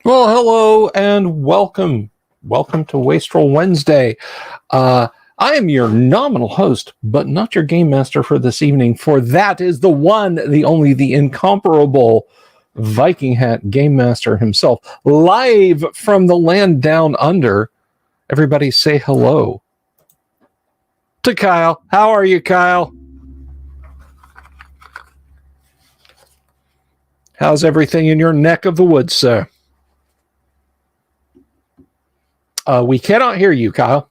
Well, hello and welcome. Welcome to Wastrel Wednesday. I am your nominal host, but not your game master for this evening, for that is the one, the only, the incomparable Viking Hat game master himself, live from the land down under. Everybody say hello to Kyle. How are you, Kyle? How's everything in your neck of the woods, sir? We cannot hear you, Kyle.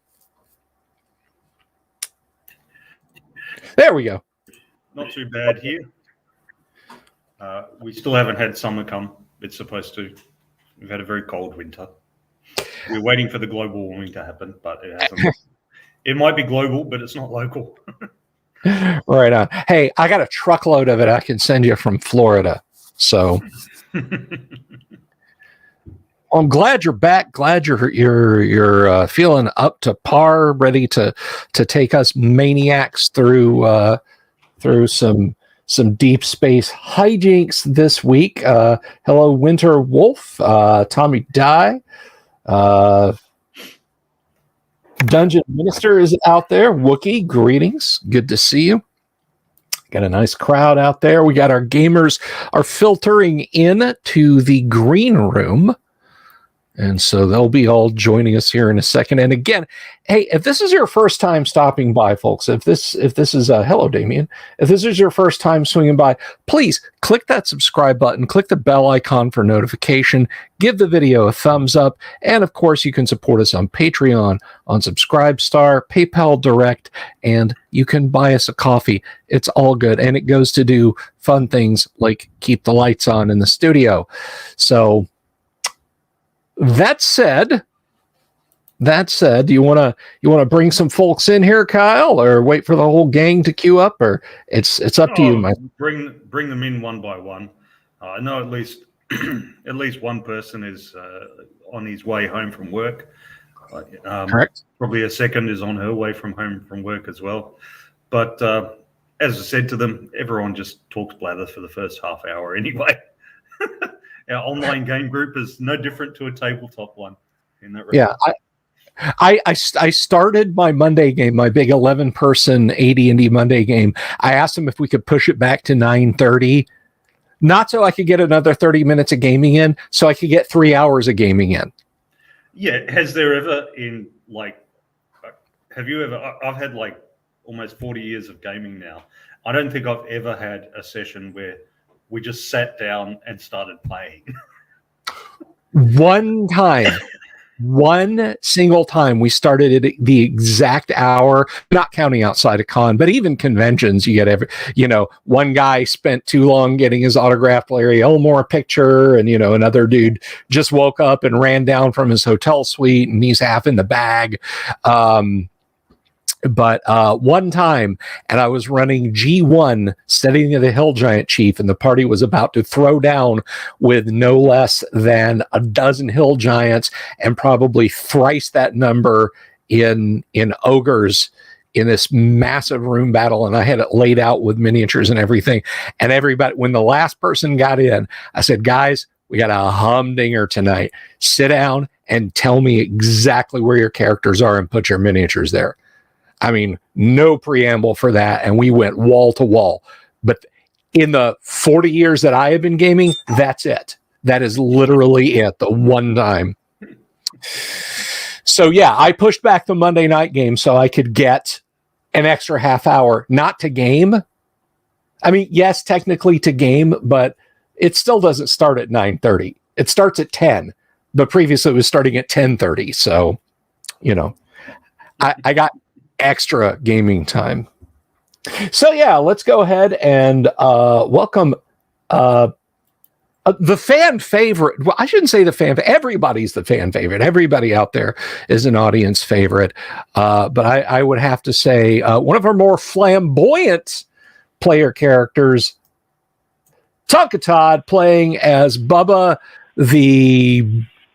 There we go. Not too bad here. We still haven't had summer come. It's supposed to. We've had a very cold winter. We're waiting for the global warming to happen, but it hasn't. It might be global, but it's not local. Right on. Hey, I got a truckload of it I can send you from Florida. So I'm glad you're back. Glad you're feeling up to par, ready to take us maniacs through some deep space hijinks this week. Hello, Winter Wolf, Tommy Dye, Dungeon Minister is out there. Wookie, greetings. Good to see you. Got a nice crowd out there. We got our gamers are filtering in to the green room. And so they'll be all joining us here in a second. And again, hey, if this is your first time stopping by, folks, if this is hello, Damien, if this is your first time swinging by, please click that subscribe button, click the bell icon for notification, give the video a thumbs up. And of course, you can support us on Patreon, on Subscribestar, PayPal Direct, and you can buy us a coffee. It's all good. And it goes to do fun things like keep the lights on in the studio. So that said, do you want to bring some folks in here, Kyle, or wait for the whole gang to queue up, or it's up to you, Mike. Bring them in one by one. I know at least one person is on his way home from work. Correct. Probably a second is on her way home from work as well. But as I said to them, everyone just talks blather for the first half hour anyway. Our online game group is no different to a tabletop one in that regard. Yeah, I started my Monday game, my big 11-person AD&D Monday game. I asked them if we could push it back to 9:30, not so I could get another 30 minutes of gaming in, so I could get 3 hours of gaming in. Yeah, has there ever have you ever? I've had like almost 40 years of gaming now. I don't think I've ever had a session where we just sat down and started playing. One single time we started at the exact hour, not counting outside of con, but even conventions, you get one guy spent too long getting his autographed Larry Elmore picture, and another dude just woke up and ran down from his hotel suite and he's half in the bag. But one time, and I was running G1, Studying of the Hill Giant Chief, and the party was about to throw down with no less than a dozen hill giants and probably thrice that number in ogres in this massive room battle. And I had it laid out with miniatures and everything. And everybody, when the last person got in, I said, guys, we got a humdinger tonight. Sit down and tell me exactly where your characters are and put your miniatures there. I mean, no preamble for that. And we went wall to wall. But in the 40 years that I have been gaming, that's it. That is literally it, the one time. So, yeah, I pushed back the Monday night game so I could get an extra half hour, not to game. I mean, yes, technically to game, but it still doesn't start at 9:30. It starts at 10, but previously it was starting at 10:30. So, I got extra gaming time. So, yeah, let's go ahead and welcome the fan favorite. Well, I shouldn't say the fan. Everybody's the fan favorite. Everybody out there is an audience favorite. But I would have to say one of our more flamboyant player characters, Tonka Todd, playing as Bubba, the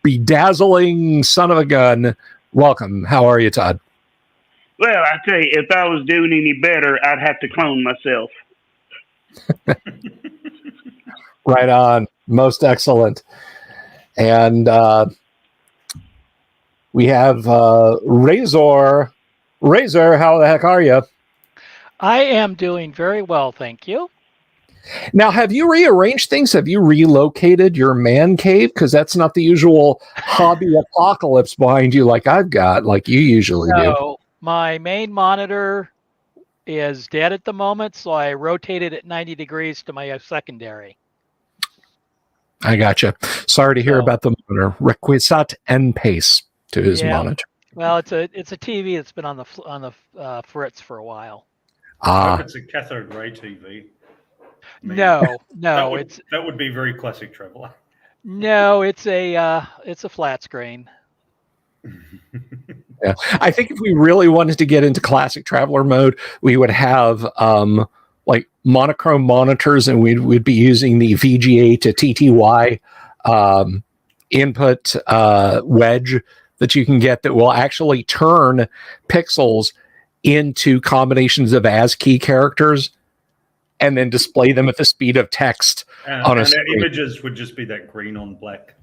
bedazzling son of a gun. Welcome. How are you, Todd? Well, I tell you, if I was doing any better, I'd have to clone myself. Right on. Most excellent. And we have Razor. Razor, how the heck are you? I am doing very well, thank you. Now, have you rearranged things? Have you relocated your man cave? Because that's not the usual hobby apocalypse behind you like I've got, like you usually do. No, my main monitor is dead at the moment, so I rotated it 90 degrees to my secondary. I gotcha. Sorry to hear about the monitor. Requisat en pace to his monitor. Well, it's a TV that's been on the fritz for a while. I hope it's a cathode ray TV. No, that would be very classic traveler. No, it's a flat screen. Yeah, I think if we really wanted to get into classic traveler mode, we would have like monochrome monitors, and we'd be using the VGA to TTY input wedge that you can get that will actually turn pixels into combinations of ASCII characters and then display them at the speed of text on a screen. And images would just be that green on black.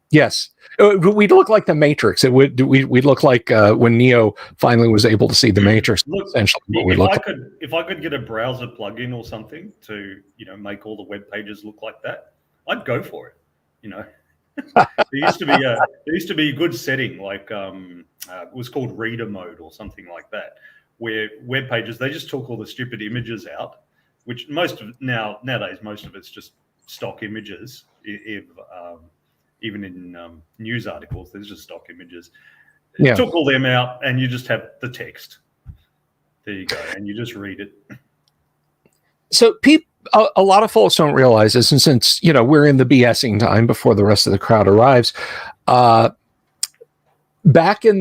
Yes. We'd look like the Matrix. We'd look like when Neo finally was able to see the Matrix. Look, essentially, if I could get a browser plugin or something to make all the web pages look like that, I'd go for it. There used to be a good setting like it was called reader mode or something like that, where web pages they just took all the stupid images out, which nowadays most of it's just stock images. Even in news articles, there's just stock images. Yeah. Took all them out, and you just have the text. There you go, and you just read it. So a lot of folks don't realize this, and since we're in the BSing time before the rest of the crowd arrives, back in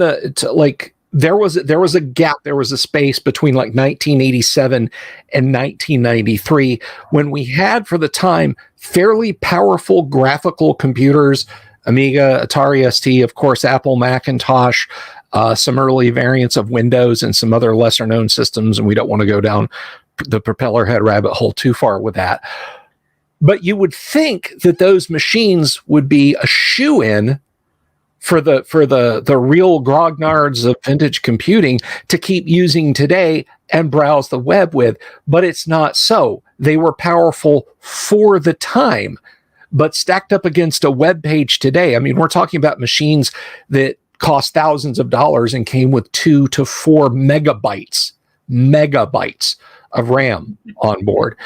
there was a gap, there was a space between like 1987 and 1993 when we had, for the time, fairly powerful graphical computers, Amiga, Atari ST, of course, Apple Macintosh, some early variants of Windows, and some other lesser known systems, and we don't want to go down the propeller head rabbit hole too far with that. But you would think that those machines would be a shoe-in for the real grognards of vintage computing to keep using today and browse the web with, but it's not so. They were powerful for the time, but stacked up against a web page today, I mean, we're talking about machines that cost thousands of dollars and came with 2 to 4 megabytes of RAM on board.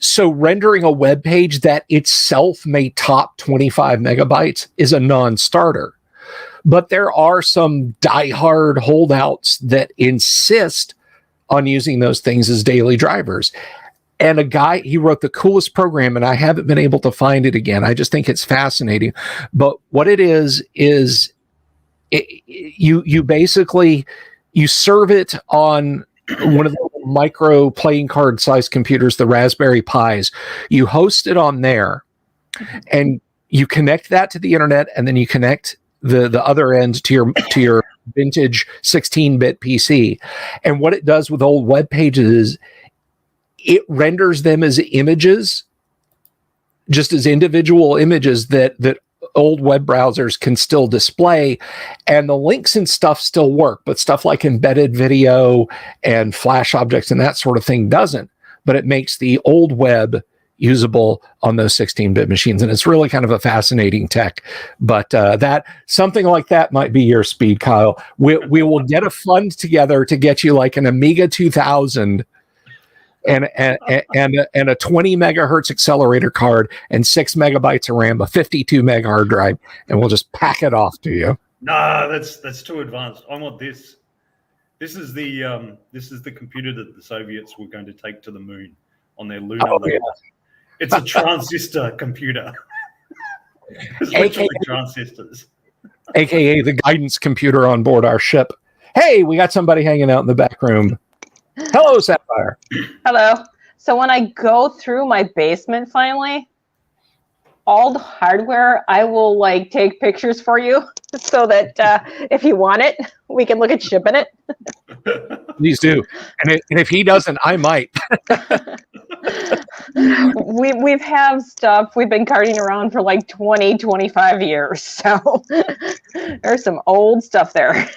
So rendering a web page that itself may top 25 megabytes is a non-starter. But there are some diehard holdouts that insist on using those things as daily drivers. And a guy, he wrote the coolest program, and I haven't been able to find it again. I just think it's fascinating. But what it is you basically, you serve it on one of the micro playing card sized computers, the Raspberry Pis. You host it on there, and you connect that to the internet, and then you connect the other end to your vintage 16-bit PC. And what it does with old web pages is it renders them as images just as individual images that old web browsers can still display, and the links and stuff still work, but stuff like embedded video and flash objects and that sort of thing doesn't. But it makes the old web usable on those 16-bit machines, and it's really kind of a fascinating tech. But that something like that might be your speed, Kyle. We will get a fund together to get you like an Amiga 2000 and a 20 megahertz accelerator card and 6 megabytes of RAM, a 52 meg hard drive, and we'll just pack it off to you. Nah, that's too advanced. I want this. This is the computer that the Soviets were going to take to the moon on their lunar lander. Yeah. It's a transistor computer. It's literally transistors. AKA the guidance computer on board our ship. Hey, we got somebody hanging out in the back room. Hello, Sapphire. Hello. So when I go through my basement finally, all the hardware, I will like take pictures for you so that if you want it, we can look at shipping it. Please do. And if he doesn't, I might. We've have stuff we've been carting around for like 25 years. So there's some old stuff there.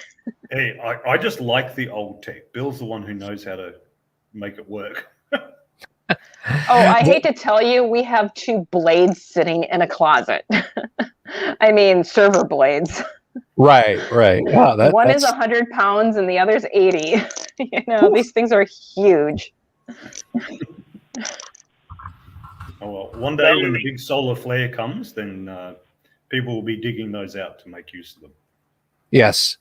Hey, I just like the old tech. Bill's the one who knows how to make it work. Oh, I hate to tell you, we have 2 blades sitting in a closet. I mean, server blades. Right. Yeah, one is 100 pounds and the other's 80. These things are huge. Oh, well, one day when the big solar flare comes, then people will be digging those out to make use of them. Yes.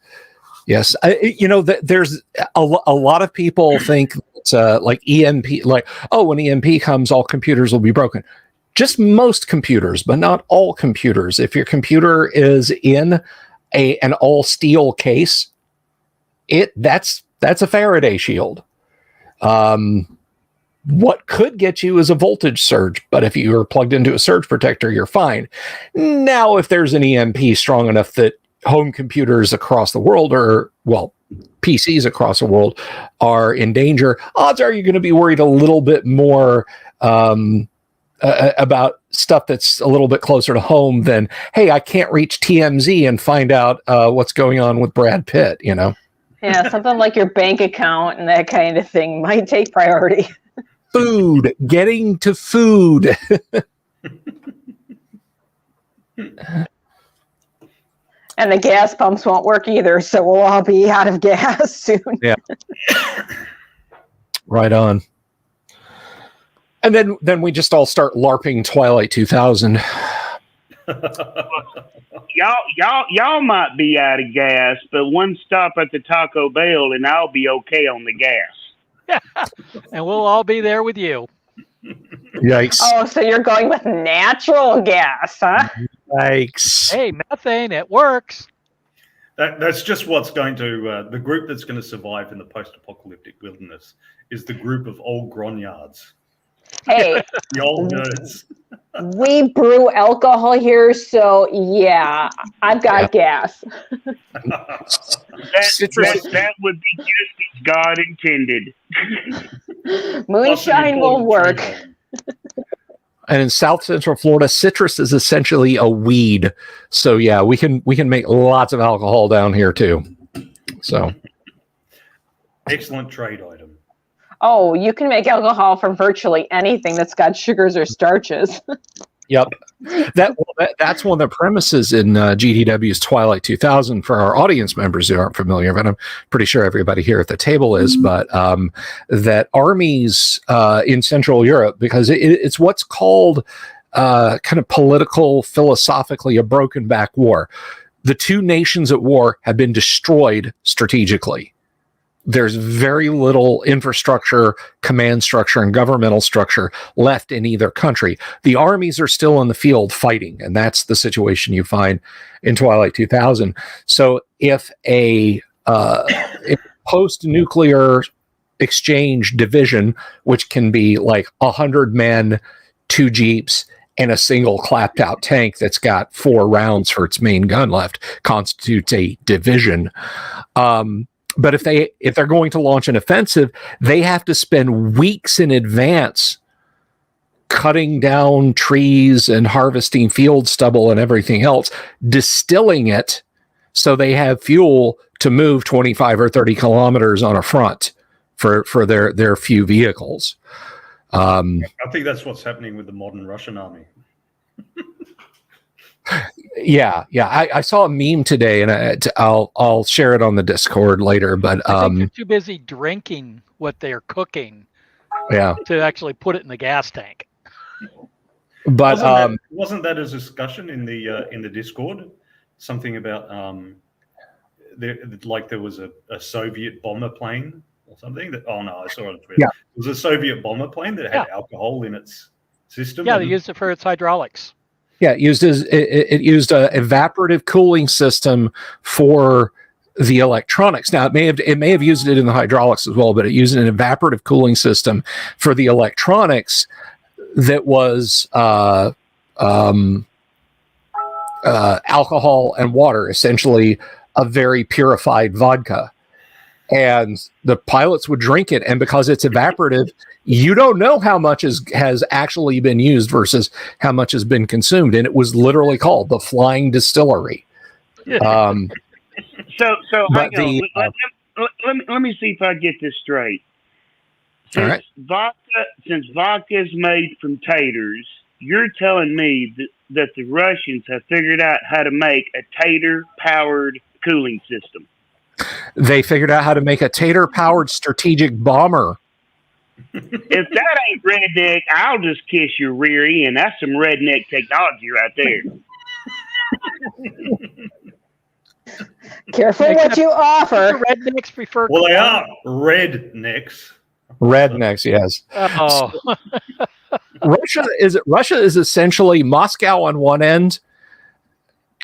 There's a lot of people think that, like EMP, like, oh, when EMP comes, all computers will be broken. Just most computers, but not all computers. If your computer is in an all steel case, that's a Faraday shield. What could get you is a voltage surge, but if you're plugged into a surge protector, you're fine. Now, if there's an EMP strong enough that home computers across the world, or well, PCs across the world, are in danger, odds are you're going to be worried a little bit more about stuff that's a little bit closer to home than, hey, I can't reach TMZ and find out what's going on with Brad Pitt, Yeah, something like your bank account and that kind of thing might take priority. Food, getting to food. And the gas pumps won't work either, so we'll all be out of gas soon. Yeah. Right on. And then we just all start LARPing Twilight 2000. Y'all might be out of gas, but one stop at the Taco Bell and I'll be okay on the gas. And we'll all be there with you. Yikes. Oh, so you're going with natural gas, huh? Yikes. Hey, methane, it works. That's just what's going to, the group that's going to survive in the post-apocalyptic wilderness is the group of old grognards. Hey, the old nerds. We brew alcohol here, so yeah, I've got gas. That would be just as God intended. Moonshine will work. And in South Central Florida, citrus is essentially a weed. So yeah, we can make lots of alcohol down here too. So excellent trade item. Oh, you can make alcohol from virtually anything that's got sugars or starches. Yep. That's one of the premises in GDW's Twilight 2000 for our audience members who aren't familiar, but I'm pretty sure everybody here at the table is, but that armies in Central Europe, because it's what's called kind of political, philosophically, a broken back war. The two nations at war have been destroyed strategically. There's very little infrastructure, command structure, and governmental structure left in either country. The armies are still in the field fighting, and that's the situation you find in Twilight 2000. So if a post-nuclear exchange division, which can be like 100 men, 2 jeeps, and a single clapped-out tank that's got 4 rounds for its main gun left, constitutes a division. But if they're going to launch an offensive, they have to spend weeks in advance cutting down trees and harvesting field stubble and everything else, distilling it so they have fuel to move 25 or 30 kilometers on a front for their few vehicles. I think that's what's happening with the modern Russian army. Yeah. I saw a meme today, and I'll share it on the Discord later. But I think they're too busy drinking what they're cooking, to actually put it in the gas tank. But wasn't that a discussion in the Discord? Something about there was a Soviet bomber plane or something that. Oh no, I saw it on Twitter. Yeah. It was a Soviet bomber plane that had alcohol in its system. Yeah, they used it for its hydraulics. Yeah, it used an evaporative cooling system for the electronics. Now it may have used it in the hydraulics as well, but it used an evaporative cooling system for the electronics that was alcohol and water, essentially a very purified vodka. And the pilots would drink it, and because it's evaporative, you don't know how much has actually been used versus how much has been consumed. And it was literally called the Flying Distillery. So hang on. Let me see if I get this straight. Since vodka is made from taters, you're telling me that the Russians have figured out how to make a tater-powered cooling system. They figured out how to make a tater-powered strategic bomber. If that ain't redneck, I'll just kiss your rear end. That's some redneck technology right there. Careful what you offer. Rednecks prefer. Well, they are rednecks. Rednecks, yes. Oh. Russia is essentially Moscow on one end,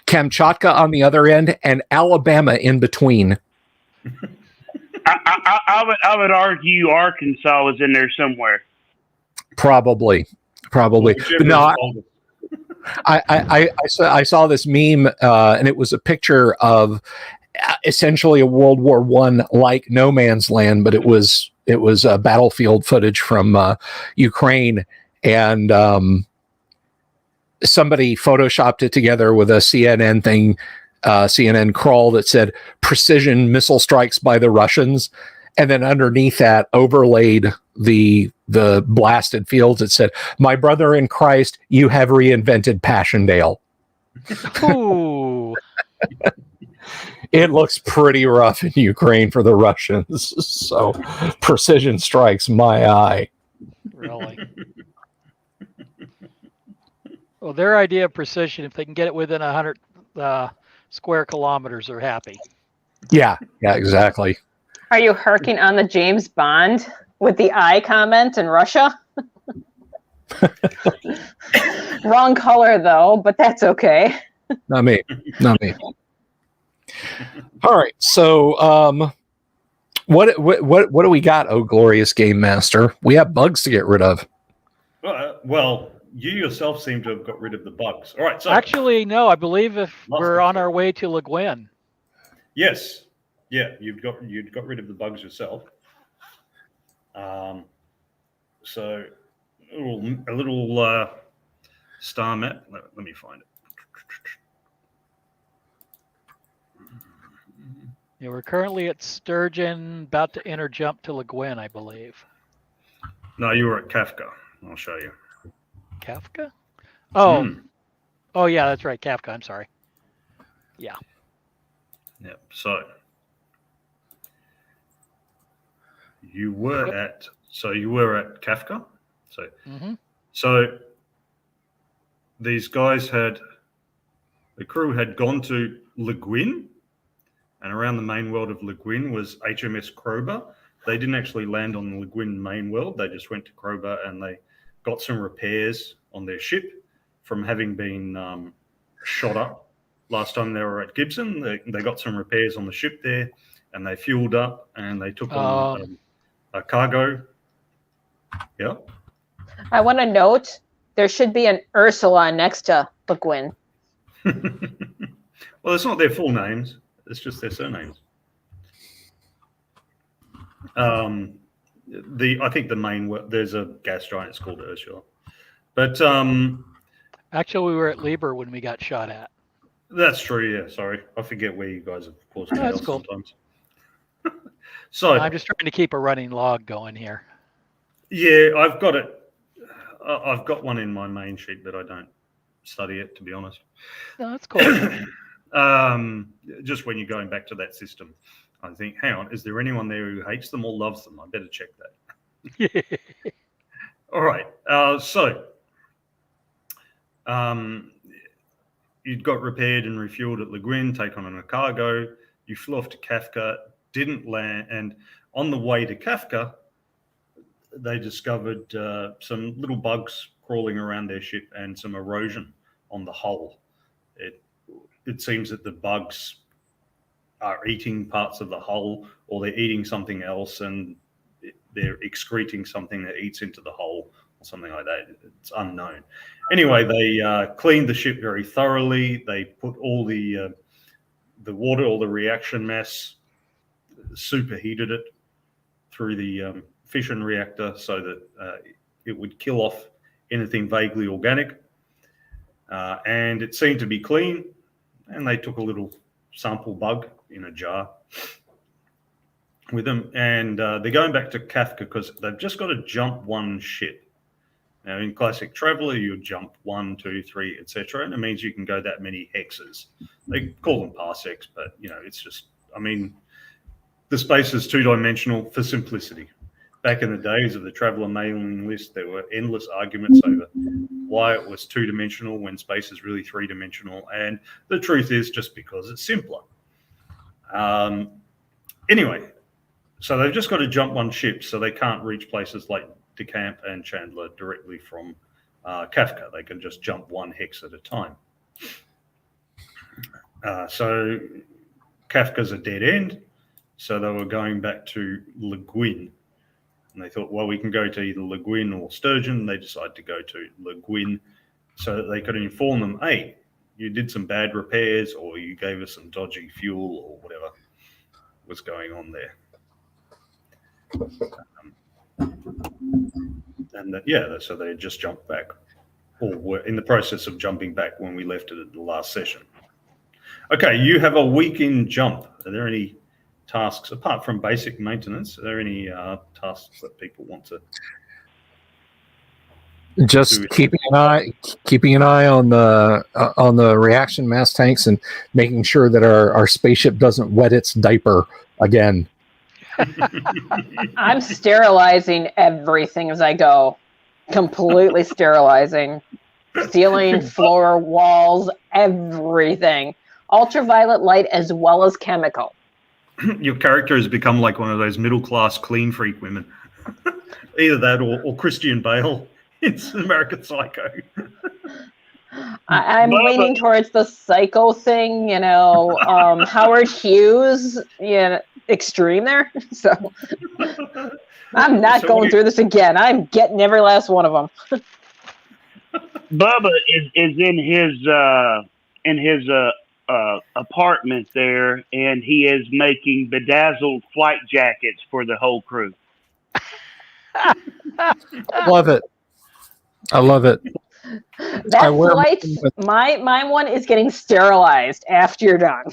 Kamchatka on the other end, and Alabama in between. I would argue Arkansas is in there somewhere. Probably. But no, I saw this meme, and it was a picture of essentially a World War I like No Man's Land, but it was battlefield footage from Ukraine, and somebody photoshopped it together with a CNN thing. CNN crawl that said precision missile strikes by the Russians, and then underneath that overlaid the blasted fields. It said, "My brother in Christ, you have reinvented Passchendaele." Ooh. It looks pretty rough in Ukraine for the Russians. So precision strikes, my eye. Really? Well, their idea of precision, if they can get it within 100 square kilometers, they're happy. Yeah, exactly. Are you harking on the James Bond with the I comment in Russia? Wrong color though, but that's okay. Not me. All right. So, what do we got, oh glorious game master? We have bugs to get rid of. Well, you yourself seem to have got rid of the bugs. All right. So actually, no. I believe if we're on our way to LeGuin. Yes. Yeah, you'd got rid of the bugs yourself. So a little star map. Let me find it. Yeah, we're currently at Sturgeon, about to enter jump to LeGuin, I believe. No, you were at Kafka. I'll show you. Kafka? Oh, oh yeah, that's right, Kafka. I'm sorry. Yeah. Yep. So you were at Kafka. So these guys the crew had gone to LeGuin, and around the main world of LeGuin was HMS Kroeber. They didn't actually land on the LeGuin main world. They just went to Kroeber and they got some repairs on their ship from having been shot up. Last time they were at Gibson, they got some repairs on the ship there, and they fueled up and they took on a cargo. Yeah. I want to note there should be an Ursula next to LeGuin. Well, it's not their full names. It's just their surnames. I think the main there's a gas giant. It's called Ursula. But Actually, we were at Lieber when we got shot at. that's true. Yeah, sorry, I forget where you guys have caused Oh, that's chaos cool. sometimes. So I'm just trying to keep a running log going here. yeah, I've got it. I've got one in my main sheet, but I don't study it, to be honest. No, that's cool. Just when you're going back to that system, I think, hang on, is there anyone there who hates them or loves them? I better check that. All right. You'd got repaired and refueled at LeGuin, taken on a cargo. You flew off to Kafka, didn't land, and on the way to Kafka, they discovered some little bugs crawling around their ship and some erosion on the hull. It seems that the bugs are eating parts of the hull, or they're eating something else, and they're excreting something that eats into the hull, or something like that. It's unknown. Anyway, they cleaned the ship very thoroughly. They put all the water, all the reaction mass, superheated it through the fission reactor so that it would kill off anything vaguely organic. And it seemed to be clean. And they took a little sample bug in a jar with them. And they're going back to Kafka because they've just got to jump one ship. Now, in classic Traveller, you jump 1, 2, 3, etc. And it means you can go that many hexes. They call them parsecs, but, it's just, the space is two-dimensional for simplicity. Back in the days of the Traveller mailing list, there were endless arguments over why it was two-dimensional when space is really three-dimensional. And the truth is just because it's simpler. Anyway, so they've just got to jump one ship, so they can't reach places like DeCamp and Chandler directly from Kafka. They can just jump one hex at a time. So Kafka's a dead end, so they were going back to LeGuin. And they thought, well, we can go to either LeGuin or Sturgeon. They decided to go to LeGuin so that they could inform them, hey, you did some bad repairs or you gave us some dodgy fuel or whatever was going on there. So they just jumped back, or were in the process of jumping back when we left it at the last session. Okay, you have a week in jump. Are there any tasks apart from basic maintenance? Are there any tasks that people want to just keeping an eye on the reaction mass tanks and making sure that our spaceship doesn't wet its diaper again? I'm sterilizing everything as I go. Completely sterilizing. Ceiling, floor, walls, everything. Ultraviolet light as well as chemical. Your character has become like one of those middle-class clean freak women. Either that or Christian Bale in American Psycho. I'm leaning towards the psycho thing, Howard Hughes, extreme there. So I'm not going through this again. I'm getting every last one of them. Bubba is in his apartment there, and he is making bedazzled flight jackets for the whole crew. Love it. I love it. That flight, my one is getting sterilized after you're done.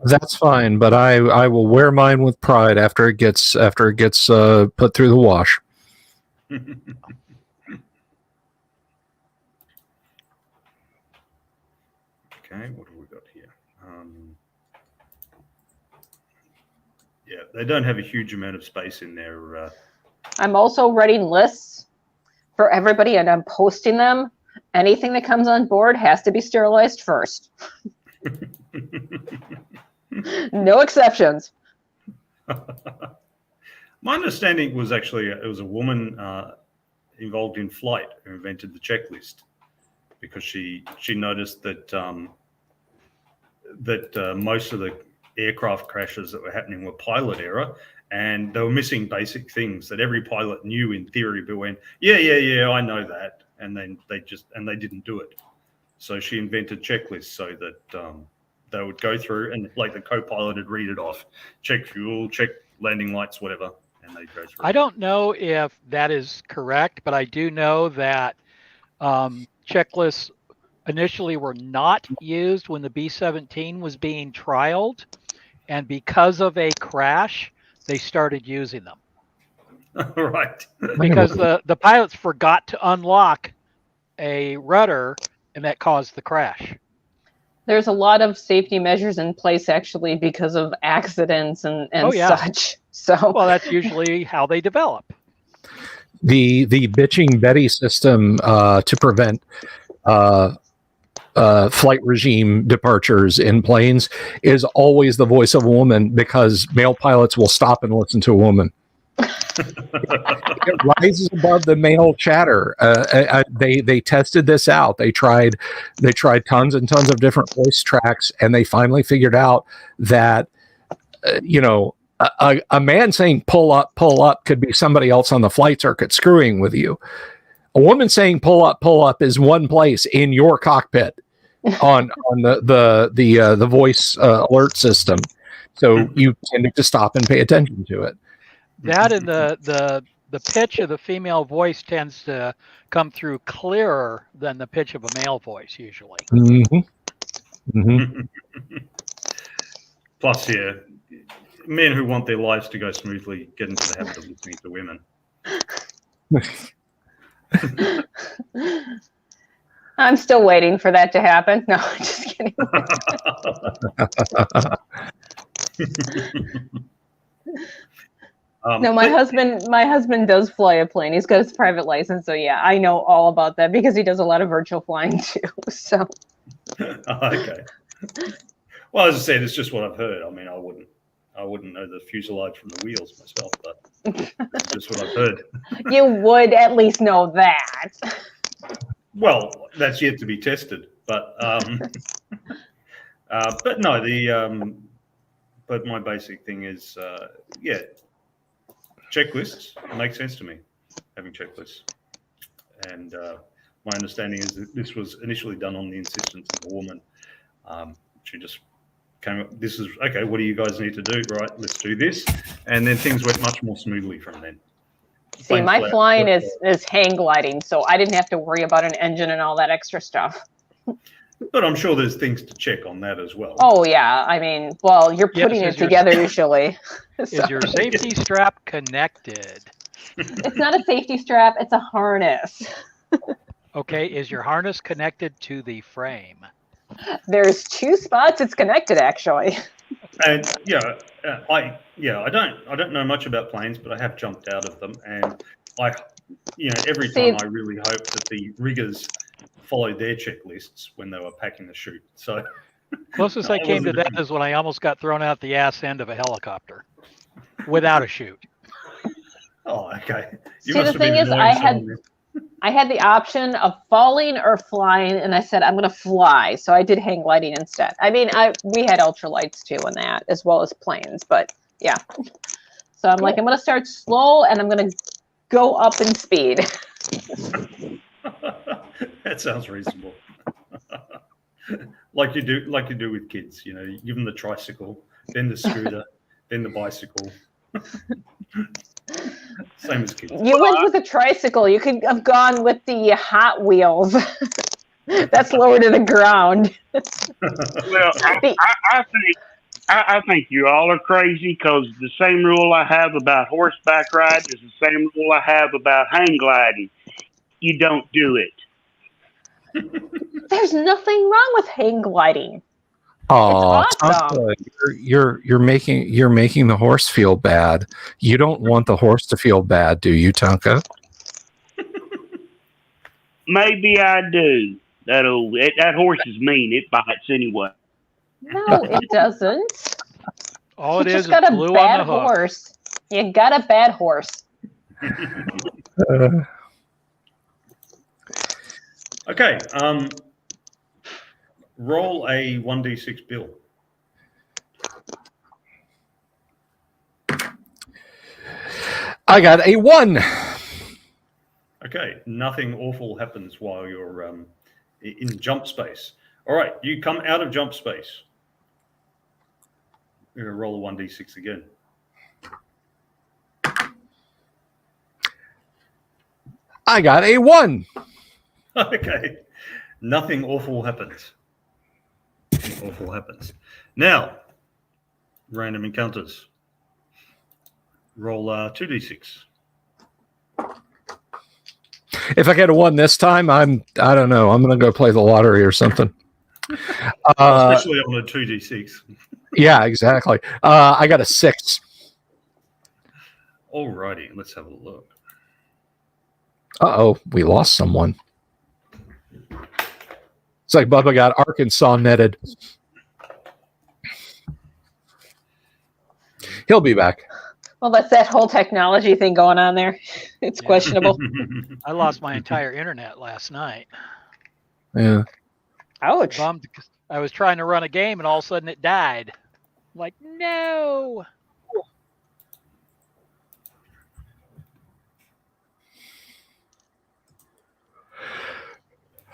That's fine, but I will wear mine with pride after it gets put through the wash. Okay, what have we got here? They don't have a huge amount of space in there. I'm also writing lists for everybody, and I'm posting them. Anything that comes on board has to be sterilized first. No exceptions. My understanding was actually it was a woman involved in flight who invented the checklist because she noticed that most of the aircraft crashes that were happening were pilot error, and they were missing basic things that every pilot knew in theory, but went, yeah, I know that, and then they didn't do it. So she invented checklists so that they would go through and like the co-pilot would read it off, check fuel, check landing lights, whatever, and they go through. I don't know if that is correct, but I do know that checklists initially were not used when the B-17 was being trialed, and because of a crash, they started using them. Right. Because the pilots forgot to unlock a rudder, and that caused the crash. There's a lot of safety measures in place actually because of accidents and such. So Oh. Well, that's usually how they develop. The bitching Betty system to prevent flight regime departures in planes is always the voice of a woman, because male pilots will stop and listen to a woman. It rises above the male chatter. They tested this out. They tried tons and tons of different voice tracks, and they finally figured out that a man saying pull up could be somebody else on the flight circuit screwing with you. A woman saying pull up is one place in your cockpit on the voice alert system. So you tend to stop and pay attention to it. That and the pitch of the female voice tends to come through clearer than the pitch of a male voice usually. Mm-hmm. Mm-hmm. Plus, men who want their lives to go smoothly get into the habit of listening to women. I'm still waiting for that to happen. No, just kidding. No, my husband does fly a plane. He's got his private license, so yeah, I know all about that because he does a lot of virtual flying too. So. Okay. Well, as I said, it's just what I've heard. I mean, I wouldn't know the fuselage from the wheels myself, but it's just what I've heard. You would at least know that. Well, that's yet to be tested, but no, but my basic thing is, checklists make sense to me, having checklists, and my understanding is that this was initially done on the insistence of a woman. She just came up, this is okay, what do you guys need to do? Right, let's do this, and then things went much more smoothly from then. See, my flying is hang gliding, so I didn't have to worry about an engine and all that extra stuff. But I'm sure there's things to check on that as well. Oh yeah, I mean, well, you're putting it together usually. Is your safety strap connected? It's not a safety strap, it's a harness. Okay, is your harness connected to the frame? There's two spots it's connected actually. And I don't know much about planes, but I have jumped out of them, and every time I really hope that the riggers followed their checklists when they were packing the chute. So closest I came to that is when I almost got thrown out the ass end of a helicopter without a chute. Oh, okay. See, the thing is, I had the option of falling or flying, and I said I'm going to fly, so I did hang gliding instead. I mean, we had ultralights too in that, as well as planes, but yeah. So I'm like, I'm going to start slow, and I'm going to go up in speed. That sounds reasonable. like you do with kids, you give them the tricycle, then the scooter, then the bicycle. Same as kids. You went with a tricycle. You could have gone with the Hot Wheels. That's lower to the ground. Well, I think you all are crazy, because the same rule I have about horseback riding is the same rule I have about hang gliding. You don't do it. There's nothing wrong with hang gliding. Oh, it's awesome. You're making the horse feel bad. You don't want the horse to feel bad, do you, Tonka? Maybe I do. That horse is mean. It bites anyway. No, it doesn't. All it you is just got a glue bad on the hook. horse. You got a bad horse. Okay. Roll a 1d6 bill. I got a 1. Okay. Nothing awful happens while you're in jump space. All right. You come out of jump space. You're going to roll a 1d6 again. I got a 1. Okay. Nothing awful happens. Nothing awful happens. Now, random encounters. Roll 2d6. If I get a 1 this time, I don't know. I'm going to go play the lottery or something. Especially on a 2d6. Yeah, exactly. I got a 6. Alrighty, let's have a look. Uh-oh, we lost someone. It's like Bubba got Arkansas netted. He'll be back. Well, that's that whole technology thing going on there. It's questionable. I lost my entire internet last night. Yeah. Ouch. Bummed because I was trying to run a game and all of a sudden it died. I'm like, no.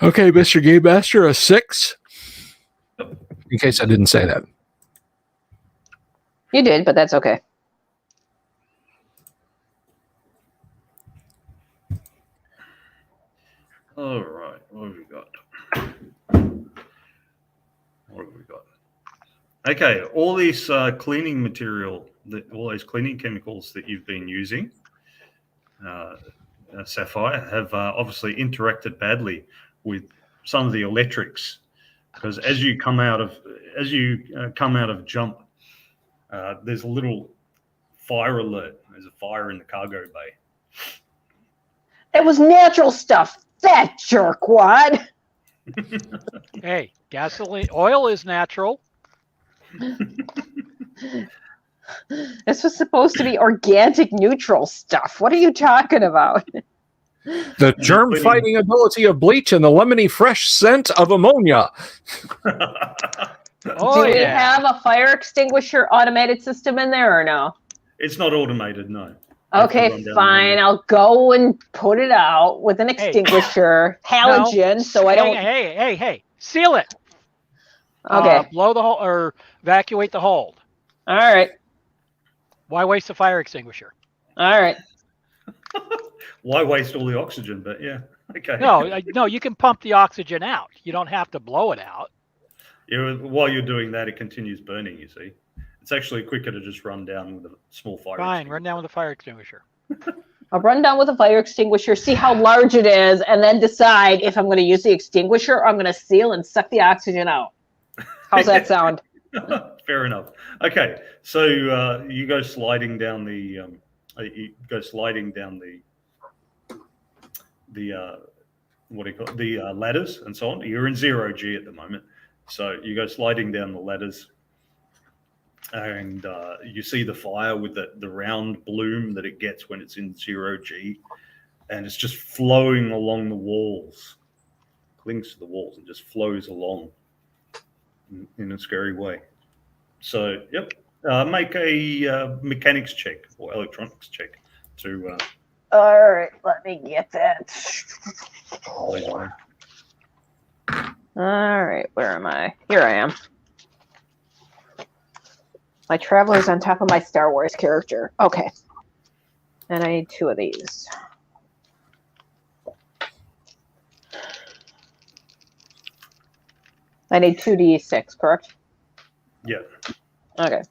Okay, Mr. Game Master, a 6. In case I didn't say that. You did, but that's okay. All right, what have we got? What have we got? Okay, all these cleaning material, all those cleaning chemicals that you've been using, Sapphire, have obviously interacted badly with some of the electrics, because as you come out of jump, there's a little fire alert. There's a fire in the cargo bay. It was natural stuff. That jerkwad. Hey, gasoline, oil is natural. This was supposed to be organic, neutral stuff. What are you talking about? The germ-fighting ability of bleach and the lemony fresh scent of ammonia. Oh, Do we yeah. have a fire extinguisher automated system in there or no? It's not automated, no. Okay, fine. I'll go and put it out with an extinguisher, halogen, No. so I don't. Hey! Seal it. Okay. Blow the hole or evacuate the hold. All right. Why waste a fire extinguisher? All right. Why waste all the oxygen? But yeah, okay. No, you can pump the oxygen out. You don't have to blow it out. Yeah, while you're doing that, it continues burning, you see. It's actually quicker to just run down with a small fire Fine, run down with a fire extinguisher. I'll run down with a fire extinguisher, see how large it is, and then decide if I'm going to use the extinguisher or I'm going to seal and suck the oxygen out. How's that sound? Fair enough. Okay, so you go sliding down the ladders and so on. You're in 0G at the moment, so you go sliding down the ladders, and you see the fire with the round bloom that it gets when it's in 0G, and it's just flowing along the walls, clings to the walls, and just flows along in a scary way. So, yep, make a mechanics check or electronics check to. All right, let me get that. All right, where am I? Here I am. My Traveler's on top of my Star Wars character. Okay. And I need 2 of these. I need 2d6, correct? Yeah. Okay.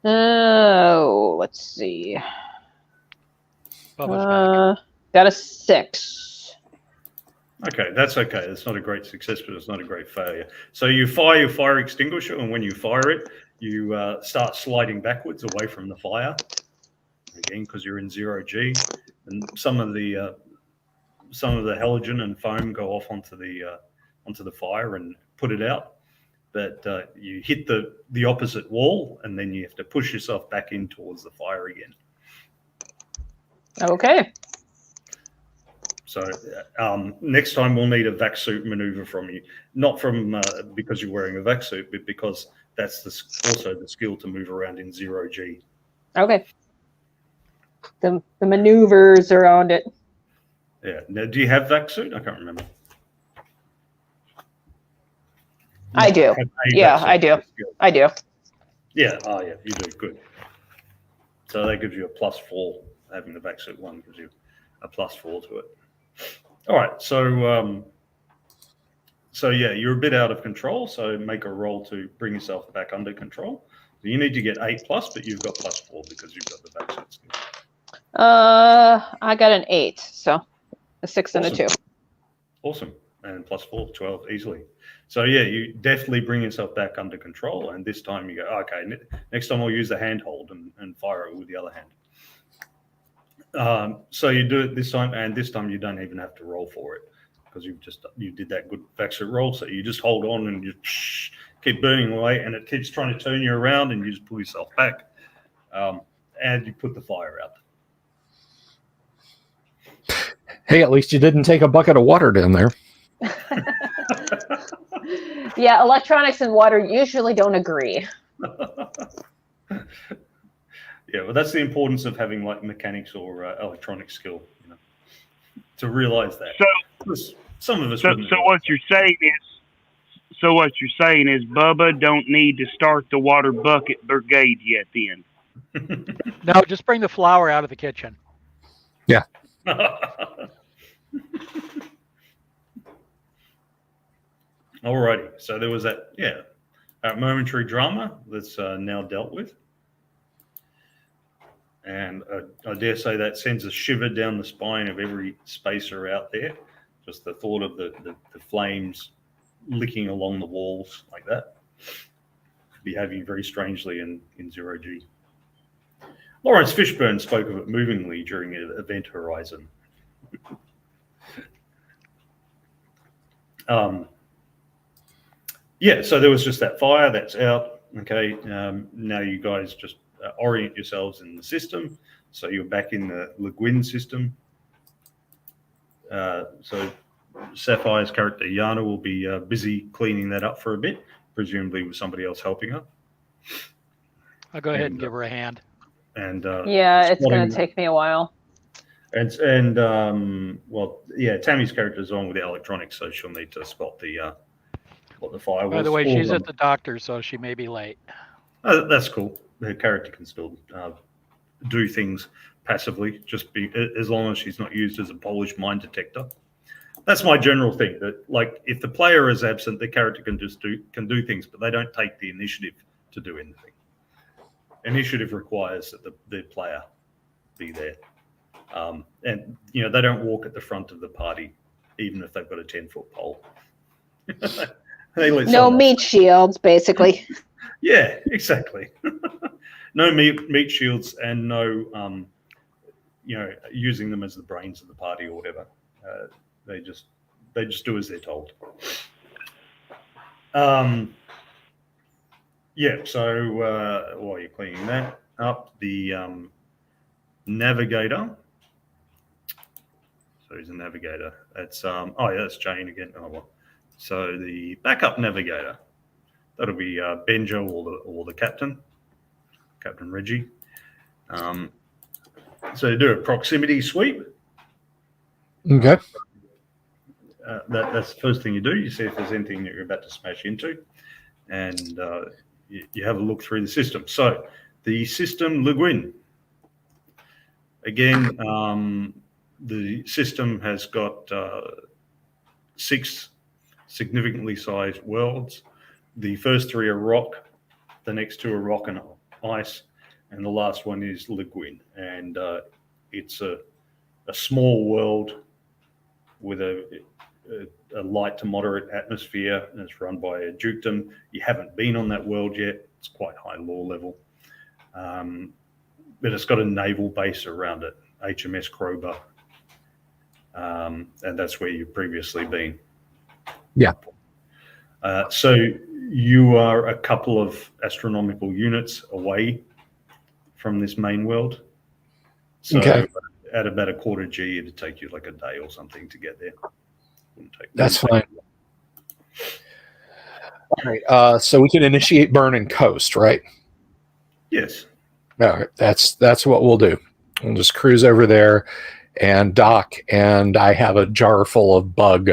Oh, let's see. Got a 6. Okay, that's okay. It's not a great success, but it's not a great failure. So you fire your fire extinguisher, and when you fire it, you start sliding backwards away from the fire. Again, because you're in 0G, and some of the halogen and foam go off onto the fire and put it out. But you hit the opposite wall, and then you have to push yourself back in towards the fire again. Okay. So next time we'll need a vac suit maneuver from you, not from because you're wearing a vac suit, but because that's also the skill to move around in 0G. Okay. The maneuvers around it. Yeah. Now, do you have vac suit? I can't remember. I do. Yeah, I do. I do. Yeah. Oh, yeah. You do. Good. So that gives you a +4 having the back suit 1 gives you a +4 to it. All right, so yeah, you're a bit out of control, so make a roll to bring yourself back under control. So you need to get 8+, but you've got +4 because you've got the back suit skill. I got an 8, so a 6 and a 2. Awesome. And +4, 12 easily. So yeah, you definitely bring yourself back under control, and this time you go, okay, next time I'll use the handhold and fire it with the other hand. So you do it this time, and this time you don't even have to roll for it because you did that good backsuit roll. So you just hold on and you keep burning away, and it keeps trying to turn you around, and you just pull yourself back, and you put the fire out. Hey, at least you didn't take a bucket of water down there. Yeah, electronics and water usually don't agree. Yeah, well, that's the importance of having like mechanics or electronic skill, to realize that. So some of us. So what you're saying is, Bubba don't need to start the water bucket brigade yet. Then. No, just bring the flour out of the kitchen. Yeah. Alrighty, so there was that momentary drama that's now dealt with, and I dare say that sends a shiver down the spine of every spacer out there. Just the thought of the flames licking along the walls like that, behaving very strangely in 0G. Lawrence Fishburne spoke of it movingly during Event Horizon. Yeah, so there was just that fire that's out. Okay, now you guys just orient yourselves in the system. So you're back in the LeGuin system. So Sapphire's character Yana will be busy cleaning that up for a bit, presumably with somebody else helping her. I'll go ahead and give her a hand. And yeah, it's going to take me a while. And well, yeah, Tammy's character is on with the electronics, so she'll need to spot the what the fire was. By the way, she's at the doctor, so she may be late. That's cool. Her character can still do things passively, just be as long as she's not used as a Polish mine detector. That's my general thing. That like if the player is absent, the character can do things, but they don't take the initiative to do anything. Initiative requires that the player be there, and they don't walk at the front of the party, even if they've got a 10-foot pole. No meat shields, basically. Yeah, exactly. No meat shields and no, using them as the brains of the party or whatever. They just do as they're told. Yeah. So while you're cleaning that up, the navigator. So he's a navigator. That's that's Jane again. Oh well. So the backup navigator, that'll be Benjo or the captain, Captain Reggie. So do a proximity sweep. Okay. That's the first thing you do. You see if there's anything that you're about to smash into, and you have a look through the system. So the system LeGuin. Again, the system has got 6 significantly sized worlds. The first 3 are rock, the next 2 are rock and ice, and the last one is LeGuin. And it's a small world with a light to moderate atmosphere, and it's run by a dukedom. You haven't been on that world yet. It's quite high lore level. But it's got a naval base around it, HMS Kroeber. And that's where you've previously been. Yeah. So you are a couple of astronomical units away from this main world. So at about a quarter G, it'd take you like a day or something to get there. That's fine. All right. So we can initiate burn and coast, right? Yes. All right. That's what we'll do. We'll just cruise over there and dock, and I have a jar full of bug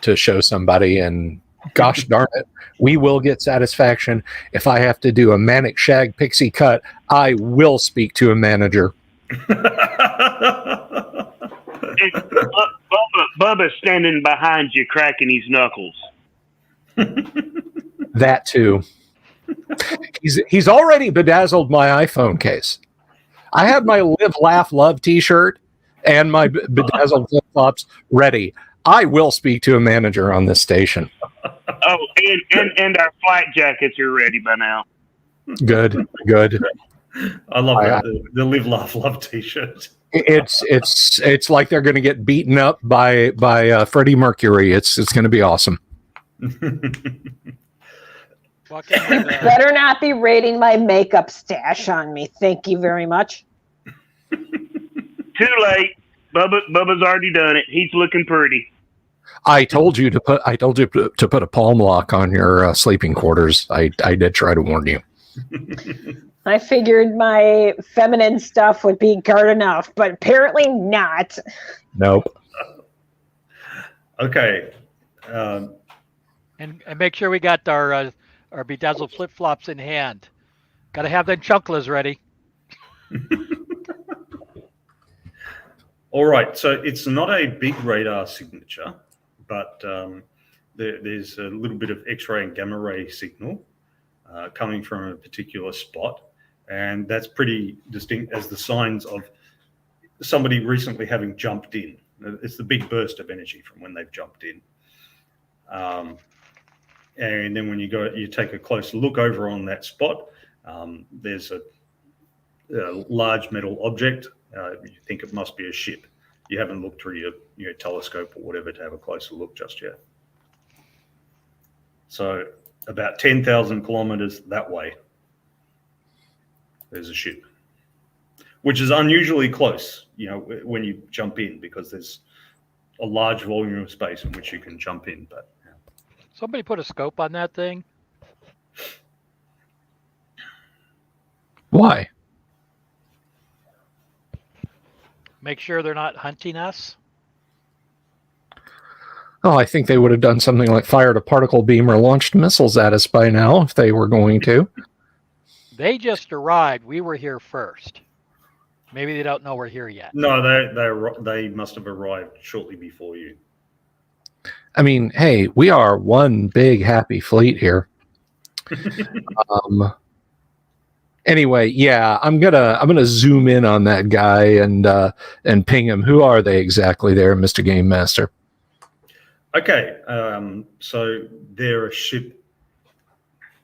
to show somebody, and gosh darn it, we will get satisfaction. If I have to do a manic shag pixie cut, I will speak to a manager. Bubba's standing behind you, cracking his knuckles. That too. He's already bedazzled my iPhone case. I have my Live, Laugh, Love T-shirt and my bedazzled flip-flops ready. I will speak to a manager on this station. Oh, and our flight jackets are ready by now. Good. I love that. The Live, Laugh, Love T-shirt. It's like they're going to get beaten up by Freddie Mercury. It's going to be awesome. Better not be raiding my makeup stash on me. Thank you very much. Too late. Bubba's already done it. He's looking pretty. I told you to put a palm lock on your sleeping quarters. I did try to warn you. I figured my feminine stuff would be guard enough, but apparently not. Nope. Okay. And make sure we got our bedazzled flip flops in hand. Got to have them chunklas ready. All right. So it's not a big radar signature, but there's a little bit of X-ray and gamma ray signal coming from a particular spot. And that's pretty distinct as the signs of somebody recently having jumped in. It's the big burst of energy from when they've jumped in. And then when you take a closer look over on that spot, there's a large metal object. You think it must be a ship. You haven't looked through your telescope or whatever to have a closer look just yet. So about 10,000 kilometers that way, there's a ship, which is unusually close, when you jump in, because there's a large volume of space in which you can jump in. But somebody put a scope on that thing. Why? Make sure they're not hunting us. Oh, I think they would have done something like fired a particle beam or launched missiles at us by now if they were going to. They just arrived. We were here first. Maybe they don't know we're here yet. No, they must have arrived shortly before you. I mean, hey, we are one big happy fleet here. Anyway, yeah, I'm gonna zoom in on that guy and ping him. Who are they exactly there, Mr. Game Master? Okay, so they're a ship,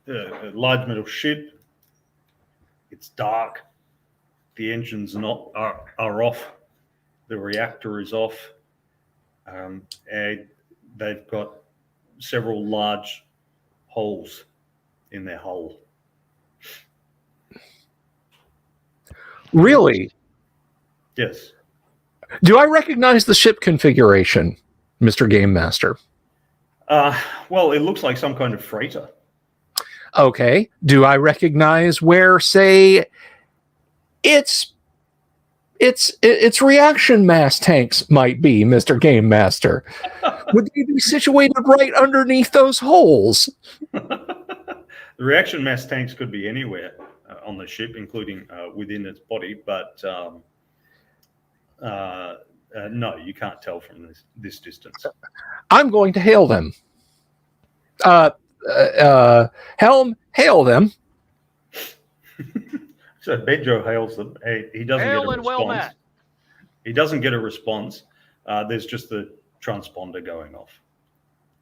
a large metal ship. It's dark. The engines are off. The reactor is off. And they've got several large holes in their hull. Really? Yes. Do I recognize the ship configuration, Mr. Game Master? Well, it looks like some kind of freighter. Okay. Do I recognize where, say, its reaction mass tanks might be, Mr. Game Master? Would they be situated right underneath those holes? The reaction mass tanks could be anywhere on the ship, including within its body, but no, you can't tell from this distance. I'm going to hail them. Helm, hail them. So Bedjo hails them. He doesn't get a response. He doesn't get a response. There's just the transponder going off.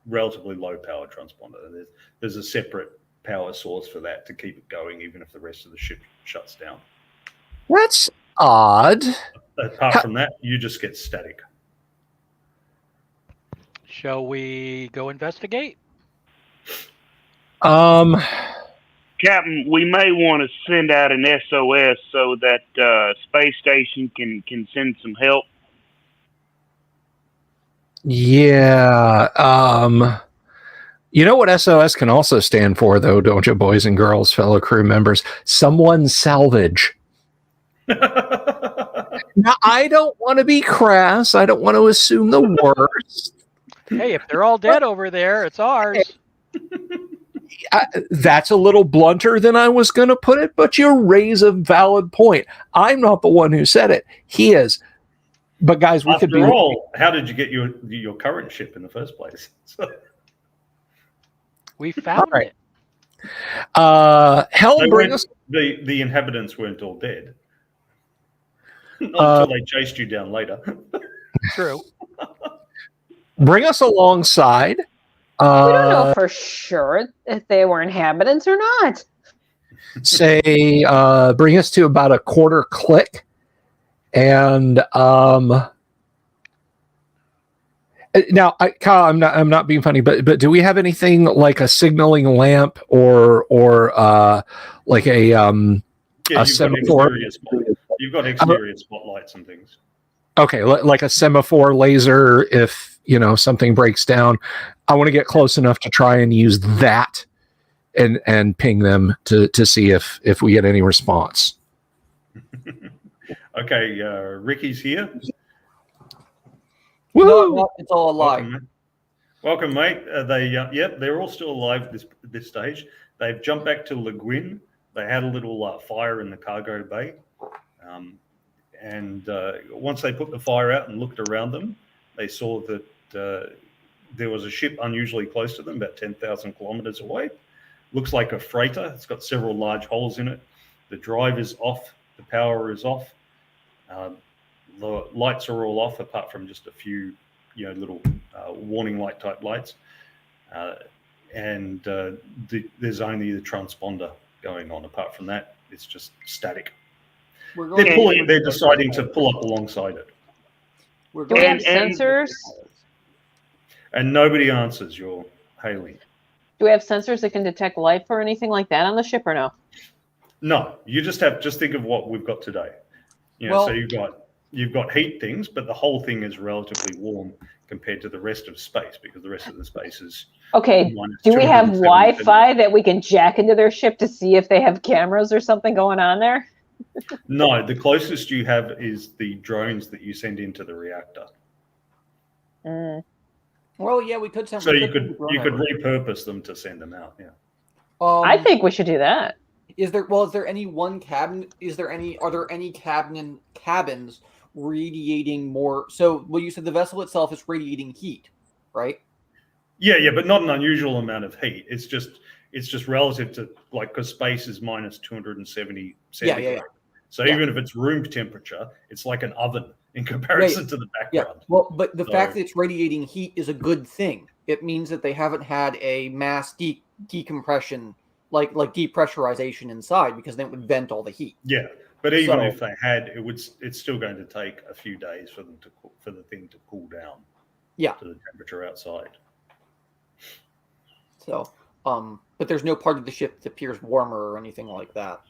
Relatively low power transponder. There's a separate power source for that to keep it going, even if the rest of the ship shuts down. That's odd. Apart from that, you just get static. Shall we go investigate? Captain, we may want to send out an SOS so that space station can send some help. Yeah. You know what SOS can also stand for, though, don't you, boys and girls, fellow crew members? Someone salvage. Now, I don't want to be crass. I don't want to assume the worst. Hey, if they're all dead over there, it's ours. That's a little blunter than I was going to put it, but you raise a valid point. I'm not the one who said it. He is. But guys, we could be. After all, how did you get your current ship in the first place? We found right. it. Hell, bring us. The inhabitants weren't all dead. Not until they chased you down later. True. Bring us alongside. We don't know for sure if they were inhabitants or not. Say, bring us to about a quarter click, and now, Kyle, I'm not being funny, but do we have anything like a signaling lamp or like a semaphore? You've got exterior spotlights and things. Okay, like a semaphore laser. If something breaks down, I want to get close enough to try and use that and ping them to see if we get any response. Okay, Ricky's here. No, it's all alive. Welcome, mate. They're all still alive this stage. They've jumped back to LeGuin. They had a little fire in the cargo bay. And once they put the fire out and looked around them, they saw that there was a ship unusually close to them, about 10,000 kilometers away. Looks like a freighter. It's got several large holes in it. The drive is off. The power is off. The lights are all off, apart from just a few, little warning light type lights. And there's only the transponder going on. Apart from that, it's just static. They're deciding to pull up alongside it. Do we have sensors? And nobody answers your hailing. Do we have sensors that can detect life or anything like that on the ship, or no? No, you just think of what we've got today. So you've got heat things, but the whole thing is relatively warm compared to the rest of space, because the rest of the space is okay. Do we have Wi-Fi that we can jack into their ship to see if they have cameras or something going on there? No, the closest you have is the drones that you send into the reactor. Well, yeah, we could send. So you could repurpose them to send them out. Yeah. I think we should do that. Is there any one cabin? Are there any cabins radiating more? So, you said the vessel itself is radiating heat, right? Yeah, but not an unusual amount of heat. It's just relative to, because space is minus 270 centigrade. Yeah. So even if it's room temperature, it's like an oven in comparison to the background. Yeah. Well, but the fact that it's radiating heat is a good thing. It means that they haven't had a mass decompression, like depressurization inside, because then it would vent all the heat. Yeah, but even if they had, it's still going to take a few days for the thing to cool down. Yeah. To the temperature outside. So, but there's no part of the ship that appears warmer or anything like that.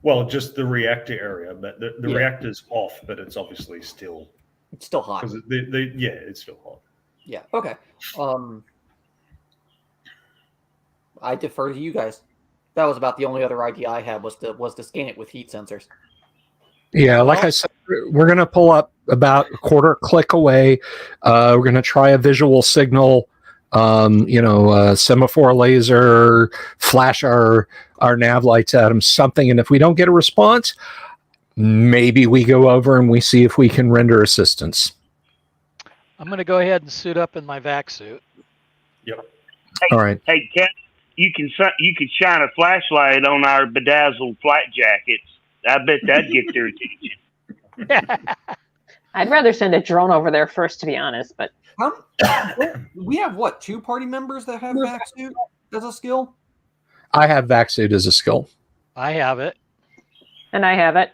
Well, just the reactor area, but the reactor's off, but it's obviously still. It's still hot. It's still hot. Yeah. Okay. I defer to you guys. That was about the only other idea I had was to scan it with heat sensors. Yeah, like I said, we're going to pull up about a quarter click away. We're going to try a visual signal. Semaphore laser, flash our nav lights at them, something. And if we don't get a response, maybe we go over and we see if we can render assistance. I'm going to go ahead and suit up in my vac suit. Yep. All right. Hey, Ken, you can shine a flashlight on our bedazzled flight jackets. I bet that'd get their attention. I'd rather send a drone over there first, to be honest, but. We have 2 party members that have vac suit as a skill? I have vac suit as a skill. I have it. And I have it.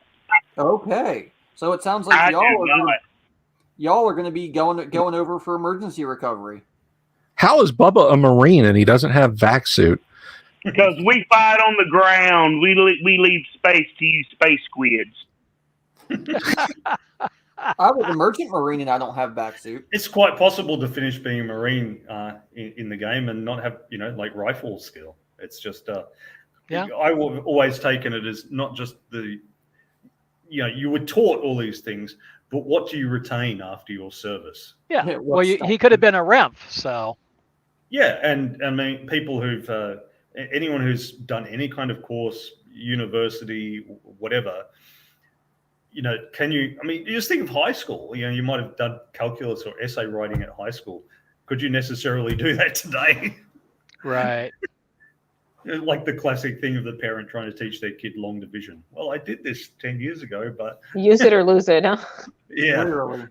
Okay. So it sounds like y'all are going to be going over for emergency recovery. How is Bubba a Marine and he doesn't have vac suit? Because we fight on the ground. We leave space to you space squids. I was a merchant Marine and I don't have vac suit. It's quite possible to finish being a Marine in the game and not have, rifle skill. It's just, I've always taken it as not just you were taught all these things, but what do you retain after your service? Yeah. Well, he could have been a REMF, so. Yeah, and I mean, people who've anyone who's done any kind of course, university, whatever, can you? I mean, you just think of high school. You might have done calculus or essay writing at high school. Could you necessarily do that today? Right. Like the classic thing of the parent trying to teach their kid long division. Well, I did this 10 years ago, but Use it or lose it, huh? yeah. Literally.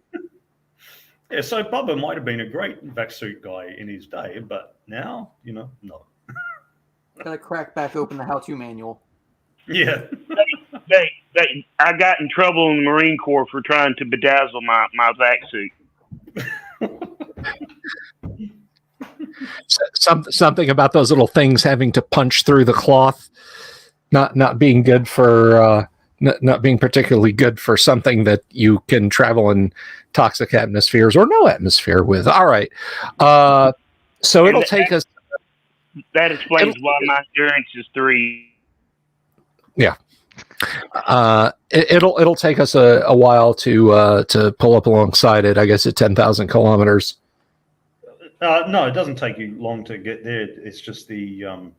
Yeah, so Bubba might have been a great vac suit guy in his day, but now, no. Gotta crack back open the how-to manual. Yeah. I got in trouble in the Marine Corps for trying to bedazzle my vac suit. Something about those little things having to punch through the cloth, not being good for not being particularly good for something that you can travel in toxic atmospheres or no atmosphere with. All right, so it'll take us. That explains why my endurance is 3. Yeah. It'll take us a while to pull up alongside it. I guess at 10,000 kilometers. No, it doesn't take you long to get there. It's just the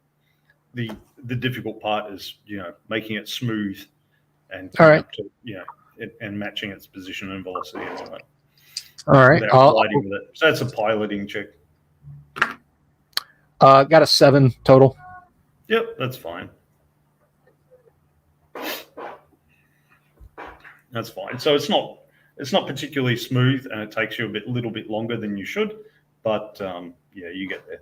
difficult part is making it smooth and all right, and matching its position and velocity and all that. All right, gliding with it. So that's a piloting check. Got a 7 total. Yep, that's fine. That's fine. So it's not particularly smooth, and it takes you a little bit longer than you should, but you get there.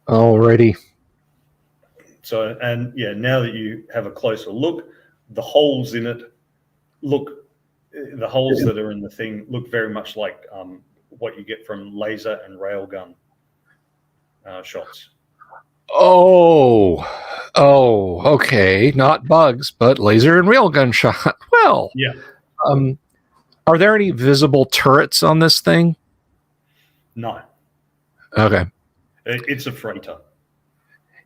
Alrighty. So now that you have a closer look, the holes in it the holes that are in the thing look very much like what you get from laser and railgun shots. Oh, okay. Not bugs, but laser and railgun shot. Well, yeah. Are there any visible turrets on this thing? No. Okay. It's a freighter.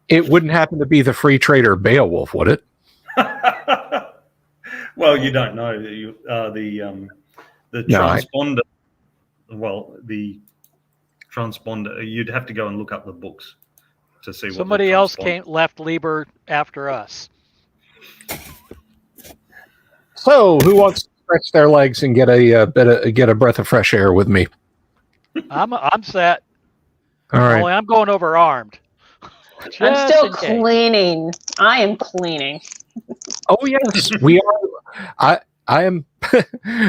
It wouldn't happen to be the free trader Beowulf, would it? Well, you don't know. The transponder. The transponder. You'd have to go and look up the books to see. Somebody else left Lieber after us. So, who wants to stretch their legs and get a breath of fresh air with me? I'm set. All right. Only I'm going over armed. I'm still cleaning. I am cleaning. Oh yes, we are. I am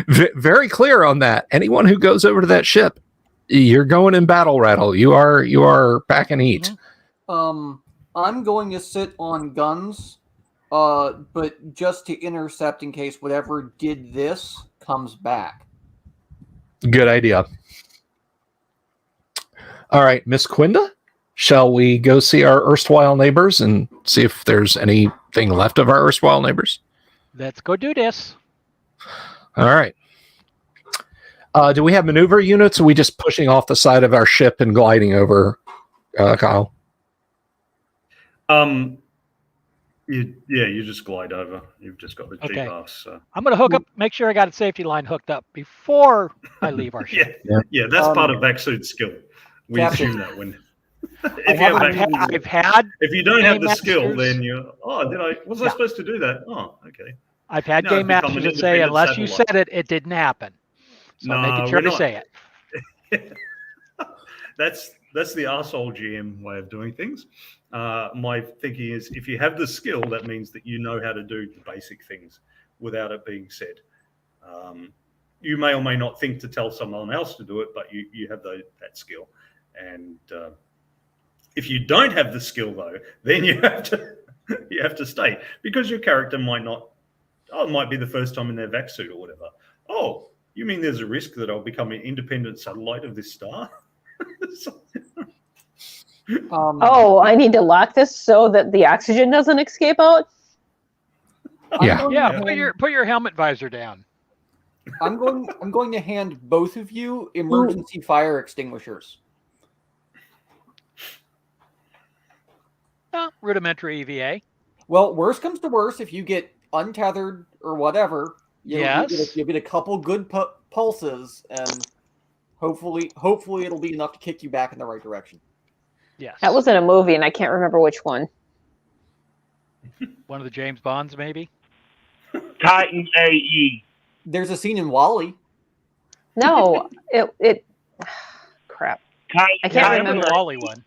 very clear on that. Anyone who goes over to that ship, you're going in battle rattle. You are packing heat. I'm going to sit on guns, but just to intercept in case whatever did this comes back. Good idea. All right, Miss Quinda, shall we go see our erstwhile neighbors and see if there's anything left of our erstwhile neighbors? Let's go do this. All right. Do we have maneuver units, or are we just pushing off the side of our ship and gliding over, Kyle? You just glide over. You've just got the G-pass. So. I'm going to hook up, make sure I got a safety line hooked up before I leave our ship. Yeah, that's part of vac-suit skill. We assume that when if you don't have the skill, then was I supposed to do that? Oh, okay. I've had game masters that say unless you said it, it didn't happen. So I'm making sure to say it. That's the arsehole GM way of doing things. My thinking is if you have the skill, that means that you know how to do the basic things without it being said. You may or may not think to tell someone else to do it, but you have that skill. And if you don't have the skill, though, then you have to stay because your character might not. Oh, it might be the first time in their vac suit or whatever. Oh, you mean there's a risk that I'll become an independent satellite of this star? I need to lock this so that the oxygen doesn't escape out. Yeah. Put your helmet visor down. I'm going to hand both of you emergency fire extinguishers. Rudimentary EVA. Well, worst comes to worst, if you get untethered or whatever, you get a couple good pulses, and hopefully it'll be enough to kick you back in the right direction. Yes. That was in a movie, and I can't remember which one. One of the James Bonds, maybe? Titan AE. There's a scene in Wall-E. No, it crap. I can't remember. The Wall-E one.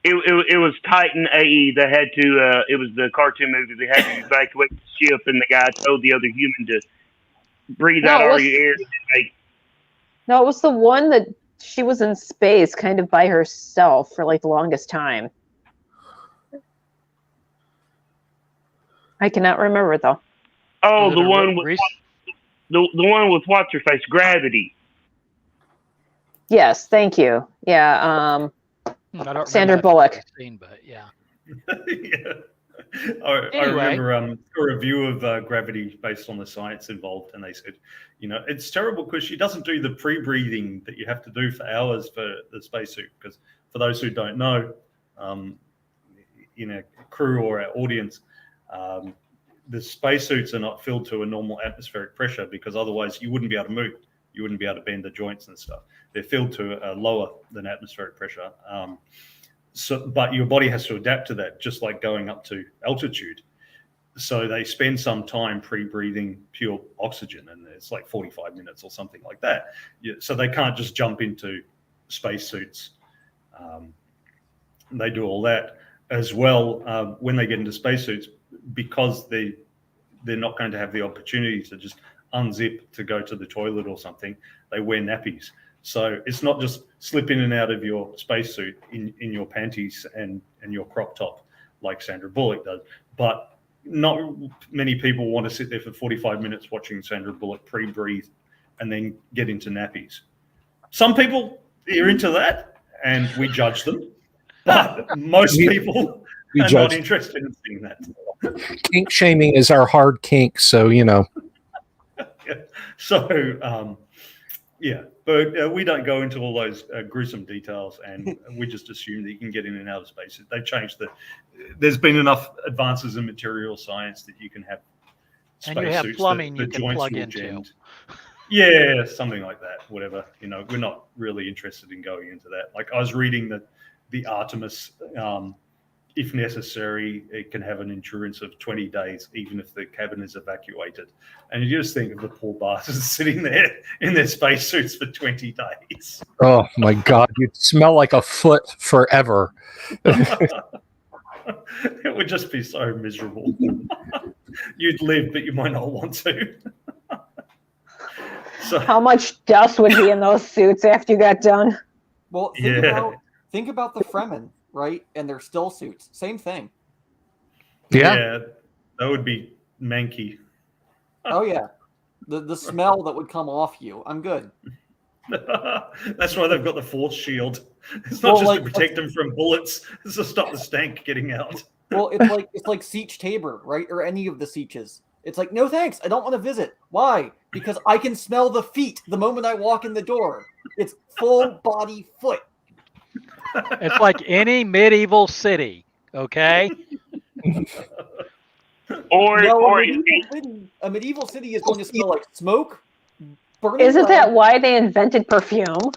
It was Titan AE that had to. It was the cartoon movie. They had to evacuate the ship, and the guy told the other human to breathe out all your air. No, it was the one that she was in space, kind of by herself for like the longest time. I cannot remember it though. Oh, the one with the one with what's her face? Gravity. Yes, thank you. Yeah, I don't Sandra Bullock. Scene, but yeah. Yeah. I remember a review of Gravity based on the science involved, and they said, it's terrible because she doesn't do the pre-breathing that you have to do for hours for the spacesuit. Because for those who don't know, crew or our audience, the spacesuits are not filled to a normal atmospheric pressure because otherwise you wouldn't be able to move. You wouldn't be able to bend the joints and stuff. They're filled to a lower than atmospheric pressure. But your body has to adapt to that, just like going up to altitude. So they spend some time pre-breathing pure oxygen, and it's like 45 minutes or something like that. So they can't just jump into spacesuits. They do all that as well when they get into spacesuits, because they're not going to have the opportunity to just unzip to go to the toilet or something. They wear nappies. So it's not just slip in and out of your spacesuit in your panties and your crop top like Sandra Bullock does. But not many people want to sit there for 45 minutes watching Sandra Bullock pre-breathe and then get into nappies. Some people are into that, and we judge them. But most people are not interested in seeing that. Kink shaming is our hard kink, so Yeah. So, but we don't go into all those gruesome details, and we just assume that you can get in and out of space. They've changed there's been enough advances in material science that you can have space and you have suits plumbing that you can plug into. Jammed. Yeah, something like that, whatever. We're not really interested in going into that. Like I was reading the Artemis, if necessary, it can have an endurance of 20 days, even if the cabin is evacuated. And you just think of the poor bastards sitting there in their spacesuits for 20 days. Oh my God, you'd smell like a foot forever. It would just be so miserable. You'd live, but you might not want to. So, how much dust would be in those suits after you got done? Well, think about the Fremen, right? And their still suits. Same thing. Yeah, that would be manky. Oh yeah, the smell that would come off you. I'm good. That's why they've got the force shield. It's not just to protect them from bullets; it's to stop the stank getting out. Well, it's like Siege Tabor, right? Or any of the Sieges. It's like, no thanks, I don't want to visit. Why? Because I can smell the feet the moment I walk in the door. It's full body foot. It's like any medieval city, okay? A medieval city is going to smell like smoke. Isn't that why they invented perfume?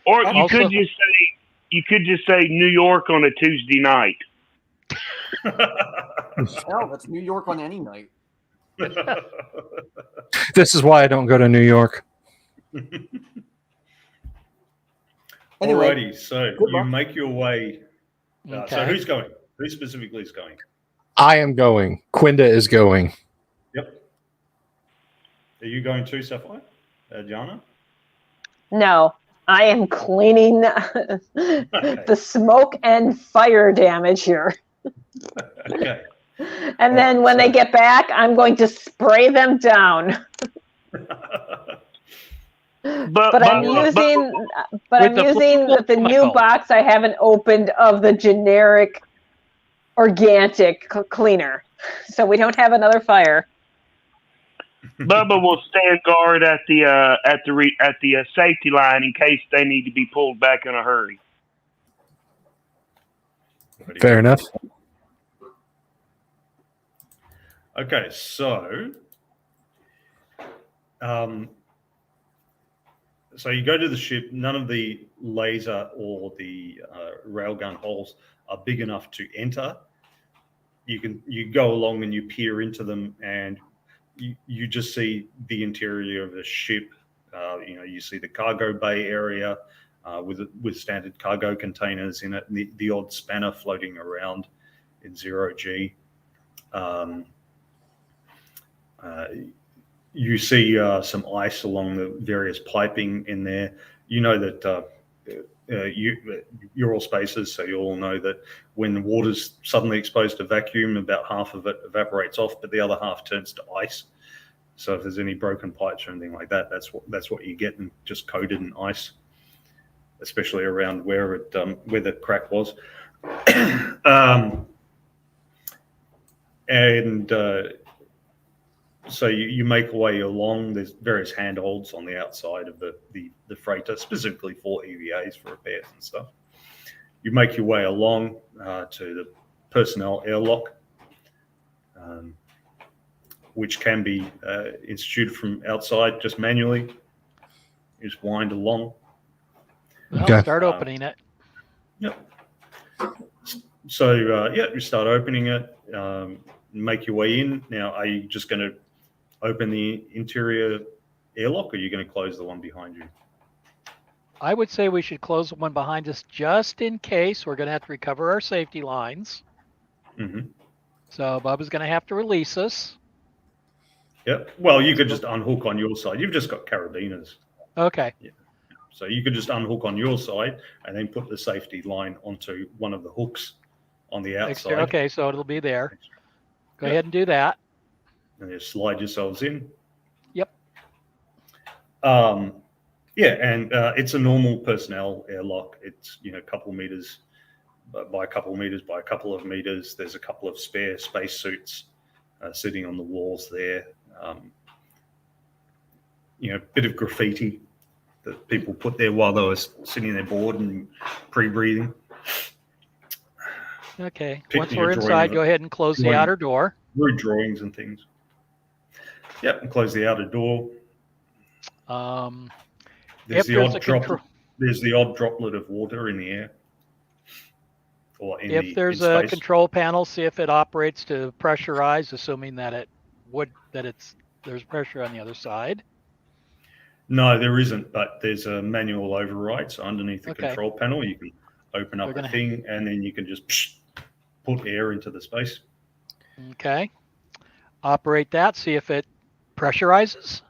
Or you could just say New York on a Tuesday night. No, that's New York on any night. This is why I don't go to New York. Anyway, alrighty, so you make your way. So who's going? Who specifically is going? I am going. Quinda is going. Yep. Are you going too, Sapphire? Jana? No, I am cleaning the smoke and fire damage here. Okay. And then when they get back, I'm going to spray them down. But I'm using the new box I haven't opened of the generic organic cleaner, so we don't have another fire. Bubba will stand guard at the safety line in case they need to be pulled back in a hurry. Fair enough. Okay, so So you go to the ship. None of the laser or the railgun holes are big enough to enter. You go along and you peer into them, and you just see the interior of the ship. You see the cargo bay area with standard cargo containers in it, and the odd spanner floating around in 0G. You see some ice along the various piping in there. You know that you're all spacers, so you all know that when the water's suddenly exposed to vacuum, about half of it evaporates off, but the other half turns to ice. So if there's any broken pipes or anything like that, that's what you get, and just coated in ice, especially around where the crack was. So you make your way along. There's various handholds on the outside of the freighter, specifically for EVAs, for repairs and stuff. You make your way along to the personnel airlock, which can be instituted from outside just manually. You just wind along. Well, start opening it. Yep. So, you start opening it, make your way in. Now, are you just going to open the interior airlock, or are you going to close the one behind you? I would say we should close the one behind us just in case we're going to have to recover our safety lines. Mm-hmm. So Bubba's going to have to release us. Yep. Well, you could just unhook on your side. You've just got carabiners. Okay. Yeah. So you could just unhook on your side and then put the safety line onto one of the hooks on the outside. Okay, so it'll be there. Go ahead and do that. And you slide yourselves in. Yep. And it's a normal personnel airlock. It's a couple of meters by a couple of meters by a couple of meters. There's a couple of spare space suits sitting on the walls there. Bit of graffiti that people put there while they were sitting there bored and pre-breathing. Okay. Once we're inside, go ahead and close the outer door. Rude drawings and things. Yep, and close the outer door. There's the odd droplet of water in the air. Or if there's a control panel, see if it operates to pressurize, assuming that there's pressure on the other side. No, there isn't, but there's a manual override. So underneath the control panel, you can open up the thing, and then you can just put air into the space. Okay. Operate that, see if it pressurizes.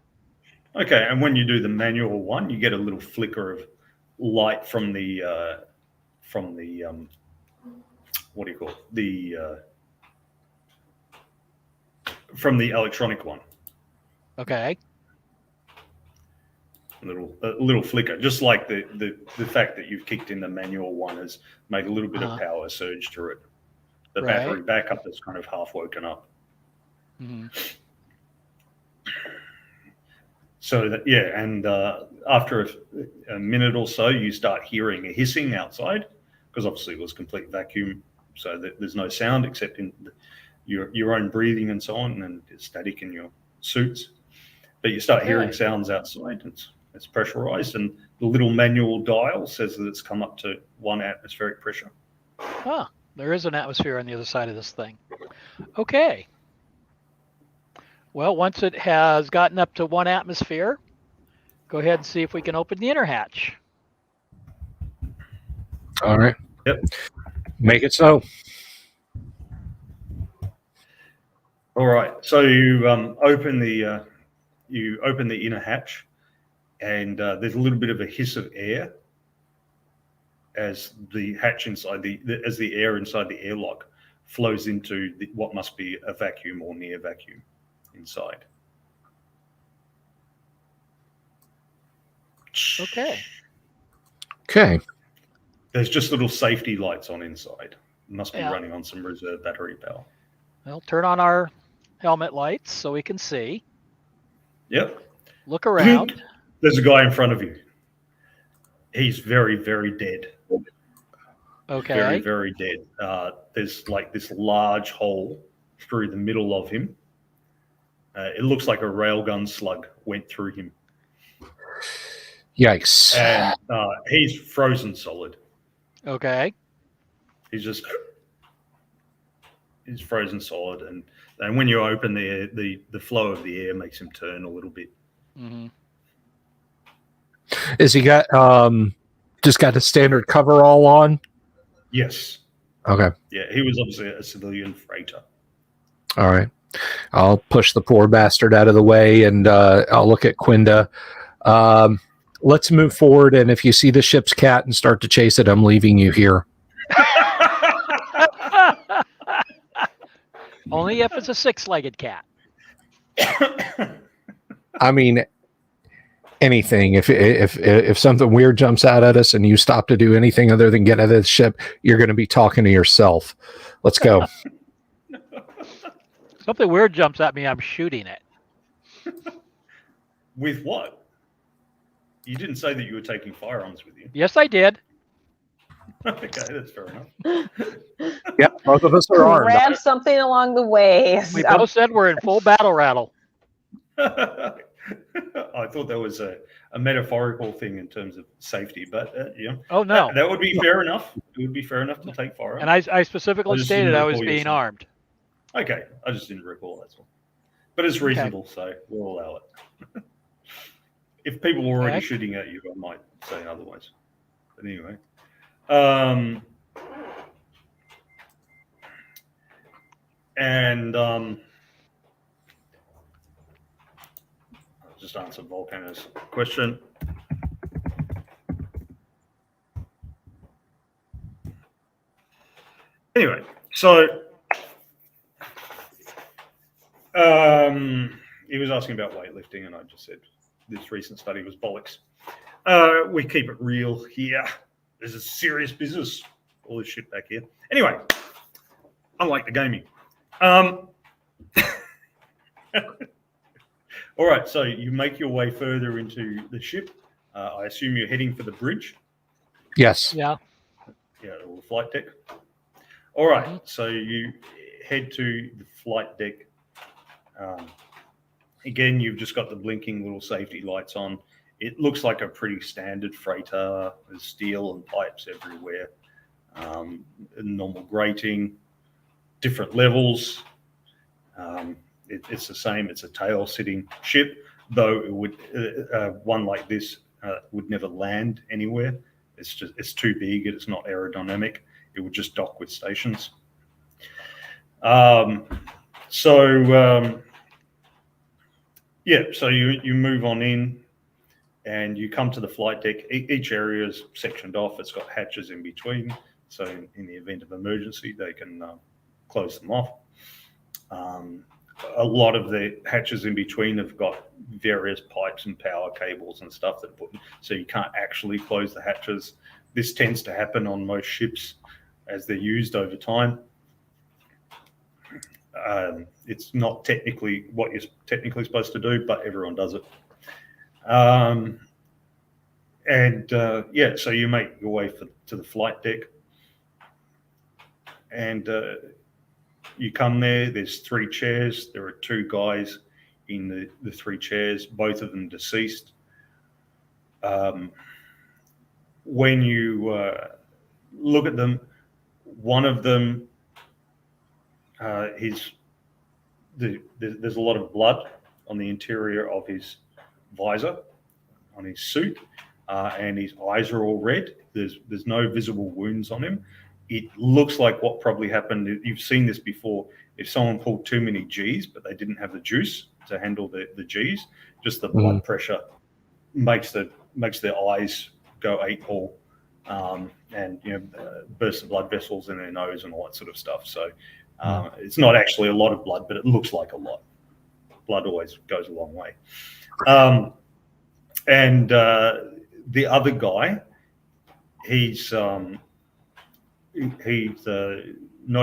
Okay, and when you do the manual one, you get a little flicker of light from the what do you call it? From the electronic one. Okay. A little flicker, just like the fact that you've kicked in the manual one has made a little bit of power surge through it. The battery backup is kind of half woken up. Mm-hmm. So that, and after a minute or so, you start hearing a hissing outside, because obviously it was complete vacuum, so that there's no sound except in your own breathing and so on, and static in your suits. But you start hearing sounds outside. It's pressurized, and the little manual dial says that it's come up to 1 atmospheric pressure. Huh. There is an atmosphere on the other side of this thing. Okay. Well, once it has gotten up to 1 atmosphere, go ahead and see if we can open the inner hatch. All right. Yep. Make it so. All right. So you open the inner hatch, and there's a little bit of a hiss of air as the hatch inside as the air inside the airlock flows into what must be a vacuum or near vacuum inside. Okay. There's just little safety lights on inside. Must be running on some reserve battery power. Well, turn on our helmet lights so we can see. Yep. Look around. There's a guy in front of you. He's very, very dead. Okay. Very, very dead. There's like this large hole through the middle of him. It looks like a railgun slug went through him. Yikes. And he's frozen solid. Okay. He's frozen solid, and when you open the flow of the air makes him turn a little bit. Mm-hmm. Is he got just got the standard coverall on? Yes. Okay. Yeah, he was obviously a civilian freighter. All right. I'll push the poor bastard out of the way, and I'll look at Quinda. Let's move forward, and if you see the ship's cat and start to chase it, I'm leaving you here. Only if it's a six-legged cat. I mean, anything. If something weird jumps out at us and you stop to do anything other than get out of the ship, you're going to be talking to yourself. Let's go. Something weird jumps at me, I'm shooting it. With what? You didn't say that you were taking firearms with you. Yes, I did. Okay, that's fair enough. Yeah, both of us are armed. Grab something along the way. We both said we're in full battle rattle. I thought that was a metaphorical thing in terms of safety, but yeah. Oh, no. That would be fair enough. It would be fair enough to take firearms. And I specifically stated I was being armed. Okay, I just didn't recall that one. But it's reasonable, so we'll allow it. If people were already shooting at you, I might say otherwise. But anyway. I'll just answer Volcano's question. Anyway, so he was asking about weightlifting, and I just said this recent study was bollocks. We keep it real here. This is serious business. All this shit back here. Anyway, unlike the gaming. All right, so you make your way further into the ship. I assume you're heading for the bridge. Yes. Yeah. Yeah, or the flight deck. All right, so you head to the flight deck. Again, you've just got the blinking little safety lights on. It looks like a pretty standard freighter. There's steel and pipes everywhere. Normal grating, different levels. It's the same. It's a tail-sitting ship, though it would one like this would never land anywhere. It's too big. It's not aerodynamic. It would just dock with stations. So you move on in, and you come to the flight deck. Each area is sectioned off. It's got hatches in between, so in the event of emergency, they can close them off. A lot of the hatches in between have got various pipes and power cables and stuff that put, so you can't actually close the hatches. This tends to happen on most ships as they're used over time. It's not technically what you're technically supposed to do, but everyone does it. So you make your way to the flight deck, and you come there. There's 3 chairs. There are 2 guys in the 3 chairs, both of them deceased. When you look at them, one of them, there's a lot of blood on the interior of his visor, on his suit, and his eyes are all red. There's no visible wounds on him. It looks like what probably happened. You've seen this before. If someone pulled too many G's, but they didn't have the juice to handle the G's, just the blood pressure makes their eyes go 8-ball, and burst the blood vessels in their nose and all that sort of stuff. So it's not actually a lot of blood, but it looks like a lot. Blood always goes a long way. The other guy, he's not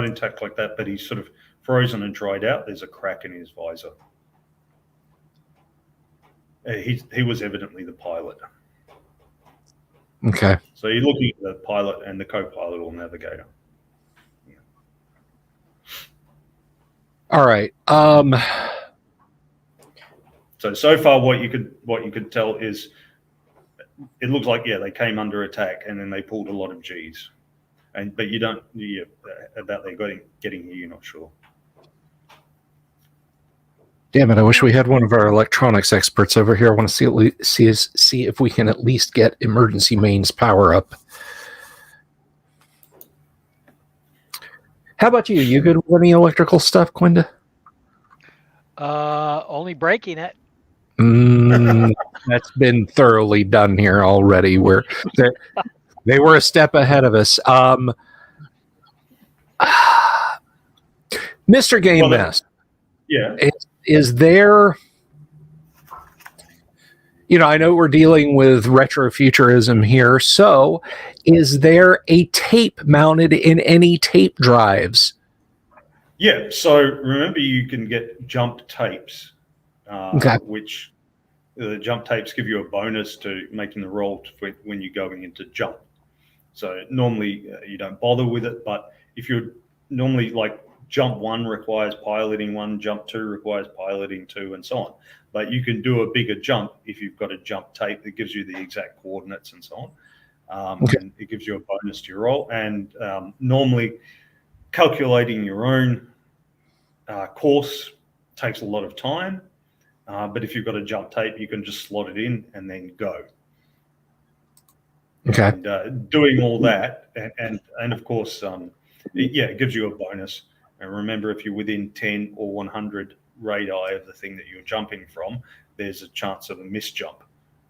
intact like that, but he's sort of frozen and dried out. There's a crack in his visor. He was evidently the pilot. Okay. So you're looking at the pilot and the co-pilot or navigator. All right. So far, what you could tell is it looks like they came under attack and then they pulled a lot of Gs, but you don't about they getting here. You're not sure. Damn it! I wish we had one of our electronics experts over here. I want to see if we can at least get emergency mains power up. How about you? You good with any electrical stuff, Quinda? Only breaking it. That's been thoroughly done here already. Where they were a step ahead of us. Mr. Game Master. Yeah. Is there, I know we're dealing with retrofuturism here, so is there a tape mounted in any tape drives? Yeah, so remember you can get jump tapes, which the jump tapes give you a bonus to making the roll when you're going into jump. So normally you don't bother with it, but if you're normally like jump 1 requires piloting 1, jump 2 requires piloting 2, and so on. But you can do a bigger jump if you've got a jump tape that gives you the exact coordinates and so on. And it gives you a bonus to your roll. And normally calculating your own course takes a lot of time. But if you've got a jump tape, you can just slot it in and then go. Okay. And doing all that, and of course, it gives you a bonus. And remember, if you're within 10 or 100 radii of the thing that you're jumping from, there's a chance of a misjump.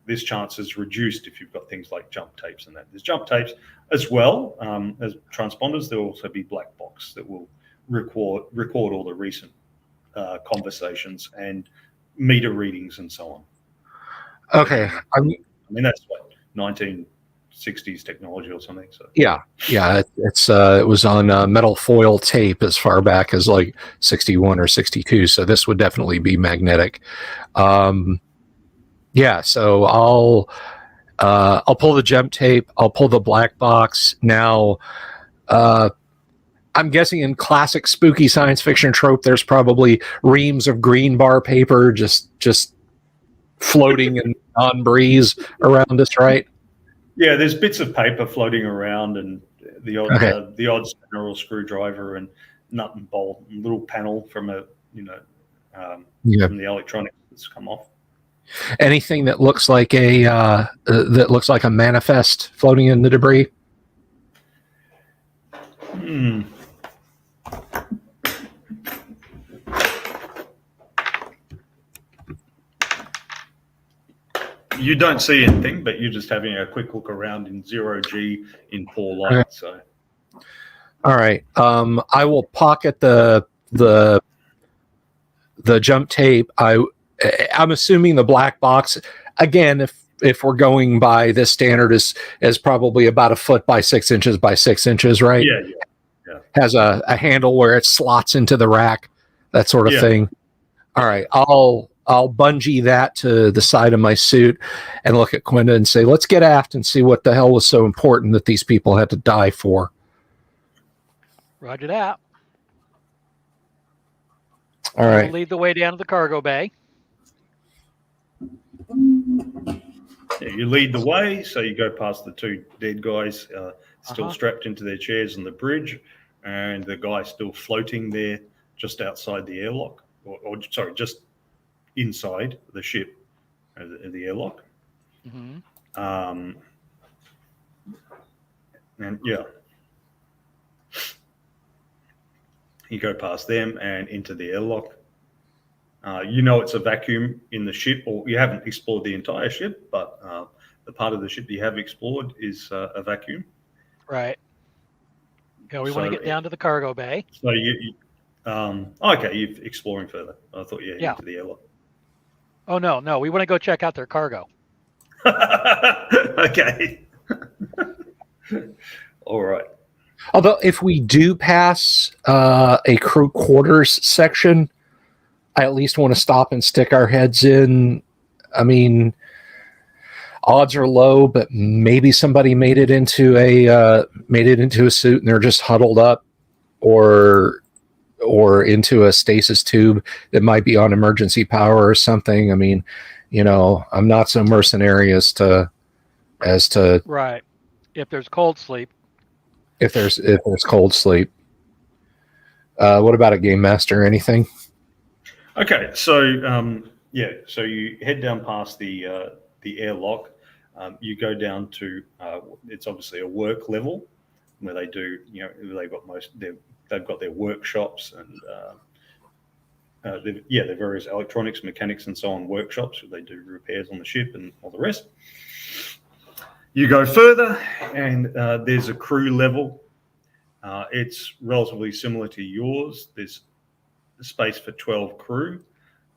This chance is reduced if you've got things like jump tapes and that. There's jump tapes as well as transponders. There will also be black box that will record all the recent conversations and meter readings and so on. Okay. I mean, that's what 1960s technology or something. So it was on metal foil tape as far back as like 61 or 62. So this would definitely be magnetic. So I'll pull the jump tape. I'll pull the black box. Now, I'm guessing in classic spooky science fiction trope, there's probably reams of green bar paper just floating in on breeze around us, right? Yeah, there's bits of paper floating around, and the odd spiral screwdriver and nut and bolt, and little panel from from the electronics that's come off. Anything that looks like a manifest floating in the debris. You don't see anything, but you're just having a quick look around in 0G in poor light. Okay. So, all right. I will pocket the jump tape. I'm assuming the black box again. If we're going by this standard, is probably about 1 foot by 6 inches by 6 inches, right? Yeah. Has a handle where it slots into the rack, that sort of thing. All right. I'll bungee that to the side of my suit and look at Quinda and say, let's get aft and see what the hell was so important that these people had to die for. Roger that. All right. We'll lead the way down to the cargo bay. You lead the way, so you go past the 2 dead guys still strapped into their chairs on the bridge, and the guy still floating there just outside the airlock, just inside the ship, the airlock. And you go past them and into the airlock. It's a vacuum in the ship, or you haven't explored the entire ship, but the part of the ship that you have explored is a vacuum. Right. Yeah, we want to get down to the cargo bay. So you're exploring further. I thought you headed to the airlock. Oh, no. We want to go check out their cargo. Okay. All right. Although if we do pass a crew quarters section, I at least want to stop and stick our heads in. I mean, odds are low, but maybe somebody made it into a suit and they're just huddled up, or or into a stasis tube that might be on emergency power or something. I mean, I'm not so mercenary as to right. If there's cold sleep. If there's cold sleep. What about a game master? Anything? Okay, so so you head down past the airlock. You go down to it's obviously a work level where they do, they've got their workshops and their various electronics, mechanics, and so on workshops where they do repairs on the ship and all the rest. You go further, and there's a crew level. It's relatively similar to yours. There's space for 12 crew.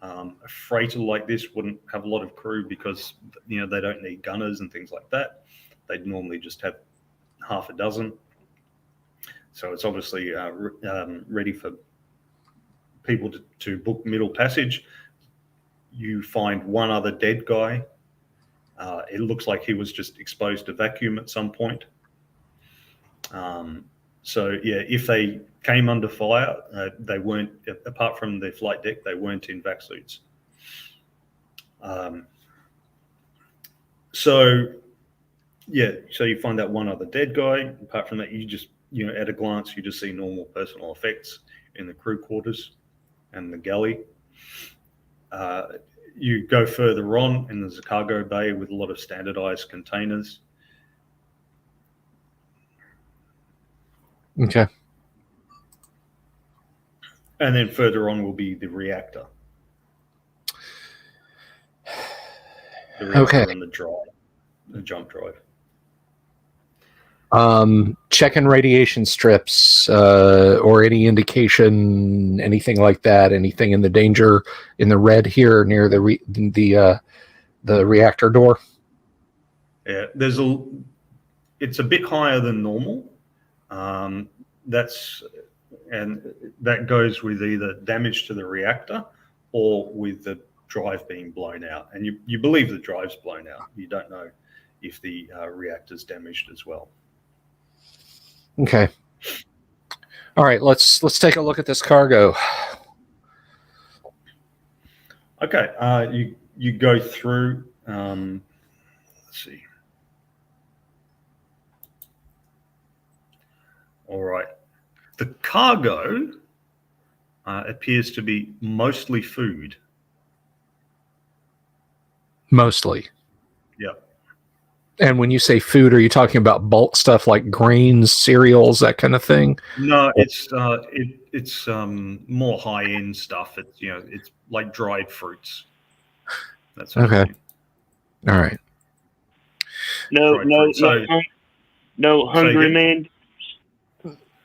A freighter like this wouldn't have a lot of crew because they don't need gunners and things like that. They'd normally just have half a dozen. So it's obviously ready for people to book middle passage. You find one other dead guy. It looks like he was just exposed to vacuum at some point. If they came under fire, they weren't, apart from their flight deck, they weren't in vac suits. So you find that one other dead guy. Apart from that, you just, at a glance, you just see normal personal effects in the crew quarters and the galley. You go further on, and there's a cargo bay with a lot of standardized containers. Okay. And then further on will be the reactor. The reactor and the jump drive. Checking radiation strips or any indication, anything like that, anything in the red here near the reactor door. Yeah, it's a bit higher than normal. That goes with either damage to the reactor or with the drive being blown out. And you believe the drive's blown out. You don't know if the reactor's damaged as well. Okay. All right, let's take a look at this cargo. Okay, you go through. Let's see. All right. The cargo appears to be mostly food. Mostly. Yep. And when you say food, are you talking about bulk stuff like grains, cereals, that kind of thing? No, it's more high end stuff. It's like dried fruits. That's okay. All right. No Hungry Man.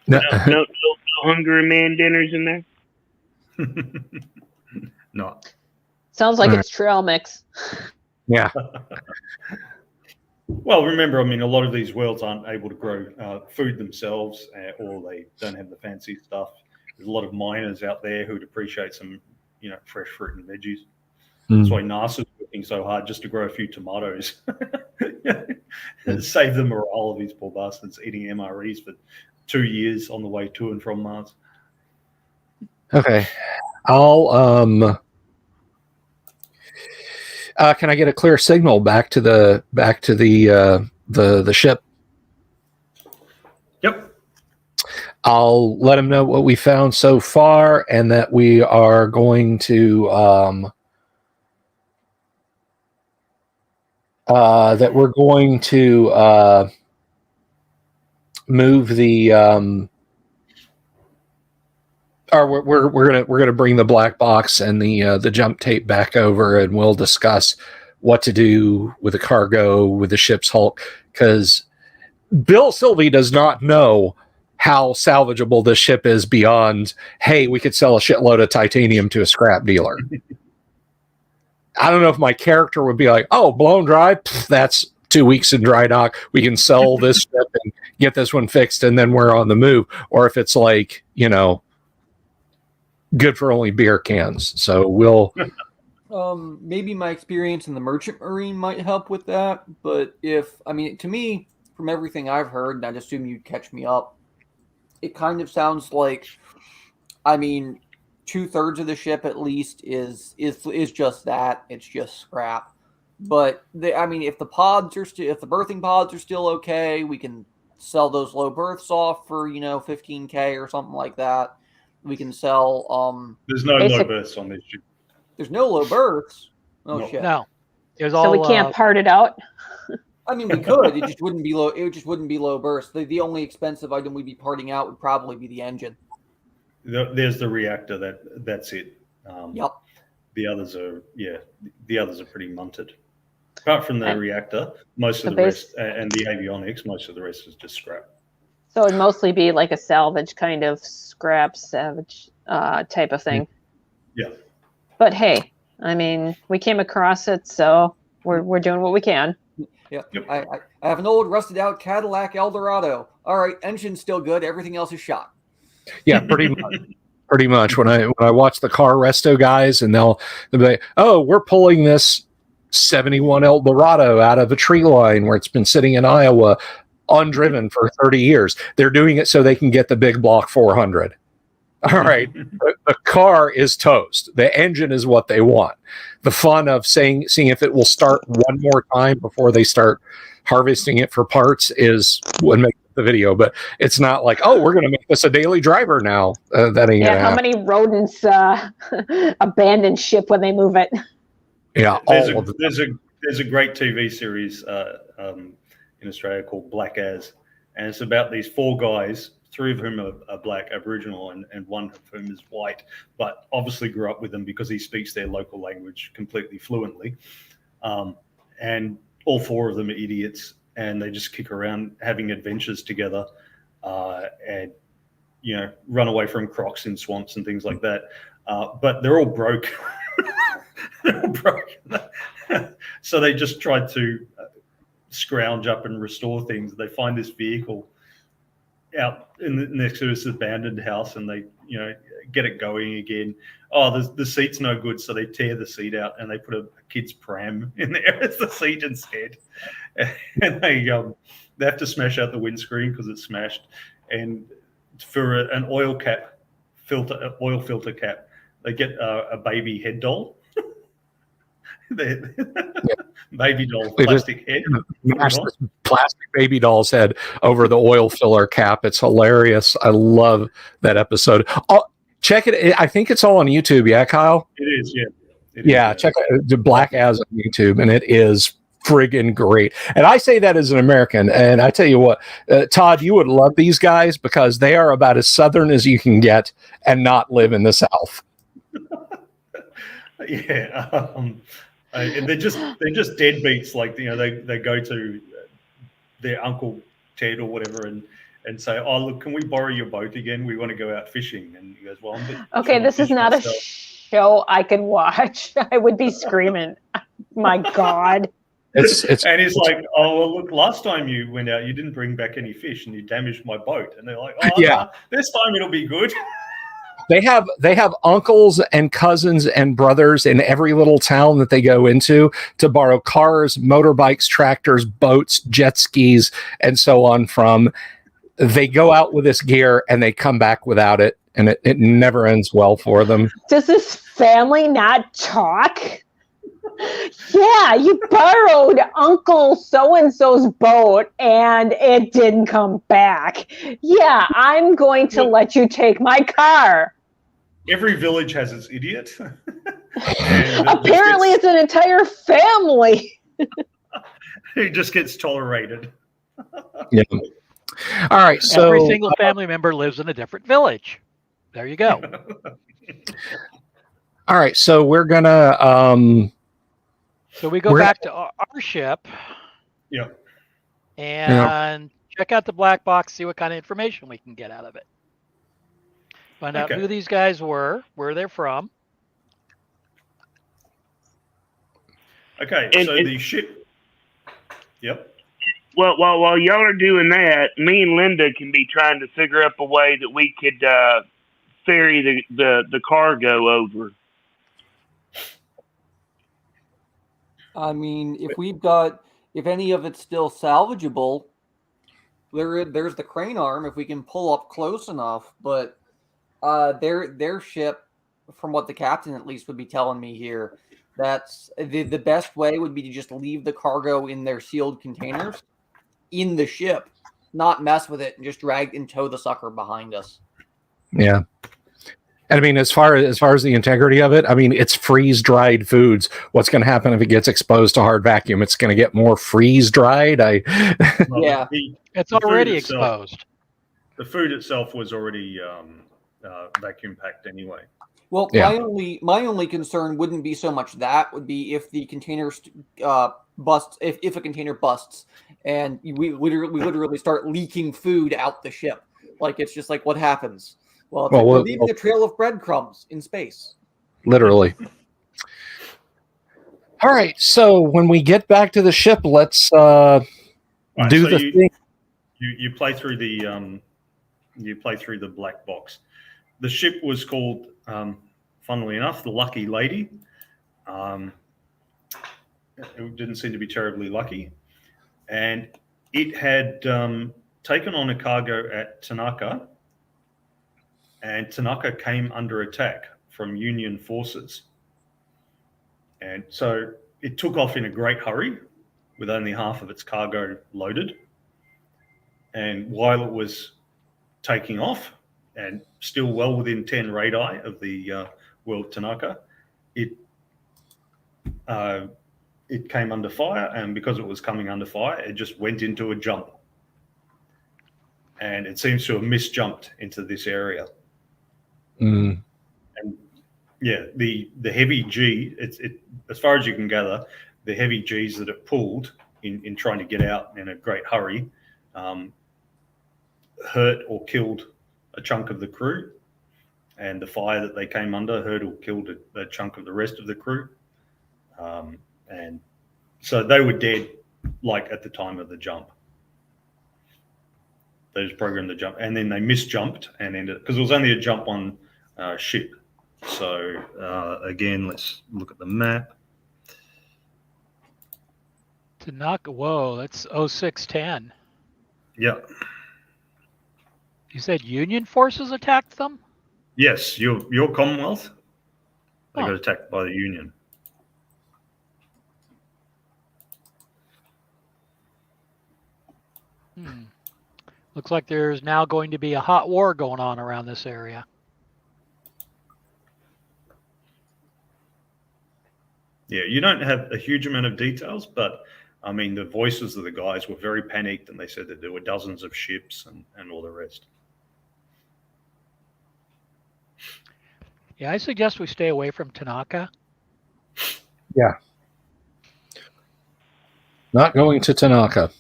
No Hungry Man dinners in there. No. Sounds like it's trail mix. Yeah. Well, remember, a lot of these worlds aren't able to grow food themselves, or they don't have the fancy stuff. There's a lot of miners out there who'd appreciate some, fresh fruit and veggies. That's why NASA's working so hard just to grow a few tomatoes. Save the morale of these poor bastards eating MREs for 2 years on the way to and from Mars. Okay. I'll can I get a clear signal back to the ship? Yep. I'll let them know what we found so far, and that we are going to move the or we're gonna bring the black box and the jump tape back over, and we'll discuss what to do with the cargo, with the ship's hulk, because Bill Sylvie does not know how salvageable this ship is beyond, hey, we could sell a shitload of titanium to a scrap dealer. I don't know if my character would be like, oh, blown dry, that's 2 weeks in dry dock, we can sell this ship and get this one fixed, and then we're on the move. Or if it's like, good for only beer cans. So we'll maybe my experience in the merchant marine might help with that, but to me, from everything I've heard, and I'd assume you'd catch me up, it kind of sounds like I mean, 2/3 of the ship at least is just that. It's just scrap. But if the berthing pods are still okay, we can sell those low berths off for 15K or something like that. We can sell. There's no low berths on this ship. There's no low berths. Oh No. shit! No, there's So we can't part it out. I mean, we could. It just wouldn't be low. It just wouldn't be low berths. The only expensive item we'd be parting out would probably be the engine. There's the reactor. That's it. Yep. The others are pretty munted. Apart from the reactor, most of the rest, and the avionics, most of the rest is just scrap. So it'd mostly be like a salvage kind of salvage type of thing. Yeah. But hey, I mean, we came across it, so we're doing what we can. Yeah. Yep. I have an old rusted out Cadillac Eldorado. All right, engine's still good. Everything else is shot. Yeah, pretty much. Pretty much. When I watch the car resto guys, and they'll be like, "Oh, we're pulling this 71 Eldorado out of a tree line where it's been sitting in Iowa undriven for 30 years. They're doing it so they can get the big block 400. All right. The car is toast. The engine is what they want. The fun of seeing if it will start one more time before they start harvesting it for parts is what makes the video. But it's not like, oh, we're going to make this a daily driver now. That ain't gonna how happen. many rodents abandon ship when they move it? Yeah, there's a great TV series in Australia called Black As, and it's about these 4 guys, 3 of whom are black, Aboriginal, and one of whom is white, but obviously grew up with them because he speaks their local language completely fluently. And all 4 of them are idiots, and they just kick around having adventures together, and run away from crocs in swamps and things like that. But they're all broke. They're all broke. So they just tried to scrounge up and restore things. They find this vehicle out next to this abandoned house, and they get it going again. Oh, the seat's no good, so they tear the seat out and they put a kid's pram in there as the seat instead. And they have to smash out the windscreen because it's smashed. And for an oil filter cap, they get a baby head doll. Baby doll, plastic head. Smash this plastic baby doll's head over the oil filler cap. It's hilarious. I love that episode. Oh, check it. I think it's all on YouTube. Yeah, Kyle? It is, yeah. Yeah, check it. The Black As on YouTube, and it is friggin' great. And I say that as an American, and I tell you what, Todd, you would love these guys because they are about as Southern as you can get and not live in the South. Yeah. And they're just deadbeats. Like they go to their Uncle Ted or whatever and say, "Oh, look, can we borrow your boat again? We want to go out fishing." And he goes, "Well, I'm a bit Okay, this is not a show I can watch. I would be screaming. My God. And he's like, "Oh, well, look, last time you went out, you didn't bring back any fish, and you damaged my boat." And they're like, "Oh, yeah, this time it'll be good." They have uncles and cousins and brothers in every little town that they go into to borrow cars, motorbikes, tractors, boats, jet skis, and so on from. They go out with this gear and they come back without it, and it never ends well for them. Does this family not talk? Yeah, you borrowed Uncle so-and-so's boat and it didn't come back. Yeah, I'm going to let you take my car. Every village has its idiot. Apparently, it's an entire family. It just gets tolerated. Yeah. All right. So every single family member lives in a different village. There you go. All right. So we're gonna. So we go back to our ship. Yeah. And check out the black box. See what kind of information we can get out of it. Find out who these guys were, where they're from. Okay, so the ship. Yep. Well, while y'all are doing that, me and Linda can be trying to figure up a way that we could ferry the cargo over. I mean, if any of it's still salvageable, there's the crane arm if we can pull up close enough, but Their ship, from what the captain at least would be telling me here, that's the best way would be to just leave the cargo in their sealed containers in the ship, not mess with it, and just drag and tow the sucker behind us. Yeah. And I mean, as far as the integrity of it, I mean, it's freeze dried foods. What's going to happen if it gets exposed to hard vacuum? It's going to get more freeze dried. Yeah, it's already exposed. The food itself was already vacuum packed anyway. Well, Yeah. my only concern wouldn't be so much that, would be if the container busts, if a container busts, and we literally start leaking food out the ship. Like, it's just like, what happens? Well, it's we're leaving a trail of breadcrumbs in space. Literally. All right. So when we get back to the ship, let's thing. You play through the black box. The ship was called, funnily enough, the Lucky Lady. It didn't seem to be terribly lucky, and it had taken on a cargo at Tanaka. And Tanaka came under attack from Union forces. And so it took off in a great hurry with only half of its cargo loaded. And while it was taking off, and still well within 10 radii of the world Tanaka, it came under fire. And because it was coming under fire, it just went into a jump. And it seems to have misjumped into this area. Mm. And yeah, the heavy G, it as far as you can gather, the heavy G's that it pulled in trying to get out in a great hurry hurt or killed a chunk of the crew, and the fire that they came under hurt or killed a chunk of the rest of the crew, and so they were dead like at the time of the jump. They just programmed the jump, and then they misjumped and ended, because it was only a jump on ship. So again, let's look at the map. Tanaka, whoa, that's 0610. Yeah. You said Union forces attacked them? Yes, your Commonwealth. They got attacked by the Union. Looks like there's now going to be a hot war going on around this area. Yeah, you don't have a huge amount of details, but I mean, the voices of the guys were very panicked, and they said that there were dozens of ships and all the rest. Yeah, I suggest we stay away from Tanaka. Yeah. Not going to Tanaka.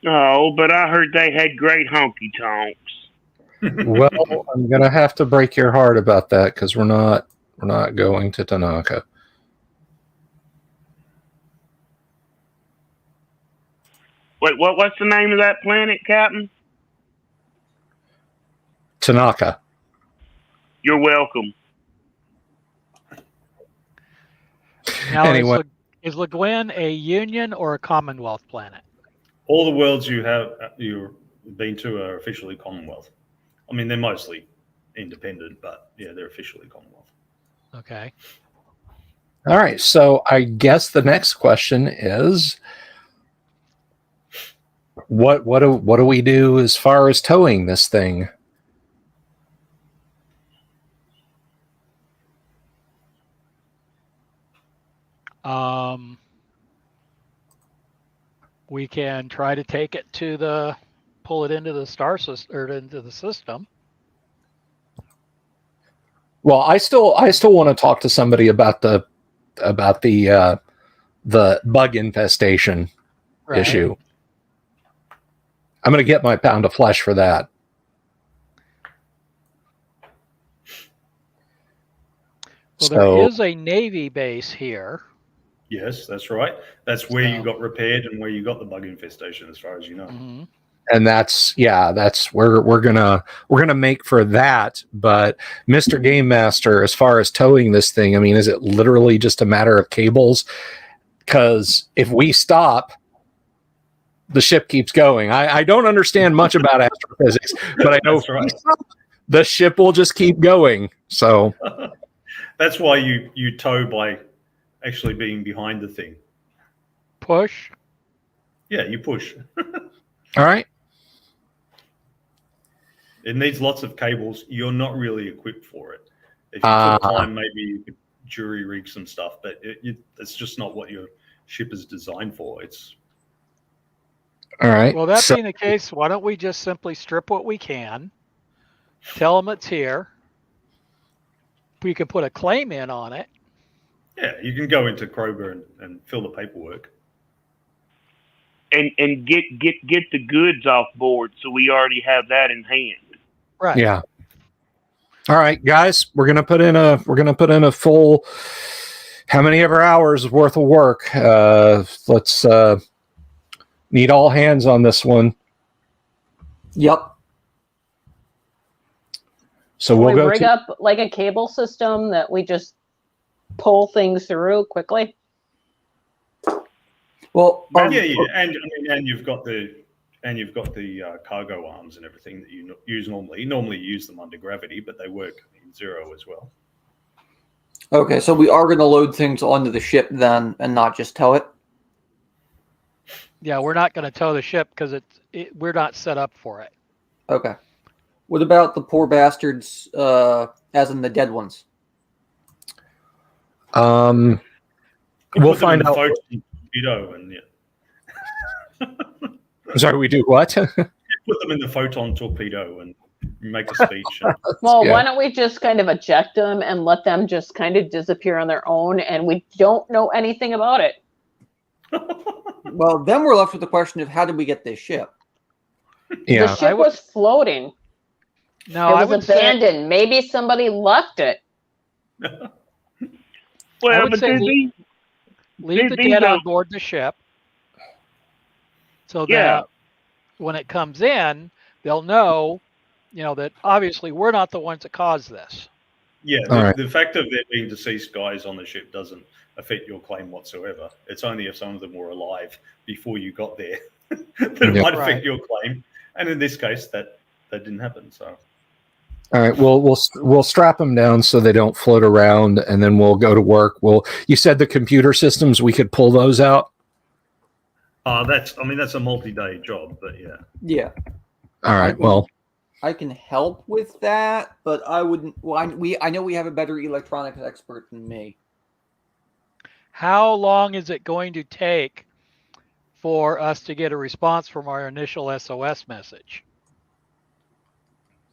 Oh, but I heard they had great honky tonks. Well, I'm gonna have to break your heart about that, because we're not going to Tanaka. Wait, what's the name of that planet, Captain? Tanaka. You're welcome. Now, Anyway. is LeGuin a Union or a Commonwealth planet? All the worlds you've been to are officially Commonwealth. I mean, they're mostly independent, but yeah, they're officially Commonwealth. Okay. All right. So I guess the next question is, what do we do as far as towing this thing? We can try to take it pull it into the star system, or into the system. Well, I still want to talk to somebody about the bug infestation issue. I'm going to get my pound of flesh for that. Well, there is a Navy base here. Yes, that's right. That's where you got repaired and where you got the bug infestation, as far as you know. Mm-hmm. And that's where we're gonna make for that. But Mr. Game Master, as far as towing this thing, I mean, is it literally just a matter of cables? Because if we stop, the ship keeps going. I don't understand much about astrophysics, but I know the ship will just keep going. So that's why you tow by actually being behind the thing. Push. Yeah, you push. all right. It needs lots of cables. You're not really equipped for it. If you took time, maybe you could jury rig some stuff, but it's just not what your ship is designed for. It's all right. Well, that being the case, why don't we just simply strip what we can, tell them it's here. We can put a claim in on it. Yeah, you can go into Kroeber and fill the paperwork. And get the goods off board, so we already have that in hand. Right. Yeah. All right, guys, we're gonna put in a full how many ever hours worth of work. Let's need all hands on this one. Yep. So Can we'll we go rig up like a cable system that we just pull things through quickly? Well, and you've got the cargo arms and everything that you use normally. You normally use them under gravity, but they work in zero as well. Okay, so we are going to load things onto the ship then, and not just tow it. Yeah, we're not going to tow the ship because we're not set up for it. Okay. What about the poor bastards, as in the dead ones? We'll find out. Sorry, we do what? Put them in the photon torpedo and make a speech. Well, why don't we just kind of eject them and let them just kind of disappear on their own, and we don't know anything about it. Well, then we're left with the question of how did we get this ship? Yeah, the ship was floating. No, it was abandoned. Maybe somebody left it. Well, but leave the dead on board the ship, so that when it comes in, they'll know, that obviously we're not the ones that caused this. Yeah, the fact of there being deceased guys on the ship doesn't affect your claim whatsoever. It's only if some of them were alive before you got there that it might affect your claim. And in this case, that didn't happen. So, all right, we'll strap them down so they don't float around, and then we'll go to work. You said the computer systems, we could pull those out. That's a multi-day job, but yeah. Yeah. All right. Well, I can help with that, but I wouldn't. Well, I know we have a better electronics expert than me. How long is it going to take for us to get a response from our initial SOS message?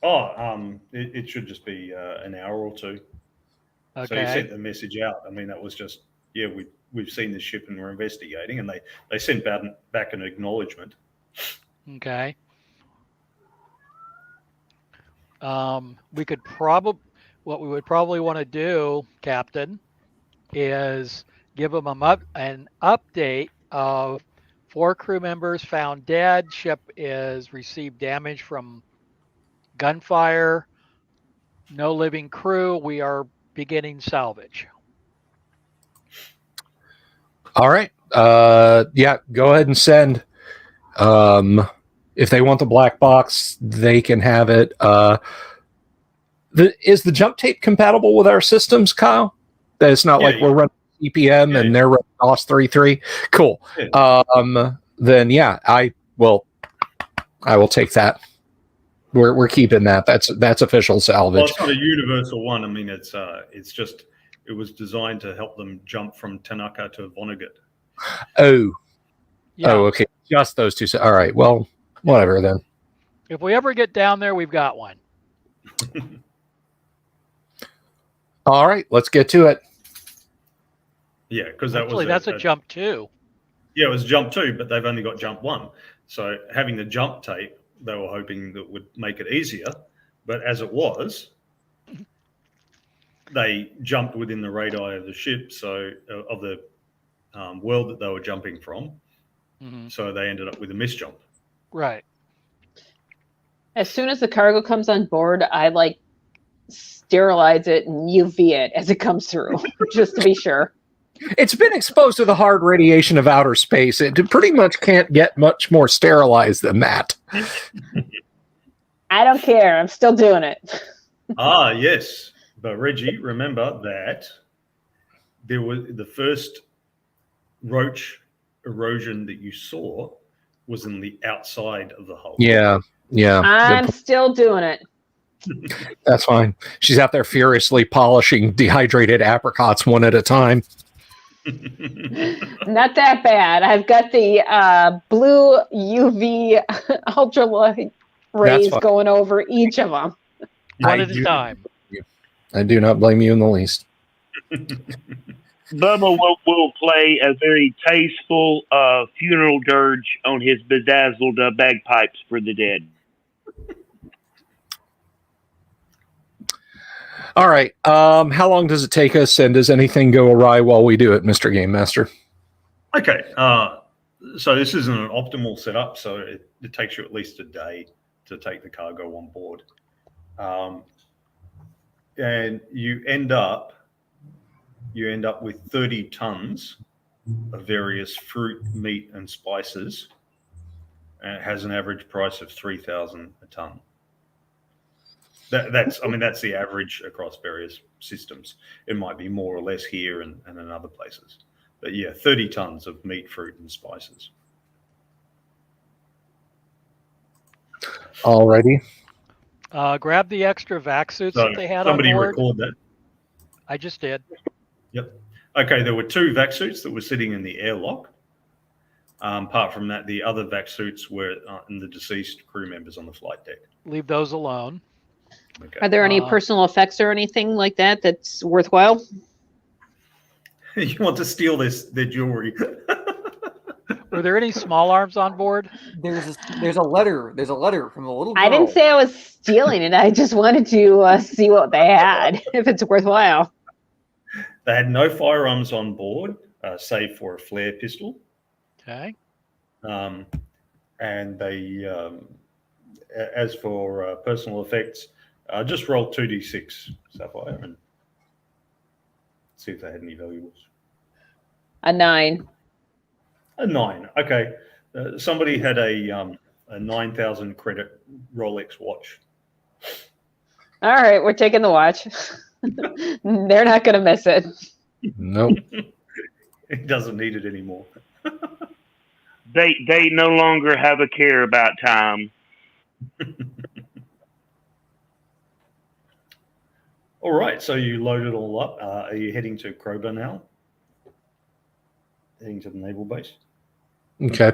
It should just be an hour or two. Okay. So you sent the message out. That was just we've seen this ship and we're investigating, and they sent back an acknowledgement. Okay. What we would probably want to do, Captain, is give them an update of 4 crew members found dead. Ship is received damage from gunfire. No living crew. We are beginning salvage. all right. Go ahead and send. If they want the black box, they can have it. Is the jump tape compatible with our systems, Kyle? That it's not like we're running EPM and they're running OS 3.3. Cool. Then I will take that. We're keeping that. That's official salvage. Well, it's not a universal one. It's just it was designed to help them jump from Tanaka to Vonnegut. Oh, okay. Just those two. All right. Well, whatever then. If we ever get down there, we've got one. All right, let's get to it. Yeah, because that's a jump 2. Yeah, it was jump 2, but they've only got jump 1. So having the jump tape, they were hoping that would make it easier. But as it was, they jumped within the radii of the ship, so of the world that they were jumping from. Mm-hmm. So they ended up with a misjump. Right. As soon as the cargo comes on board, I sterilize it and UV it as it comes through, just to be sure. It's been exposed to the hard radiation of outer space. It pretty much can't get much more sterilized than that. I don't care. I'm still doing it. Yes. But Reggie, remember that there was the first roach erosion that you saw was in the outside of the hull. Yeah. I'm still doing it. That's fine. She's out there furiously polishing dehydrated apricots one at a time. Not that bad. I've got the blue UV ultraviolet rays going over each of them. One at a time. I do not blame you in the least. Bubba will play a very tasteful funeral dirge on his bedazzled bagpipes for the dead. All right. How long does it take us, and does anything go awry while we do it, Mr. Game Master? Okay. So this isn't an optimal setup, so it takes you at least a day to take the cargo on board. And you end up with 30 tons of various fruit, meat, and spices, and it has an average price of $3,000 a ton. That's the average across various systems. It might be more or less here and in other places, but yeah, 30 tons of meat, fruit, and spices. Alrighty. Grab the extra vac suits that they had on board. Somebody record that. I just did. Yep. Okay, there were 2 vac suits that were sitting in the airlock. Apart from that, the other vac suits were in the deceased crew members on the flight deck. Leave those alone. Okay. Are there any personal effects or anything like that that's worthwhile? You want to steal their jewelry? Were there any small arms on board? There's a letter. There's a letter from a little girl. I didn't say I was stealing it. I just wanted to see what they had, if it's worthwhile. They had no firearms on board, save for a flare pistol. Okay. And they, as for personal effects, just roll 2d6, Sapphire, and see if they had any valuables. A 9. A 9. Okay. Somebody had a 9,000 credit Rolex watch. All right, we're taking the watch. They're not going to miss it. Nope. It doesn't need it anymore. They no longer have a care about time. All right, so you load it all up. Are you heading to Kroeber now? Heading to the naval base? Okay.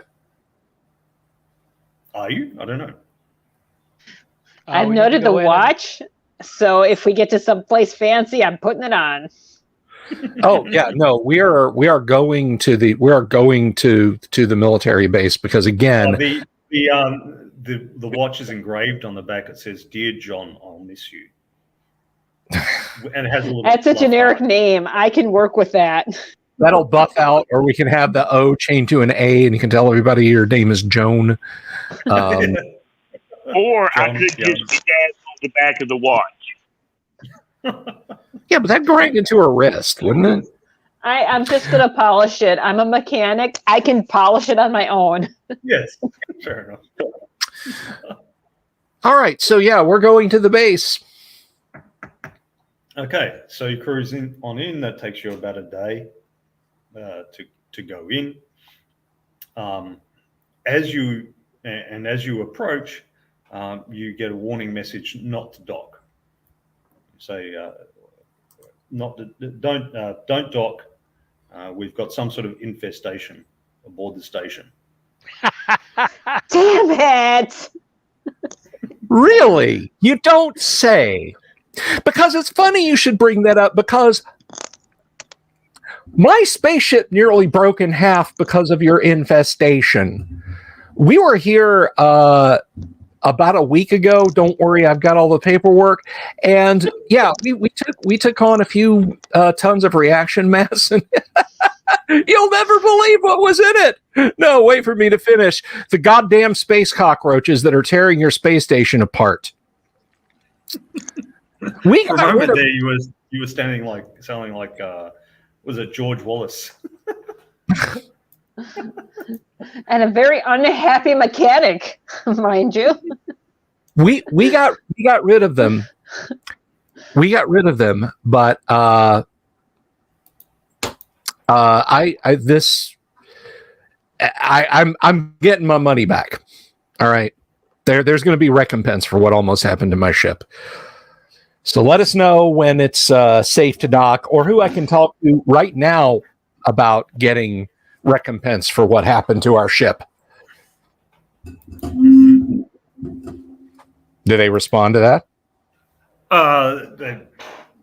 Are you? I don't know. I've noted the watch, so if we get to some place fancy, I'm putting it on. Oh yeah, no, we are going to the military base because again, the watch is engraved on the back. It says, "Dear John, I'll miss you." And it has a little. That's a generic name. I can work with that. That'll buff out, or we can have the O chained to an A, and you can tell everybody your name is Joan. Or I could just bedazzle the back of the watch. Yeah, but that'd grind into her wrist, wouldn't it? I'm just going to polish it. I'm a mechanic. I can polish it on my own. Yes, fair enough. All right, so yeah, we're going to the base. Okay, so you cruise in. That takes you about a day to go in. As you approach, you get a warning message not to dock. Say, don't dock. We've got some sort of infestation aboard the station. Damn it! Really? You don't say. Because it's funny you should bring that up, because my spaceship nearly broke in half because of your infestation. We were here about a week ago. Don't worry, I've got all the paperwork. And yeah, we took on a few tons of reaction mass, and you'll never believe what was in it. No, wait for me to finish. The goddamn space cockroaches that are tearing your space station apart. We got I remember there you were sounding like was it George Wallace? And a very unhappy mechanic, mind you. We got rid of them. We got rid of them, but I'm getting my money back. All right. There's going to be recompense for what almost happened to my ship. So let us know when it's safe to dock, or who I can talk to right now about getting recompense for what happened to our ship. Do they respond to that?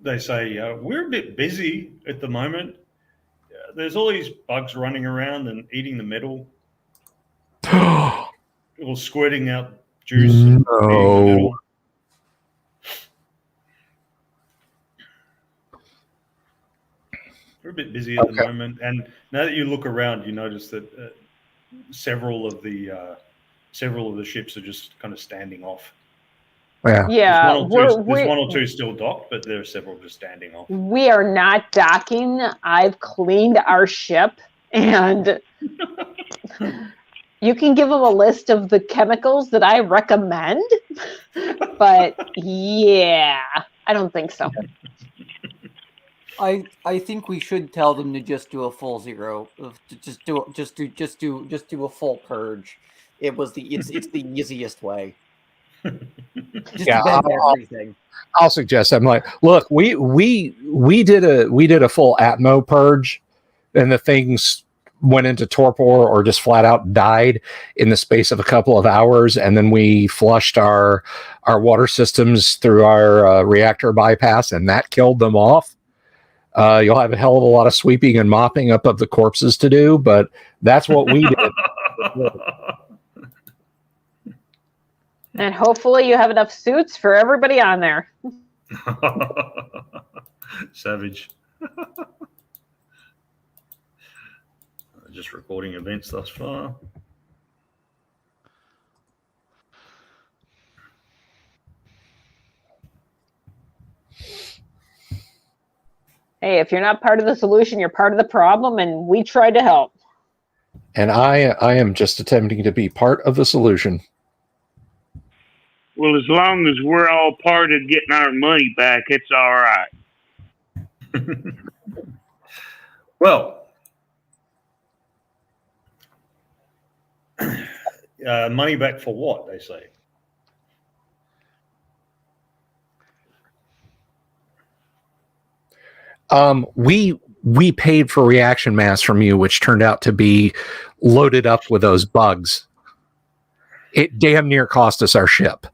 They say, we're a bit busy at the moment. There's all these bugs running around and eating the metal. Or squirting out juice. And eating the metal. We're a bit busy at the moment. And now that you look around, you notice that several of the ships are just kind of standing off. Yeah. There's one or two still docked, but there are several just standing off. We are not docking. I've cleaned our ship, and you can give them a list of the chemicals that I recommend, but yeah, I don't think so. I think we should tell them to just do a full zero. Just do a full purge. It's the easiest way. Just everything. I'll suggest. I'm like, look, we did a full Atmo purge, and the things went into torpor or just flat out died in the space of a couple of hours, and then we flushed our water systems through our reactor bypass, and that killed them off. You'll have a hell of a lot of sweeping and mopping up of the corpses to do, but that's what we did. And hopefully you have enough suits for everybody on there. Savage. Just recording events thus far. Hey, if you're not part of the solution, you're part of the problem, and we tried to help. And I am just attempting to be part of the solution. Well, as long as we're all part of getting our money back, it's all right. Well, money back for what, they say? We paid for reaction mass from you, which turned out to be loaded up with those bugs. It damn near cost us our ship.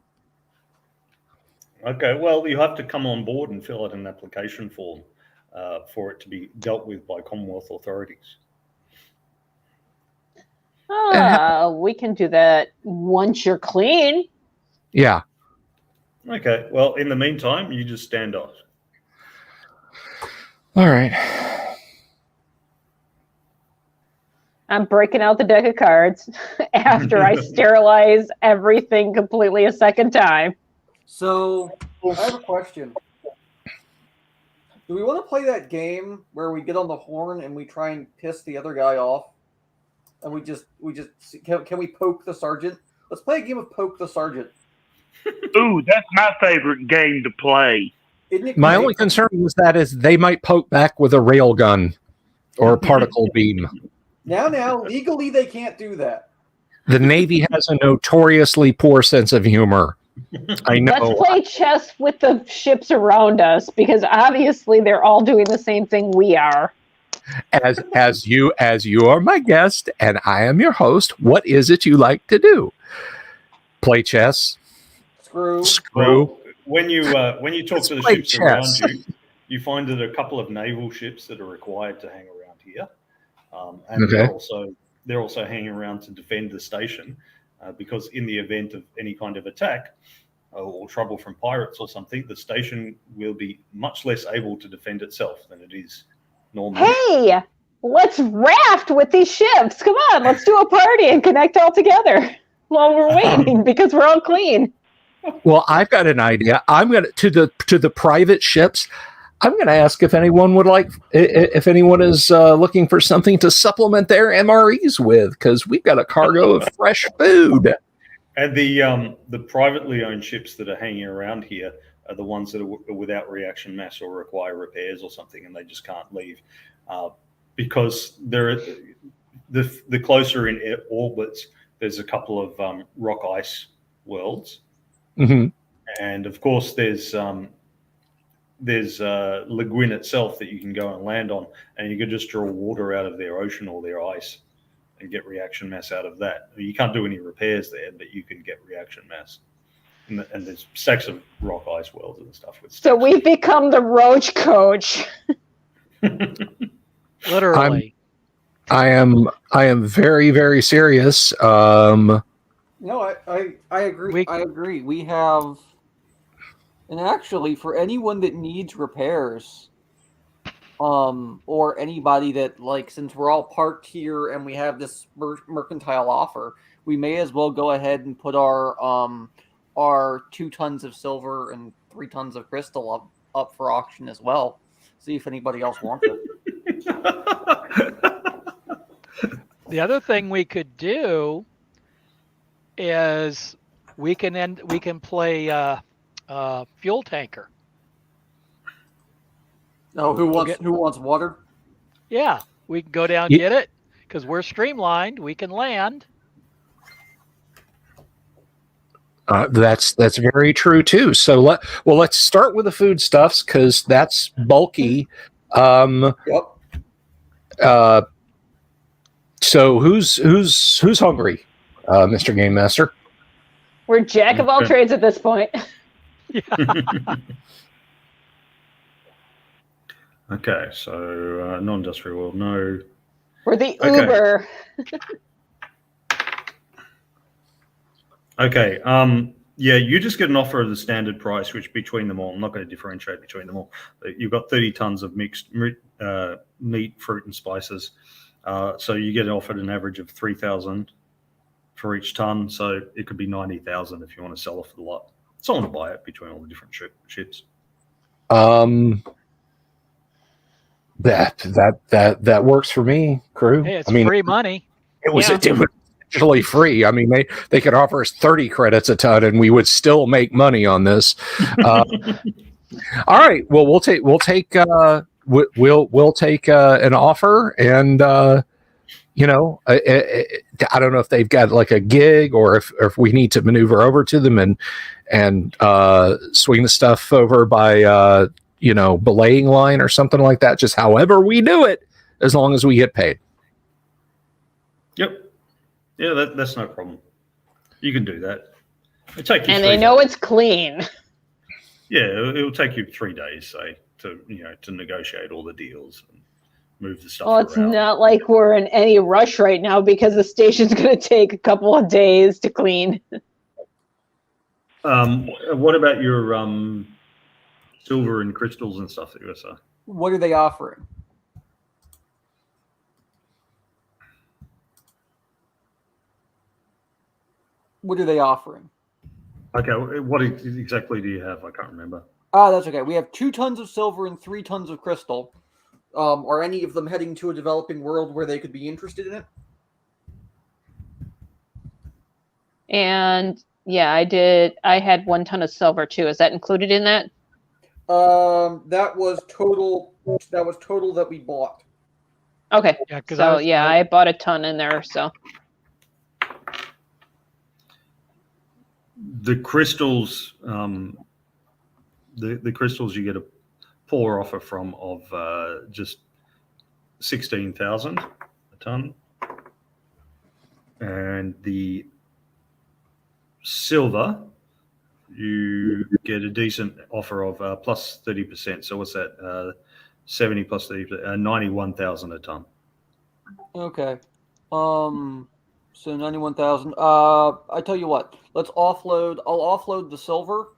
Okay, well, you have to come on board and fill out an application form for it to be dealt with by Commonwealth authorities. We can do that once you're clean. Yeah. Okay, well, in the meantime, you just stand off. All right. I'm breaking out the deck of cards after I sterilize everything completely a second time. So, I have a question. Do we want to play that game where we get on the horn and we try and piss the other guy off? And we just can we poke the sergeant? Let's play a game of poke the sergeant. Ooh, that's my favorite game to play. My only concern was that is they might poke back with a rail gun or a particle beam. Now, legally they can't do that. The Navy has a notoriously poor sense of humor. I know. Let's play chess with the ships around us, because obviously they're all doing the same thing we are. As you are my guest and I am your host, what is it you like to do? Play chess? Screw. Well, when you talk to the ships around you, you find that a couple of naval ships that are required to hang around here, and they're also hanging around to defend the station, because in the event of any kind of attack or trouble from pirates or something, the station will be much less able to defend itself than it is normally. Hey, let's raft with these ships. Come on, let's do a party and connect all together while we're waiting, because we're all clean. Well, I've got an idea. I'm going to the private ships. I'm going to ask if anyone is looking for something to supplement their MREs with, because we've got a cargo of fresh food. And the privately owned ships that are hanging around here are the ones that are without reaction mass or require repairs or something, and they just can't leave because the closer in orbits, there's a couple of rock ice worlds, and of course there's LeGuin itself that you can go and land on, and you can just draw water out of their ocean or their ice and get reaction mass out of that. You can't do any repairs there, but you can get reaction mass. And there's stacks of rock ice worlds and stuff. So we've become the roach coach. Literally. I am very, very serious. No, I agree. I agree. We have, and actually, for anyone that needs repairs, or anybody that, like, since we're all parked here and we have this mercantile offer, we may as well go ahead and put our 2 tons of silver and 3 tons of crystal up for auction as well. See if anybody else wants it. The other thing we could do is we can play fuel tanker. Oh, who wants water? Yeah, we can go down and get it because we're streamlined. We can land. That's very true too. So let's start with the foodstuffs because that's bulky. Yep. So who's hungry, Mr. Game Master? We're jack of all trades at this point. Yeah. Okay, so non-industrial world, no. We're the Uber. Okay. Yeah, you just get an offer of the standard price, which between them all, I'm not going to differentiate between them all. You've got 30 tons of mixed meat, fruit, and spices. So you get offered an average of 3,000 for each ton. So it could be 90,000 if you want to sell off the lot. Someone to buy it between all the different ships. That works for me, crew. Hey, it's free money. It was actually free. I mean, they could offer us 30 credits a ton, and we would still make money on this. All right. Well, we'll take an offer, and I don't know if they've got like a gig or if we need to maneuver over to them and swing the stuff over by belaying line or something like that. Just however we do it, as long as we get paid. Yep. Yeah, that's no problem. You can do that. It'll take you and they know it's clean. Yeah, it'll take you 3 days, say, to negotiate all the deals and move the stuff around. It's not like we're in any rush right now because the station's going to take a couple of days to clean. What about your silver and crystals and stuff that you were saying? What are they offering? What are they offering? Okay, what exactly do you have? I can't remember. That's okay. We have 2 tons of silver and 3 tons of crystal. Are any of them heading to a developing world where they could be interested in it? And yeah, I did. I had 1 ton of silver too. Is that included in that? That was total. That was total that we bought. Okay. Yeah, I bought a ton in there. So the crystals, the crystals you get a poor offer from of just 16,000 a ton, and the silver you get a decent offer of plus 30%. So what's that? 70 plus 30%, 91,000 a ton. Okay. So 91,000. I tell you what. Let's offload. I'll offload the silver,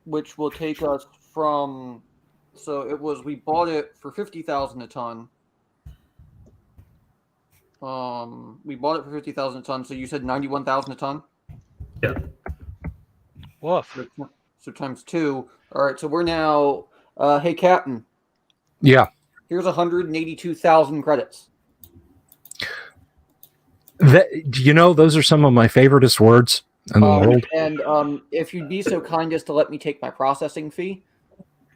which will take us from. So it was we bought it for 50,000 a ton. We bought it for 50,000 a ton. So you said 91,000 a ton. Yeah. Woof. So times 2. All right. So we're now. Hey, Captain. Yeah. Here's 182,000 credits. Those are some of my favoriteest words in the world. And if you'd be so kind as to let me take my processing fee.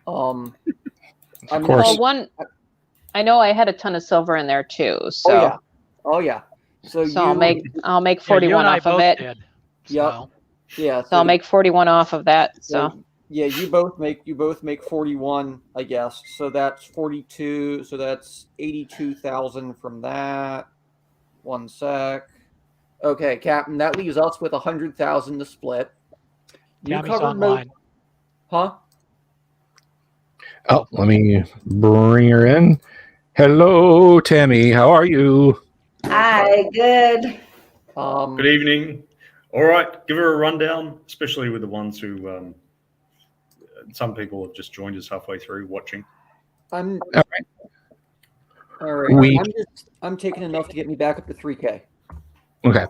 Of course. Well, I know I had a ton of silver in there too. So Oh yeah. So I'll make 41 off of it. Did, Yep. so. Yeah. So I'll make 41 off of that. So yeah, you both make 41, I guess. So that's 42. So that's 82,000 from that. One sec. Okay, Captain, that leaves us with 100,000 to split. Tammy's online. Huh? Oh, let me bring her in. Hello, Tammy. How are you? Hi, good. Good evening. All right, give her a rundown, especially with the ones who, some people have just joined us halfway through watching. All right. I'm taking enough to get me back up to 3K. Okay.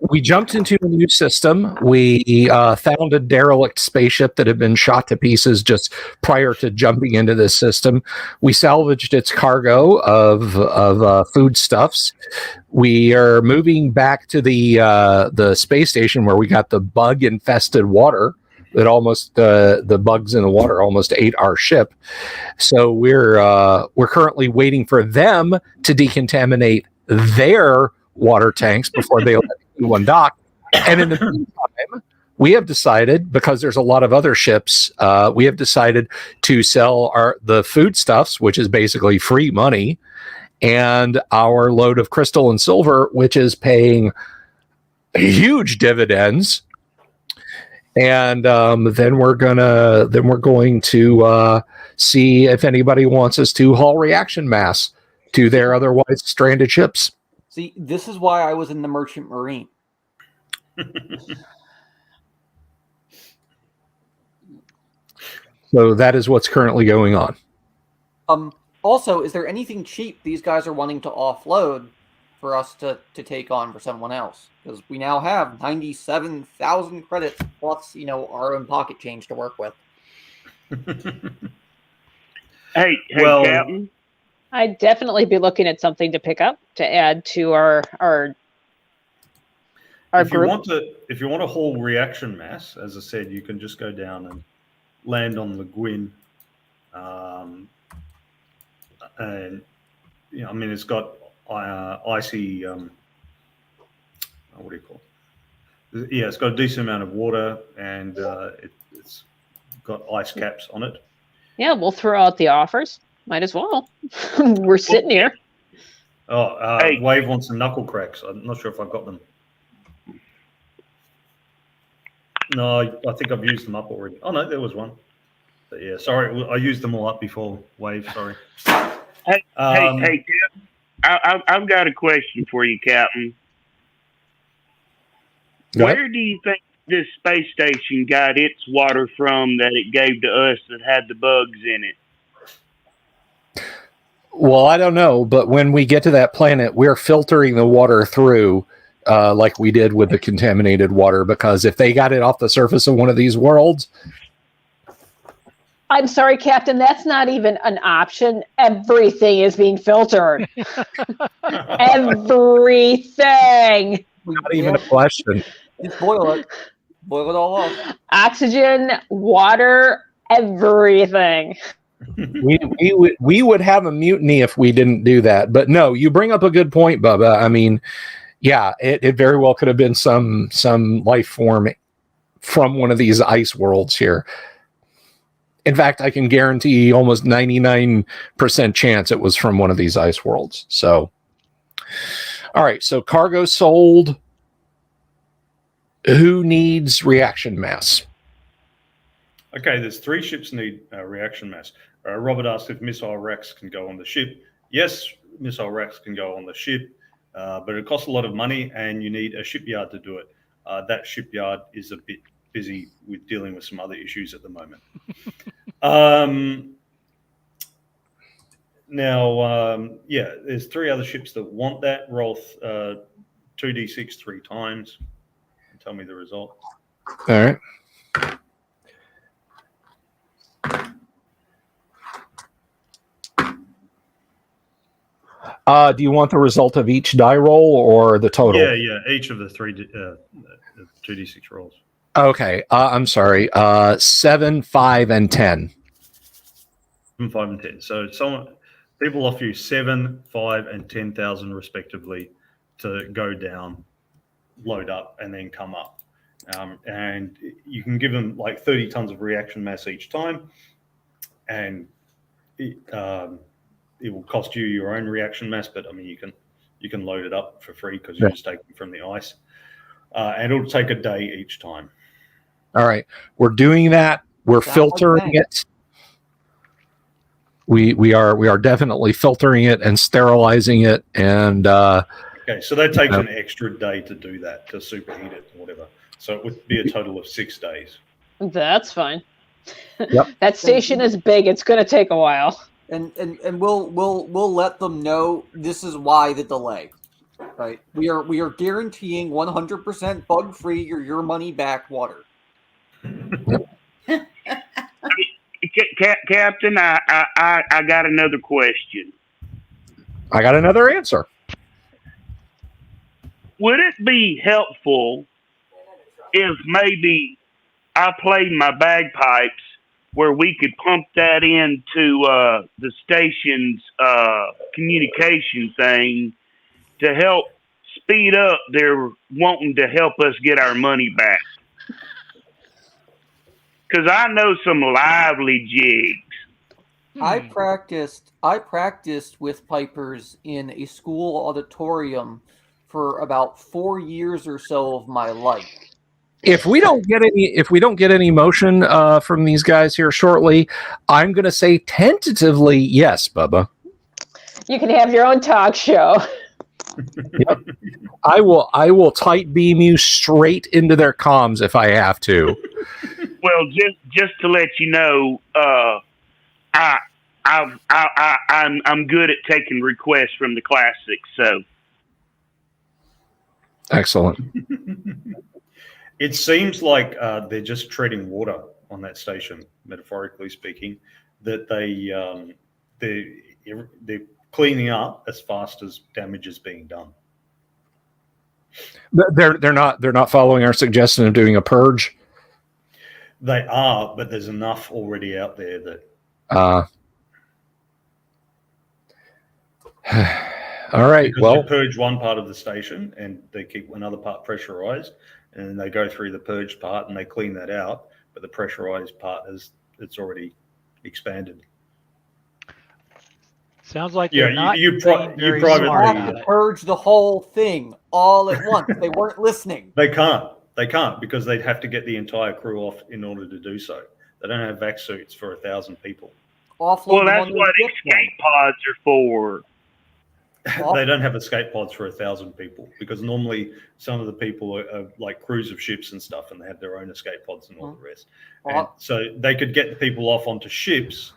We jumped into a new system. We found a derelict spaceship that had been shot to pieces just prior to jumping into this system. We salvaged its cargo of foodstuffs. We are moving back to the space station where we got the bug-infested water that almost the bugs in the water almost ate our ship. So we're currently waiting for them to decontaminate their water tanks before they let anyone dock. And in the meantime, we have decided, because there's a lot of other ships, we have decided to sell the foodstuffs, which is basically free money, and our load of crystal and silver, which is paying huge dividends. And then we're going to see if anybody wants us to haul reaction mass to their otherwise stranded ships. See, this is why I was in the Merchant Marine. So that is what's currently going on. Also, is there anything cheap these guys are wanting to offload for us to take on for someone else? Because we now have 97,000 credits plus, our own pocket change to work with. Hey, Captain. I'd definitely be looking at something to pick up to add to our group. If you want to haul reaction mass, as I said, you can just go down and land on LeGuin. And it's got icy. What do you call it? Yeah, it's got a decent amount of water, and it's got ice caps on it. Yeah, we'll throw out the offers. Might as well. We're sitting here. Hey. Wave wants some knuckle cracks. I'm not sure if I've got them. No, I think I've used them up already. Oh, no, there was one. But yeah, sorry. I used them all up before Wave. Sorry. Hey, Captain. I've got a question for you, Captain. Where do you think this space station got its water from that it gave to us that had the bugs in it? Well, I don't know, but when we get to that planet, we're filtering the water through like we did with the contaminated water, because if they got it off the surface of one of these worlds... I'm sorry, Captain, that's not even an option. Everything is being filtered. Everything. Not even a question. Just boil it. Boil it all off. Oxygen, water, everything. We would have a mutiny if we didn't do that. But no, you bring up a good point, Bubba. I mean, yeah, it very well could have been some life form from one of these ice worlds here. In fact, I can guarantee almost 99% chance it was from one of these ice worlds. So, all right. So cargo sold. Who needs reaction mass? Okay, there's 3 ships need reaction mass. Robert asked if missile racks can go on the ship. Yes, missile racks can go on the ship, but it costs a lot of money, and you need a shipyard to do it. That shipyard is a bit busy with dealing with some other issues at the moment. Yeah, there's 3 other ships that want that. Roll 2d6 3 times and tell me the result. All right. Do you want the result of each die roll or the total? Yeah. Each of the 2d6 rolls. Okay. I'm sorry. 7, 5, and 10. 7, 5, and 10. So people offer you 7, 5, and 10,000 respectively to go down, load up, and then come up. And you can give them like 30 tons of reaction mass each time, and it will cost you your own reaction mass. But I mean, you can load it up for free because you're just taking from the ice, and it'll take a day each time. All right, we're doing that. We're filtering it. We are definitely filtering it and sterilizing it. And okay, so that takes an extra day to do that, to superheat it or whatever. So it would be a total of 6 days. That's fine. Yep. That station is big. It's going to take a while. And we'll let them know this is why the delay. Right? We are guaranteeing 100% bug free your money back water. Captain, I got another question. I got another answer. Would it be helpful if maybe I played my bagpipes where we could pump that into the station's communication thing to help speed up their wanting to help us get our money back? Because I know some lively jigs. I practiced with pipers in a school auditorium for about 4 years or so of my life. If we don't get any motion from these guys here shortly, I'm going to say tentatively yes, Bubba. You can have your own talk show. Yep. I will tight beam you straight into their comms if I have to. Well, just to let you know, I'm good at taking requests from the classics. So excellent. It seems like they're just treading water on that station, metaphorically speaking. That they're cleaning up as fast as damage is being done. They're not following our suggestion of doing a purge. They are, but there's enough already out there that. All right. Because they purge one part of the station and they keep another part pressurized, and then they go through the purged part and they clean that out. But the pressurized part it's already expanded. Sounds like you're not you very privately smart Have about to it. purge the whole thing all at once. They weren't listening. They can't because they'd have to get the entire crew off in order to do so. They don't have vac suits for 1,000 people. Offload well, them that's on their what ship then. escape pods are for. They don't have escape pods for 1,000 people because normally some of the people are like crews of ships and stuff, and they have their own escape pods and all the rest. And so they could get the people off onto ships,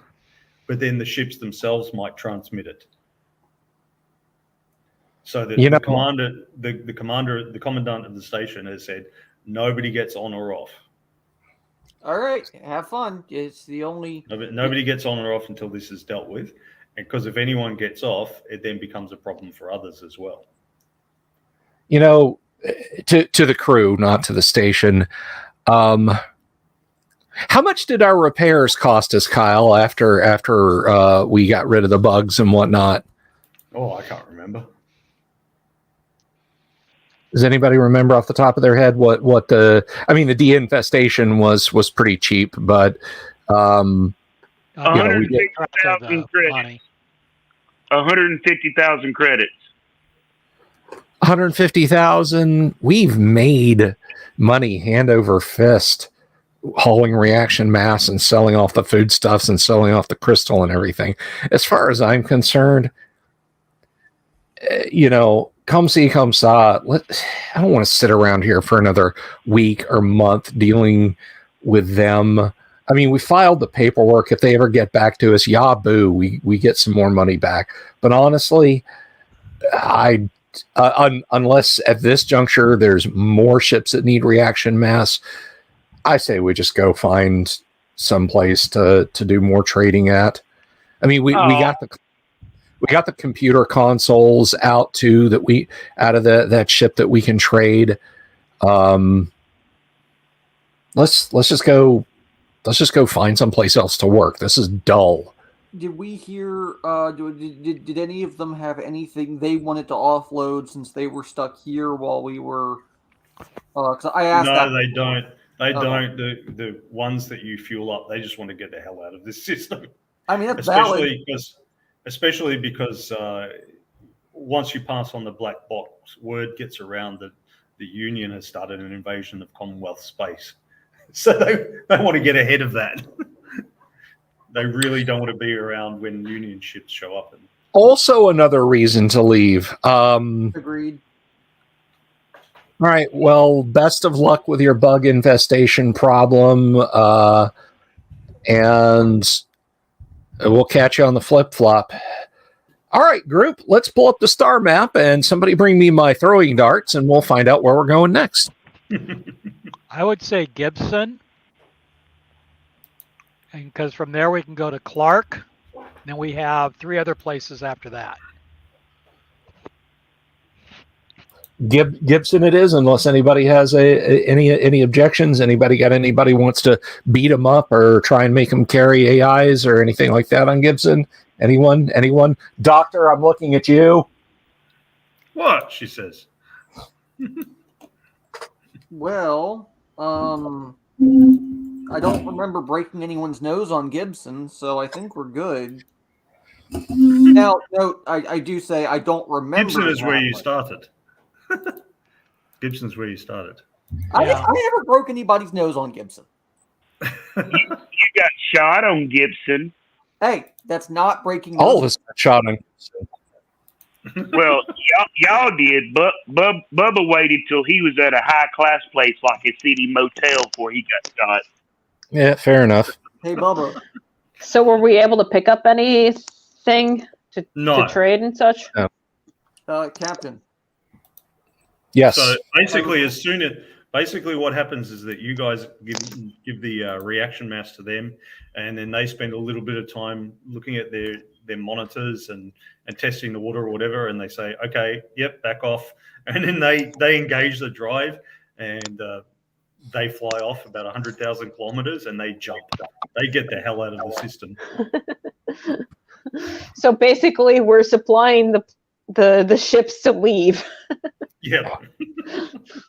but then the ships themselves might transmit it. So the commandant of the station has said nobody gets on or off. All right, have fun. It's the only. Nobody gets on or off until this is dealt with. And because if anyone gets off, it then becomes a problem for others as well. You know, to the crew, not to the station. How much did our repairs cost us, Kyle, after we got rid of the bugs and whatnot? Oh, I can't remember. Does anybody remember off the top of their head what the de-infestation was pretty cheap, but 150,000 credits. 150,000 credits. 150,000. We've made money hand over fist, hauling reaction mass and selling off the foodstuffs and selling off the crystal and everything. As far as I'm concerned, come see, come saw. I don't want to sit around here for another week or month dealing with them. I mean, we filed the paperwork. If they ever get back to us, boo, we get some more money back. But honestly, unless at this juncture there's more ships that need reaction mass, I say we just go find some place to do more trading at. I mean, we got got the computer consoles out too out of that ship that we can trade. Let's just go find someplace else to work. This is dull. Did we hear? Did any of them have anything they wanted to offload since they were stuck here while we were? Because I asked. No, they don't. They don't. The ones that you fuel up, they just want to get the hell out of this system. I mean, that's especially because once you pass on the black box, word gets around that the Union has started an invasion of Commonwealth space. So they want to get ahead of that. They really don't want to be around when Union ships show up. Also, another reason to leave. Agreed. All right. Well, best of luck with your bug infestation problem, and we'll catch you on the flip-flop. All right, group. Let's pull up the star map, and somebody bring me my throwing darts, and we'll find out where we're going next. I would say Gibson, and because from there we can go to Clark. Then we have 3 other places after that. Gibson it is, unless anybody has any objections. Anybody wants to beat them up or try and make them carry AIs or anything like that on Gibson? Anyone? Doctor, I'm looking at you. What? She says. Well, I don't remember breaking anyone's nose on Gibson, so I think we're good. Now, no, I do say I don't remember. Gibson is where you started. Gibson's where you started. I never broke anybody's nose on Gibson. You got shot on Gibson. Hey, that's not breaking. All of us got shot on Gibson. Well, y'all did, but Bubba waited till he was at a high class place like a city motel before he got shot. Yeah, fair enough. Hey, Bubba. So were we able to pick up anything to trade and such? No. Captain. Yes. So basically what happens is that you guys give the reaction mass to them, and then they spend a little bit of time looking at their monitors and testing the water or whatever, and they say, okay, yep, back off. And then they engage the drive, and they fly off about 100,000 kilometers, and they jump. They get the hell out of the system. So basically, we're supplying the ships to leave. Yeah.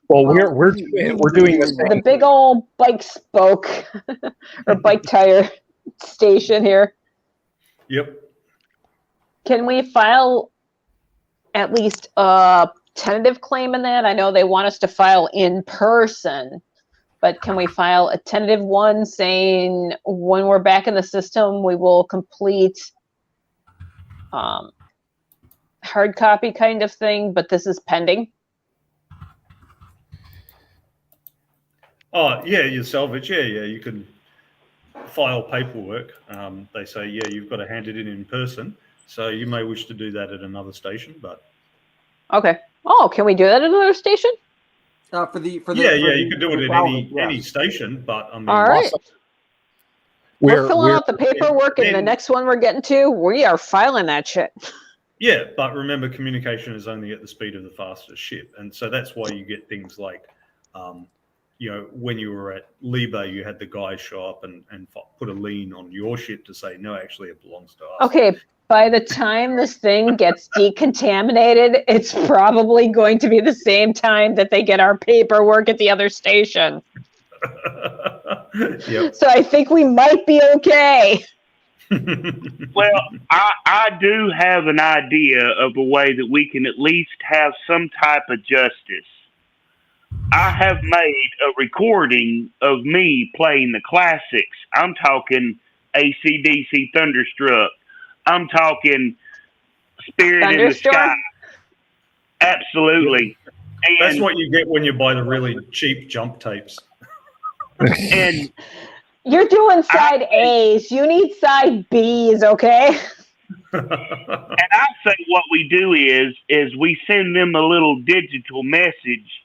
Well, we're doing this. The big old bike spoke or bike tire station here. Yep. Can we file at least a tentative claim in that? I know they want us to file in person, but can we file a tentative one saying when we're back in the system, we will complete hard copy kind of thing, but this is pending? Oh, yeah, you salvage. Yeah, you can file paperwork. They say, yeah, you've got to hand it in person. So you may wish to do that at another station, but... Okay. Oh, can we do that at another station? You can do it at any station, but I mean... All right. We're filling out the paperwork, and the next one we're getting to, we are filing that shit. Yeah, but remember, communication is only at the speed of the fastest ship. And so that's why you get things like... when you were at Liba, you had the guy show up and put a lien on your ship to say, no, actually it belongs to us. Okay, by the time this thing gets decontaminated, it's probably going to be the same time that they get our paperwork at the other station. Yep. So I think we might be okay. Well, I do have an idea of a way that we can at least have some type of justice. I have made a recording of me playing the classics. I'm talking AC/DC Thunderstruck. I'm talking Spirit in the Sky. Absolutely. And that's what you get when you buy the really cheap jump tapes. And you're doing side A's. You need side B's, okay? And I say what we do is we send them a little digital message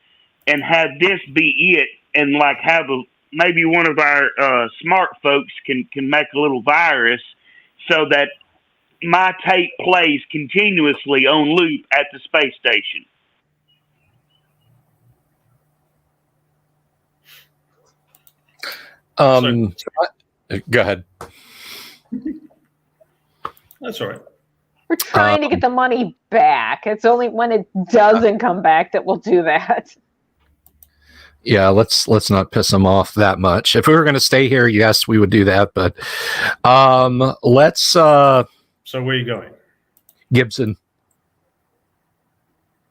and have this be it, and like have maybe one of our smart folks can make a little virus so that my tape plays continuously on loop at the space station. Go ahead. That's all right. We're trying to get the money back. It's only when it doesn't come back that we'll do that. Yeah, let's not piss them off that much. If we were going to stay here, yes, we would do that. But let's. So where are you going? Gibson.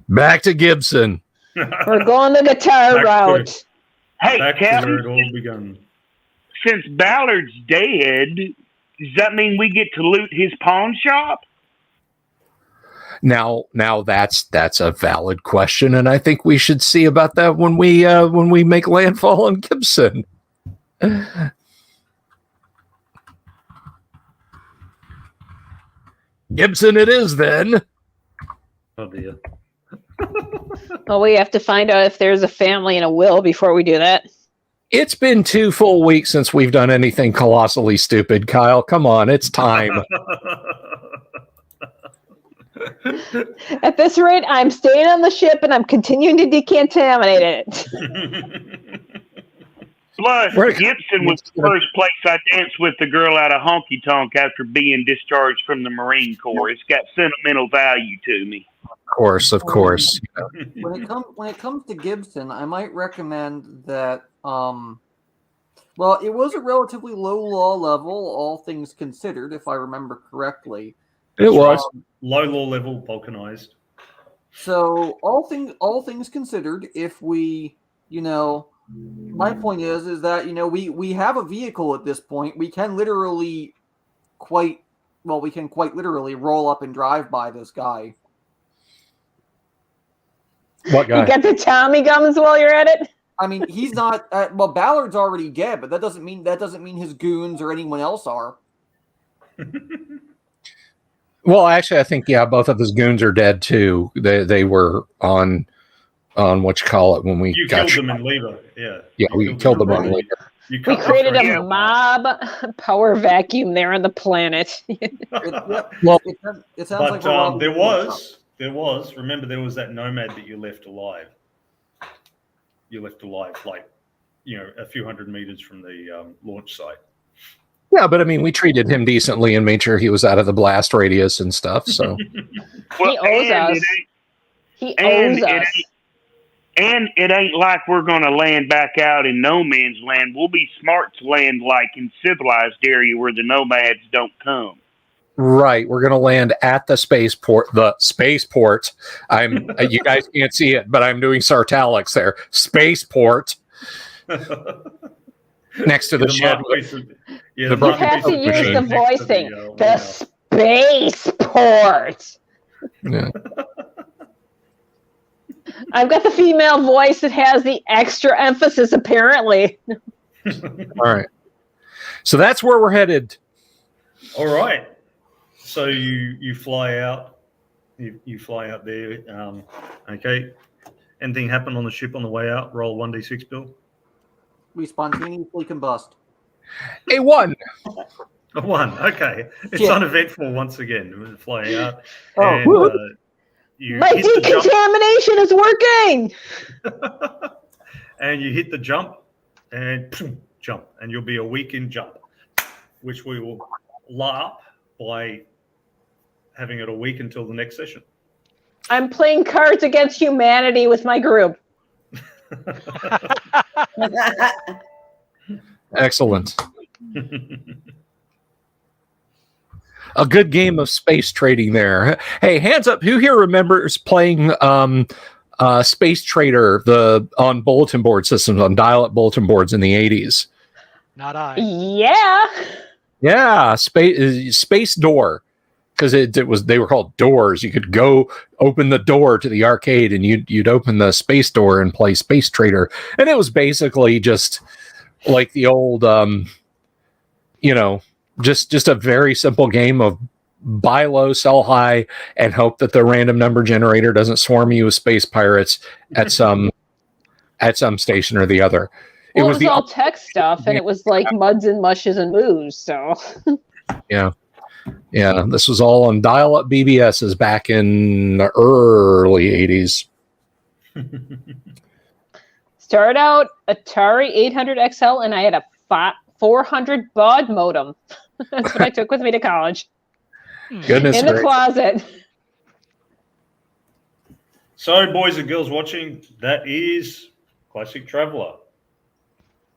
Back to Gibson. We're going the guitar route. Hey, Back Kevin, to where it all begun. Since Ballard's dead, does that mean we get to loot his pawn shop? Now that's a valid question, and I think we should see about that when we make landfall on Gibson. Gibson, it is then. Oh dear. Well, we have to find out if there's a family and a will before we do that. It's been 2 full weeks since we've done anything colossally stupid, Kyle. Come on, it's time. At this rate, I'm staying on the ship and I'm continuing to decontaminate it. Plus, Gibson was the first place I danced with the girl out of Honky Tonk after being discharged from the Marine Corps. It's got sentimental value to me. Of course. When it comes to Gibson, I might recommend that. Well, it was a relatively low law level, all things considered, if I remember correctly. It was low law level, balkanized. So all things considered, if we, my point is that we have a vehicle at this point. We can quite literally roll up and drive by this guy. What guy? You got the Tommy guns while you're at it? I mean, he's not. Ballard's already dead, but that doesn't mean his goons or anyone else are. Well, actually, I think both of his goons are dead too. They were on what you call it when we killed them in Lever. Yeah, we killed them on Lever. We created a mob power vacuum there on the planet. Well, it sounds like there was. Remember, there was that nomad that you left alive. You left alive, a few hundred meters from the launch site. Yeah, but I mean, we treated him decently and made sure he was out of the blast radius and stuff. So he owes us. He owes us. And it ain't like we're going to land back out in no man's land. We'll be smart to land like in civilized area where the nomads don't come. Right, we're going to land at the spaceport. The spaceport. You guys can't see it, but I'm doing sartalics there. Spaceport. Next to the shed. You have to use the voicing. The spaceport. Yeah. I've got the female voice that has the extra emphasis, apparently. All right. So that's where we're headed. All right. So you fly out. You fly out there. Okay. Anything happen on the ship on the way out? Roll 1d6, Bill. We spontaneously combust. A 1. A 1. Okay. It's uneventful once again. Flying out. Oh, and, my decontamination is working. And you hit the jump and jump, and you'll be a weekend jump, which we will LARP by having it a week until the next session. I'm playing Cards Against Humanity with my group. Excellent. A good game of space trading there. Hey, hands up! Who here remembers playing Space Trader on bulletin board systems, on dial-up bulletin boards in the 80s? Not I. Yeah, Space Door, because they were called doors. You could go open the door to the arcade, and you'd open the space door and play Space Trader, and it was just like the old, just a very simple game of buy low, sell high, and hope that the random number generator doesn't swarm you with space pirates at some station or the other. Well, it was all tech stuff, and it was like muds and mushes and moos. So yeah, Yeah, this was all on dial-up BBSs back in the early 80s. Started out Atari 800 XL, and I had a 400 baud modem. That's what I took with me to college. Goodness in the gracious. closet. So, boys and girls watching, that is Classic Traveller.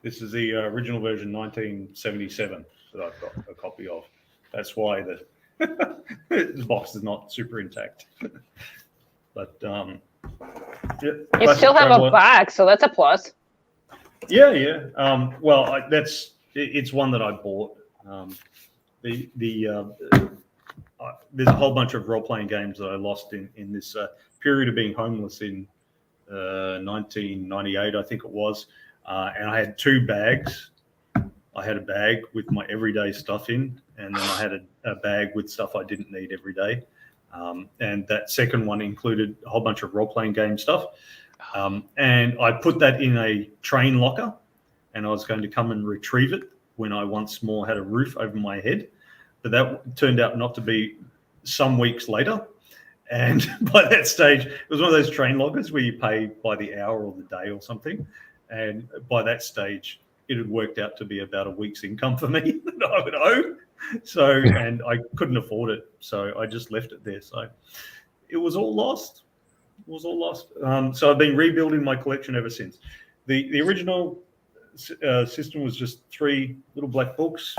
This is the original version, 1977, that I've got a copy of. That's why the box is not super intact. But yeah, You still have a box, so that's a plus. Yeah. Well, it's one that I bought. There's a whole bunch of role-playing games that I lost in this period of being homeless in 1998, I think it was. And I had two bags. I had a bag with my everyday stuff in, and then I had a bag with stuff I didn't need every day. And that second one included a whole bunch of role-playing game stuff. And I put that in a train locker, and I was going to come and retrieve it when I once more had a roof over my head. But that turned out not to be some weeks later. And by that stage, it was one of those train lockers where you pay by the hour or the day or something. And by that stage, it had worked out to be about a week's income for me that I would owe. So, and I couldn't afford it. So I just left it there. So it was all lost. So I've been rebuilding my collection ever since. The original system was just 3 little black books.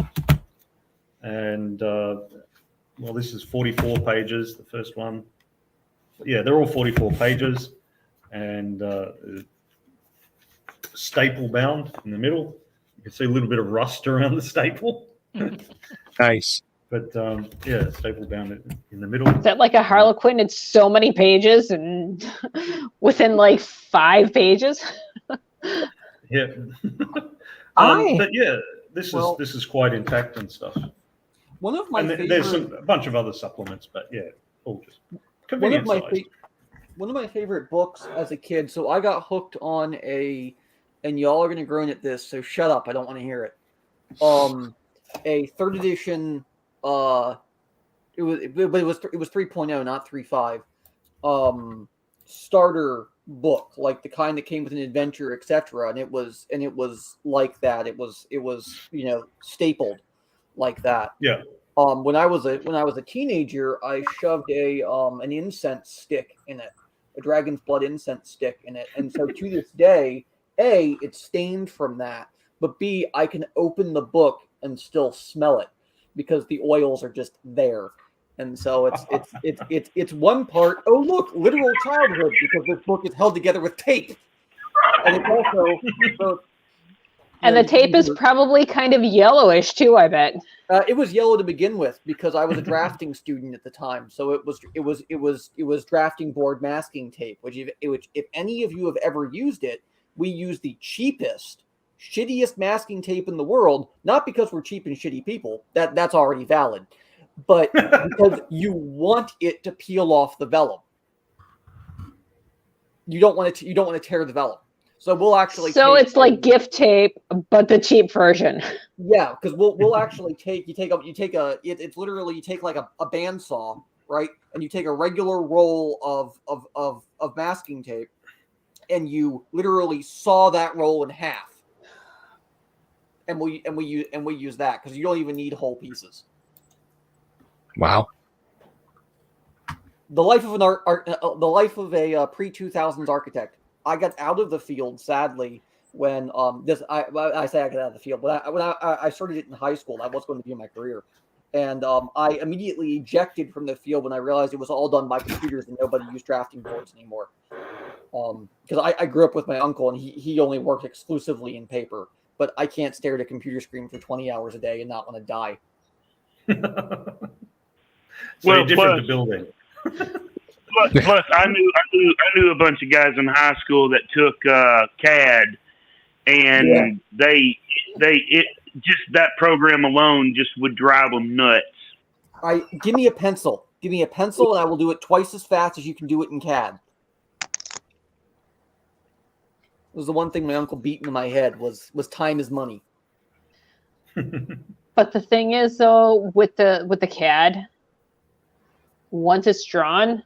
And, well, this is 44 pages, the first one. Yeah, they're all 44 pages. And staple bound in the middle. You can see a little bit of rust around the staple. Nice. But yeah, staple bound in the middle. Is that like a Harlequin? It's so many pages and within like 5 pages. Yeah. But yeah, this is quite intact and stuff. One of my there's a bunch of other supplements, but yeah, all just convenient size. One of my favorite books as a kid. So I got hooked on and y'all are gonna groan at this, so shut up. I don't want to hear it. A 3rd edition. It was 3.0, not 3.5. Starter book, like the kind that came with an adventure, etc. And it was like that. It was stapled like that. Yeah. When I was a teenager, I shoved an incense stick in it, a dragon's blood incense stick in it, and so to this day, A, it's stained from that, but B, I can open the book and still smell it because the oils are just there. And so it's one part, oh look, literal childhood, because this book is held together with tape. And it's also and the tape is probably kind of yellowish too, I bet. It was yellow to begin with because I was a drafting student at the time. So it was drafting board masking tape, which if any of you have ever used it, we use the cheapest, shittiest masking tape in the world, not because we're cheap and shitty people. That's already valid. But because you want it to peel off the vellum. You don't want to tear the vellum. So we'll actually. So it's like gift tape, but the cheap version. Yeah, because we'll actually take like a bandsaw, right? And you take a regular roll of masking tape, and you literally saw that roll in half. And we use that because you don't even need whole pieces. Wow. The life of a pre-2000s architect. I got out of the field, sadly, when I say I got out of the field, but when I started it in high school. That was going to be my career, and I immediately ejected from the field when I realized it was all done by computers and nobody used drafting boards anymore. Because I grew up with my uncle and he only worked exclusively in paper, but I can't stare at a computer screen for 20 hours a day and not want to die. So you're different to building. Plus, I knew a bunch of guys in high school that took CAD, and just that program alone just would drive them nuts. Give me a pencil, and I will do it twice as fast as you can do it in CAD. It was the one thing my uncle beat into my head was time is money. But the thing is, though, with the CAD, once it's drawn,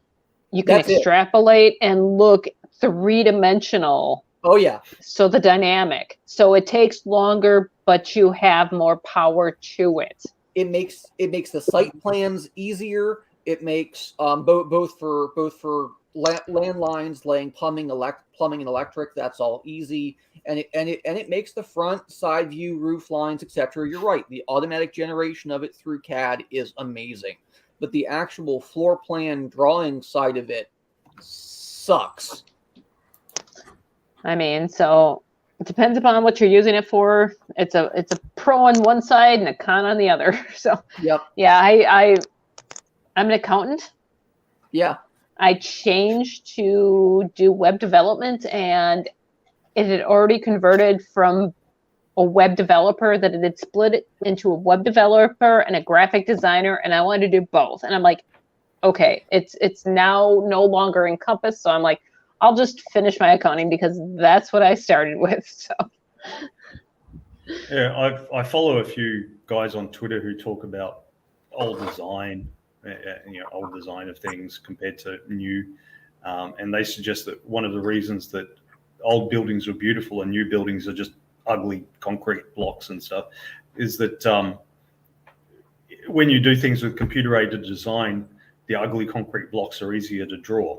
you can extrapolate and look 3-dimensional. Oh yeah. So the dynamic. So it takes longer, but you have more power to it. It makes the site plans easier. It makes both for landlines, laying plumbing and electric. That's all easy, and it makes the front, side view, roof lines, etc. You're right. The automatic generation of it through CAD is amazing, but the actual floor plan drawing side of it sucks. I mean, so it depends upon what you're using it for. It's a pro on one side and a con on the other. So yep. Yeah, I'm an accountant. Yeah. I changed to do web development, and it had already converted from a web developer that it had split it into a web developer and a graphic designer, and I wanted to do both. And I'm like, okay, it's now no longer encompassed. So I'm like, I'll just finish my accounting because that's what I started with. So yeah, I follow a few guys on Twitter who talk about old design, old design of things compared to new, and they suggest that one of the reasons that old buildings are beautiful and new buildings are just ugly concrete blocks and stuff is that when you do things with computer-aided design, the ugly concrete blocks are easier to draw.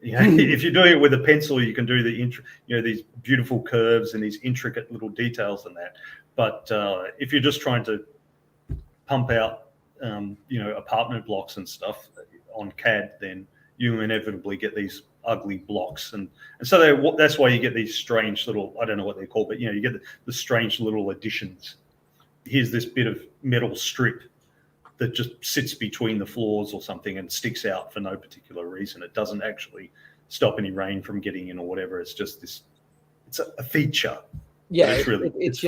If you're doing it with a pencil, you can do these beautiful curves and these intricate little details and that. But if you're just trying to pump out, apartment blocks and stuff on CAD, then you inevitably get these ugly blocks, and so that's why you get these strange little, I don't know what they're called, but you get the strange little additions. Here's this bit of metal strip that just sits between the floors or something and sticks out for no particular reason. It doesn't actually stop any rain from getting in or whatever. It's just this. It's a feature. Yeah, it's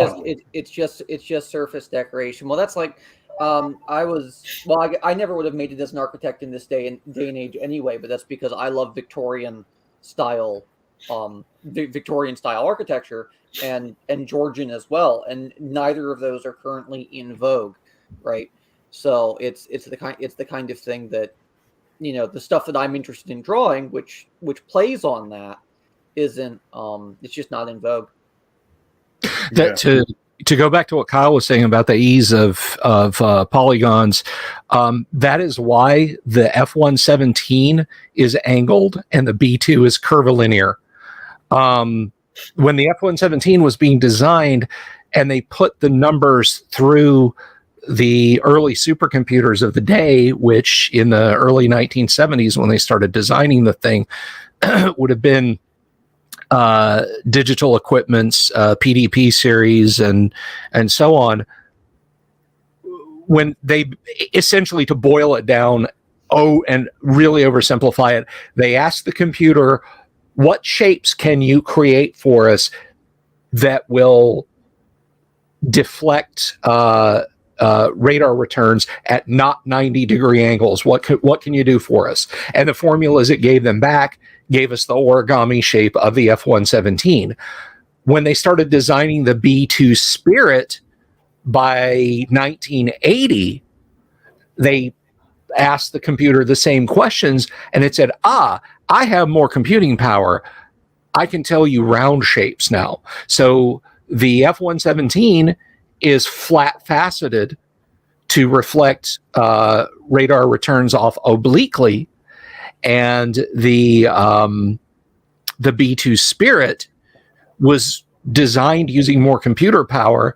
just surface decoration. Well, that's like I never would have made it as an architect in this day and age anyway. But that's because I love Victorian style architecture and Georgian as well. And neither of those are currently in vogue, right? So it's the kind of thing that, the stuff that I'm interested in drawing, which plays on that, isn't it's just not in vogue. That to go back to what Kyle was saying about the ease of polygons, that is why the F117 is angled and the B2 is curvilinear. When the F117 was being designed and they put the numbers through the early supercomputers of the day, which in the early 1970s, when they started designing the thing, would have been Digital Equipment's PDP series and so on. When they essentially, to boil it down, and really oversimplify it, they asked the computer, what shapes can you create for us that will deflect radar returns at not 90-degree angles? What can you do for us? And the formulas it gave them back gave us the origami shape of the F-117. When they started designing the B-2 Spirit by 1980, they asked the computer the same questions, and it said, I have more computing power. I can tell you round shapes now. So the F-117 is flat-faceted to reflect radar returns off obliquely, and the B-2 Spirit was designed using more computer power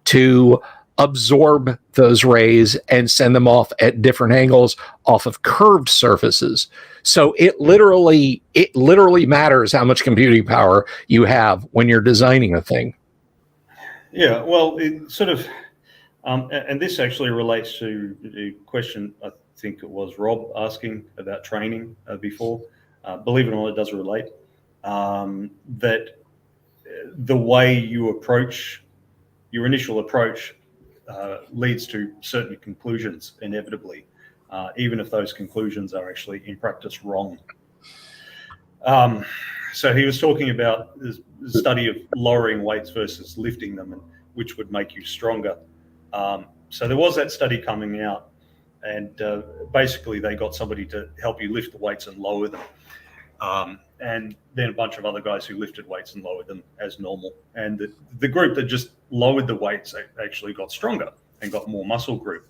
to absorb those rays and send them off at different angles off of curved surfaces. So it literally matters how much computing power you have when you're designing a thing. Yeah, well, it sort of, and this actually relates to the question I think it was Rob asking about training before. Believe it or not, it does relate. That the way you approach, your initial approach, leads to certain conclusions inevitably, even if those conclusions are actually in practice wrong. So he was talking about the study of lowering weights versus lifting them, and which would make you stronger. So there was that study coming out, and basically they got somebody to help you lift the weights and lower them. And then a bunch of other guys who lifted weights and lowered them as normal. And the group that just lowered the weights actually got stronger and got more muscle growth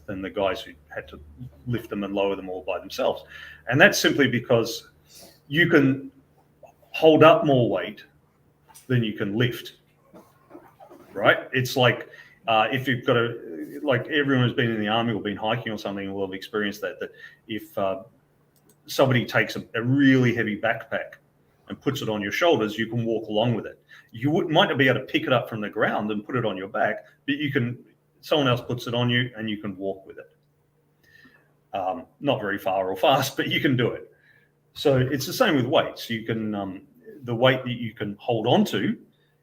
than the guys who had to lift them and lower them all by themselves. And that's simply because you can hold up more weight than you can lift, right? It's like if you've got like everyone who's been in the army or been hiking or something will have experienced that if somebody takes a really heavy backpack and puts it on your shoulders, you can walk along with it. You might not be able to pick it up from the ground and put it on your back, but someone else puts it on you and you can walk with it. Not very far or fast, but you can do it. So it's the same with weights. You can the weight that you can hold on to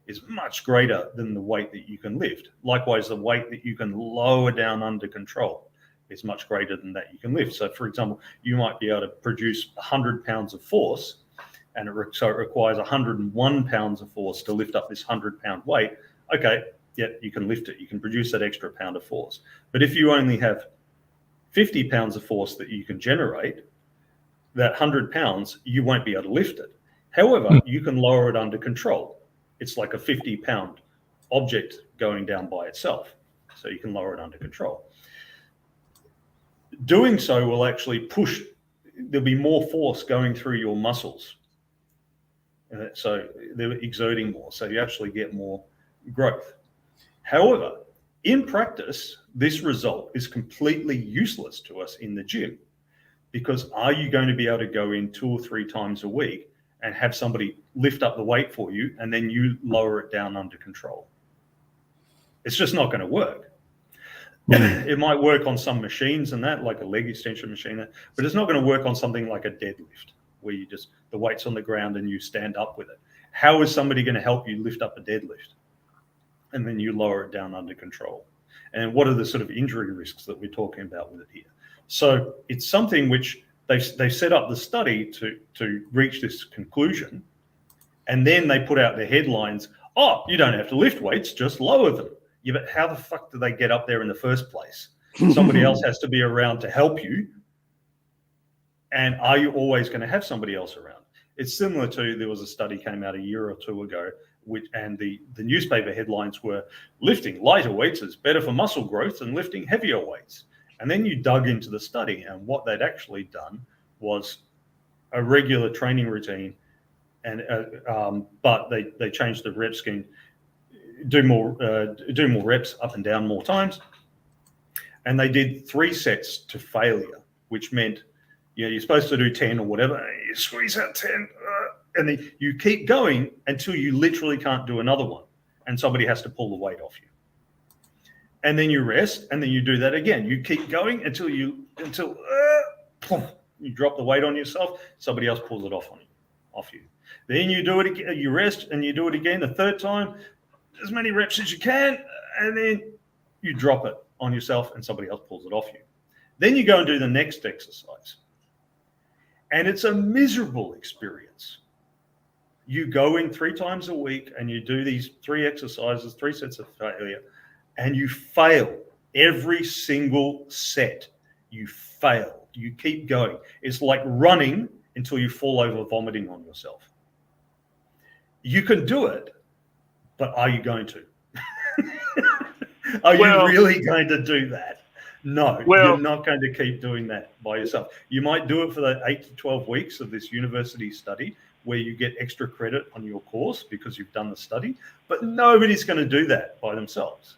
is much greater than the weight that you can lift. Likewise, the weight that you can lower down under control is much greater than that you can lift. So, for example, you might be able to produce 100 pounds of force, and so it requires 101 pounds of force to lift up this 100-pound weight. Okay, yeah, you can lift it. You can produce that extra pound of force. But if you only have 50 pounds of force that you can generate, that 100 pounds, you won't be able to lift it. However, you can lower it under control. It's like a 50-pound object going down by itself. So you can lower it under control. Doing so will actually there'll be more force going through your muscles. So they're exerting more. So you actually get more growth. However, in practice, this result is completely useless to us in the gym, because are you going to be able to go in 2 or 3 times a week and have somebody lift up the weight for you and then you lower it down under control? It's just not going to work. It might work on some machines and that, like a leg extension machine, but it's not going to work on something like a deadlift where the weight's on the ground and you stand up with it. How is somebody going to help you lift up a deadlift and then you lower it down under control? And what are the sort of injury risks that we're talking about with it here? So it's something which they've set up the study to reach this conclusion, and then they put out their headlines, oh, you don't have to lift weights, just lower them. Yeah, but how the fuck do they get up there in the first place? Somebody else has to be around to help you. And are you always going to have somebody else around? It's similar to, there was a study came out a year or 2 ago, and the newspaper headlines were, lifting lighter weights is better for muscle growth than lifting heavier weights. And then you dug into the study, and what they'd actually done was a regular training routine, and but they changed the rep scheme. Do more reps up and down more times, and they did 3 sets to failure, which meant you're supposed to do 10 or whatever. You squeeze out 10, and then you keep going until you literally can't do another one, and somebody has to pull the weight off you. And then you rest, and then you do that again. You keep going until you drop the weight on yourself. Somebody else pulls it off you. Then you do it again. You rest, and you do it again the 3rd time. As many reps as you can, and then you drop it on yourself and somebody else pulls it off you. Then you go and do the next exercise. And it's a miserable experience. You go in 3 times a week and you do these 3 exercises, 3 sets of failure, and you fail every single set. You fail. You keep going. It's like running until you fall over vomiting on yourself. You can do it, but are you going to? Are you really going to do that? No, you're not going to keep doing that by yourself. You might do it for the 8 to 12 weeks of this university study where you get extra credit on your course because you've done the study, but nobody's going to do that by themselves.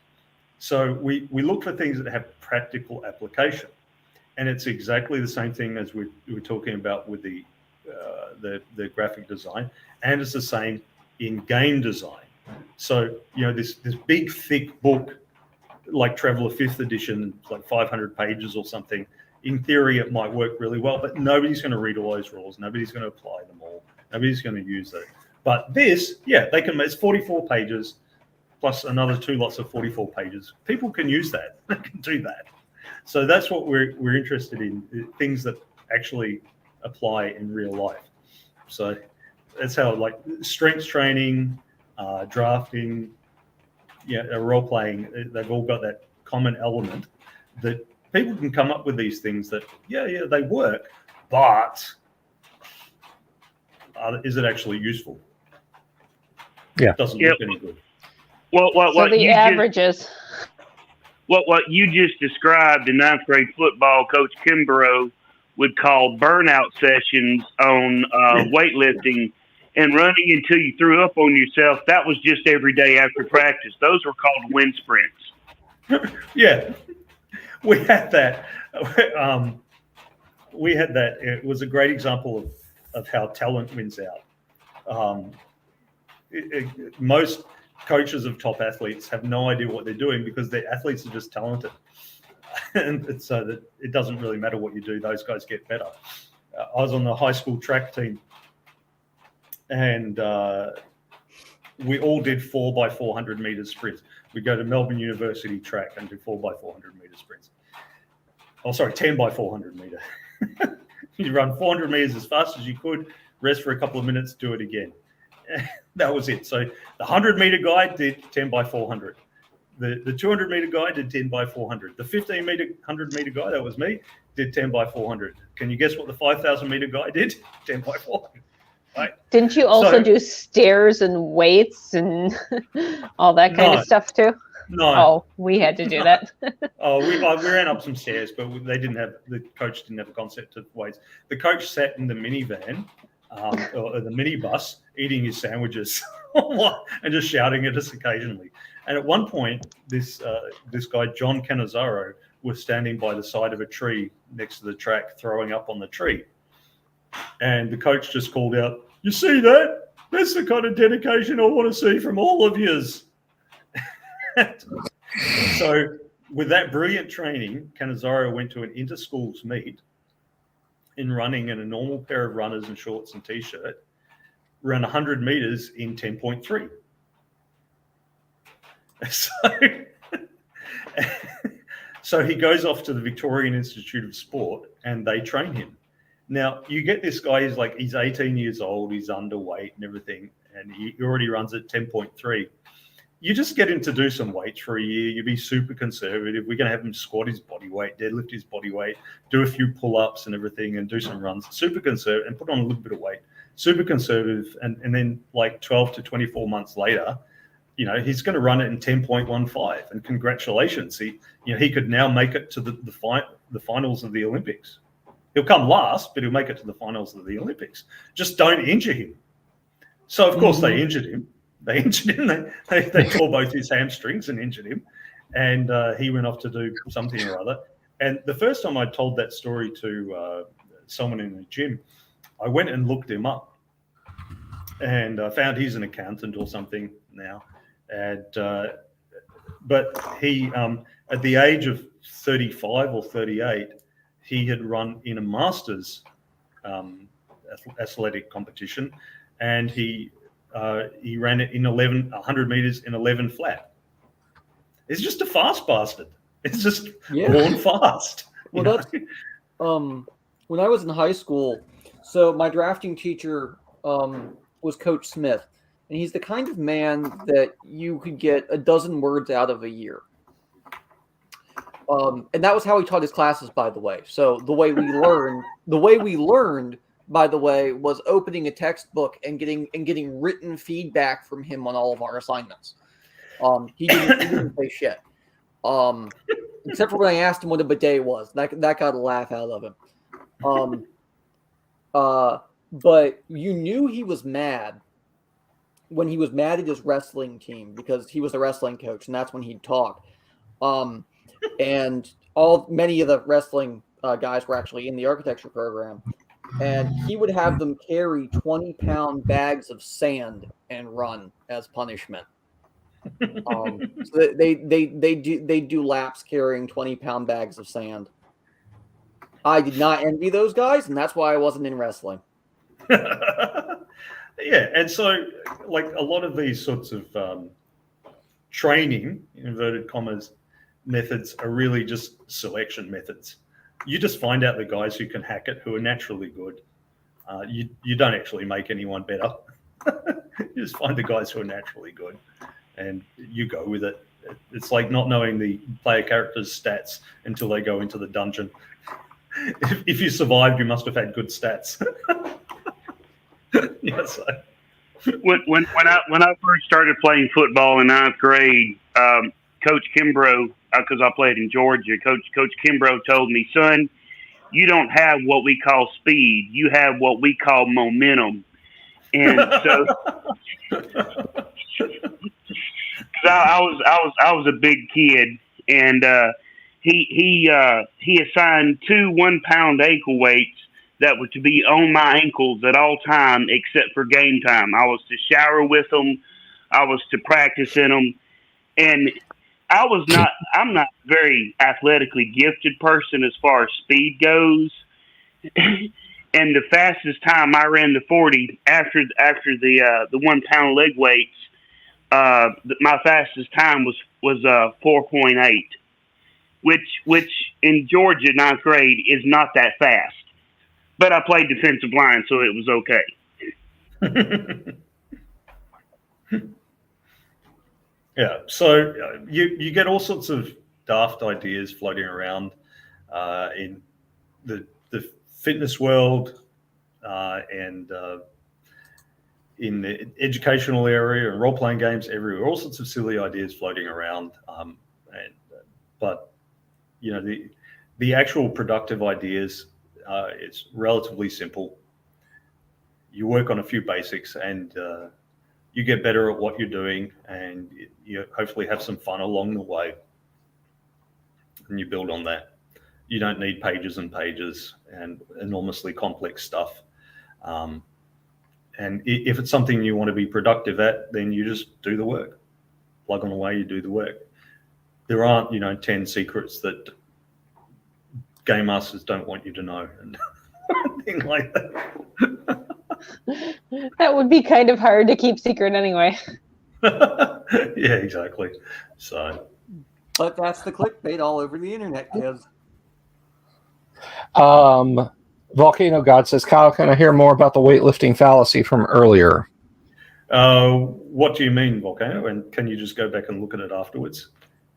So we look for things that have practical application. And it's exactly the same thing as we were talking about with the graphic design, and it's the same in game design. So, this big, thick book like Traveller 5th edition, like 500 pages or something, in theory, it might work really well, but nobody's going to read all those rules. Nobody's going to apply them all. Nobody's going to use it. But this, they can, it's 44 pages plus another 2 lots of 44 pages. People can use that. They can do that. So that's what we're interested in, things that actually apply in real life. So that's how, like, strength training, drafting, are role playing. They've all got that common element that people can come up with these things that they work, but is it actually useful? Yeah, it doesn't look any good. What the averages. What you just described in ninth grade football, Coach Kimbrough would call burnout sessions on weightlifting and running until you threw up on yourself. That was just every day after practice. Those were called wind sprints. Yeah, we had that. It was a great example of how talent wins out. Most coaches of top athletes have no idea what they're doing because their athletes are just talented. And so that it doesn't really matter what you do, those guys get better. I was on the high school track team, and we all did 4x400 meter sprints. We go to Melbourne University track and do 4x400 meter sprints. 10x400 meter. You run 400 meters as fast as you could, rest for a couple of minutes, do it again. That was it. So the 100 meter guy did 10x400. The 200 meter guy did 10x400. The 100 meter guy, that was me, did 10x400. Can you guess what the 5,000 meter guy did? 10x400. Right? Didn't you also do stairs and weights and all that kind of stuff too? No. Oh, we had to do that. We ran up some stairs, but the coach didn't have a concept of weights. The coach sat in the minivan or the minibus eating his sandwiches and just shouting at us occasionally. And at one point, this guy, John Cannizzaro, was standing by the side of a tree next to the track, throwing up on the tree. And the coach just called out, "You see that? That's the kind of dedication I want to see from all of yous." So with that brilliant training, Cannizzaro went to an inter-schools meet in running in a normal pair of runners and shorts and T-shirt, ran 100 meters in 10.3. So he goes off to the Victorian Institute of Sport and they train him. Now, you get this guy, he's 18 years old, he's underweight and everything, and he already runs at 10.3. You just get him to do some weights for a year. You be super conservative. We're going to have him squat his body weight, deadlift his body weight, do a few pull-ups and everything, and do some runs. Super conservative, and put on a little bit of weight. Super conservative, and then like 12 to 24 months later, he's going to run it in 10.15. And congratulations, he could now make it to the finals of the Olympics. He'll come last, but he'll make it to the finals of the Olympics. Just don't injure him. So of course they injured him. They tore both his hamstrings and injured him, and he went off to do something or other. And the first time I told that story to someone in the gym, I went and looked him up, and I found he's an accountant or something now. And but he, at the age of 35 or 38, he had run in a masters athletic competition, and he ran it in 100 meters in 11 flat. It's just a fast bastard. It's just born fast. Well, that's when I was in high school. So my drafting teacher was Coach Smith, and he's the kind of man that you could get a dozen words out of a year. And that was how he taught his classes, by the way. So the way we learned, by the way, was opening a textbook and getting written feedback from him on all of our assignments. He didn't say shit, except for when I asked him what a bidet was. That got a laugh out of him. But you knew he was mad when he was mad at his wrestling team, because he was a wrestling coach, and that's when he'd talk. And many of the wrestling guys were actually in the architecture program. And he would have them carry 20-pound bags of sand and run as punishment. So they do laps carrying 20-pound bags of sand. I did not envy those guys, and that's why I wasn't in wrestling. Yeah, and so like a lot of these sorts of training, inverted commas, methods are really just selection methods. You just find out the guys who can hack it, who are naturally good. You don't actually make anyone better. You just find the guys who are naturally good, and you go with it. It's like not knowing the player character's stats until they go into the dungeon. If you survived, you must have had good stats. Yeah, so. When I first started playing football in ninth grade, Coach Kimbrough, because I played in Georgia, Coach Kimbrough told me, son, you don't have what we call speed. You have what we call momentum. And so, I was a big kid, and he assigned 2 1-pound ankle weights that were to be on my ankles at all time except for game time. I was to shower with them, I was to practice in them, and I'm not a very athletically gifted person as far as speed goes. And the fastest time I ran the 40 after the 1-pound leg weights, my fastest time was 4.8, which in Georgia ninth grade is not that fast. But I played defensive line, so it was okay. Yeah, so you get all sorts of daft ideas floating around in the fitness world and in the educational area and role-playing games everywhere. All sorts of silly ideas floating around, but you know the actual productive ideas. It's relatively simple. You work on a few basics and you get better at what you're doing, and you hopefully have some fun along the way, and you build on that. You don't need pages and pages and enormously complex stuff. And if it's something you want to be productive at, then you just do the work. Plug on away, you do the work. There aren't, 10 secrets that game masters don't want you to know and things like that. That would be kind of hard to keep secret anyway. Yeah, exactly. So, but that's the clickbait all over the internet, kids. Volcano God says, Kyle, can I hear more about the weightlifting fallacy from earlier? What do you mean, Volcano? And can you just go back and look at it afterwards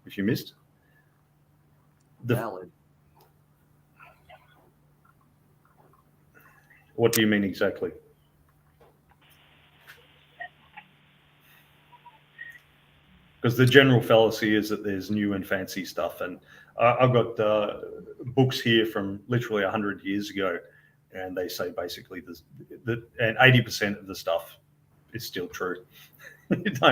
if you missed? Valid. What do you mean exactly? Because the general fallacy is that there's new and fancy stuff. And I've got books here from literally 100 years ago, and they say basically and 80% of the stuff is still true. There's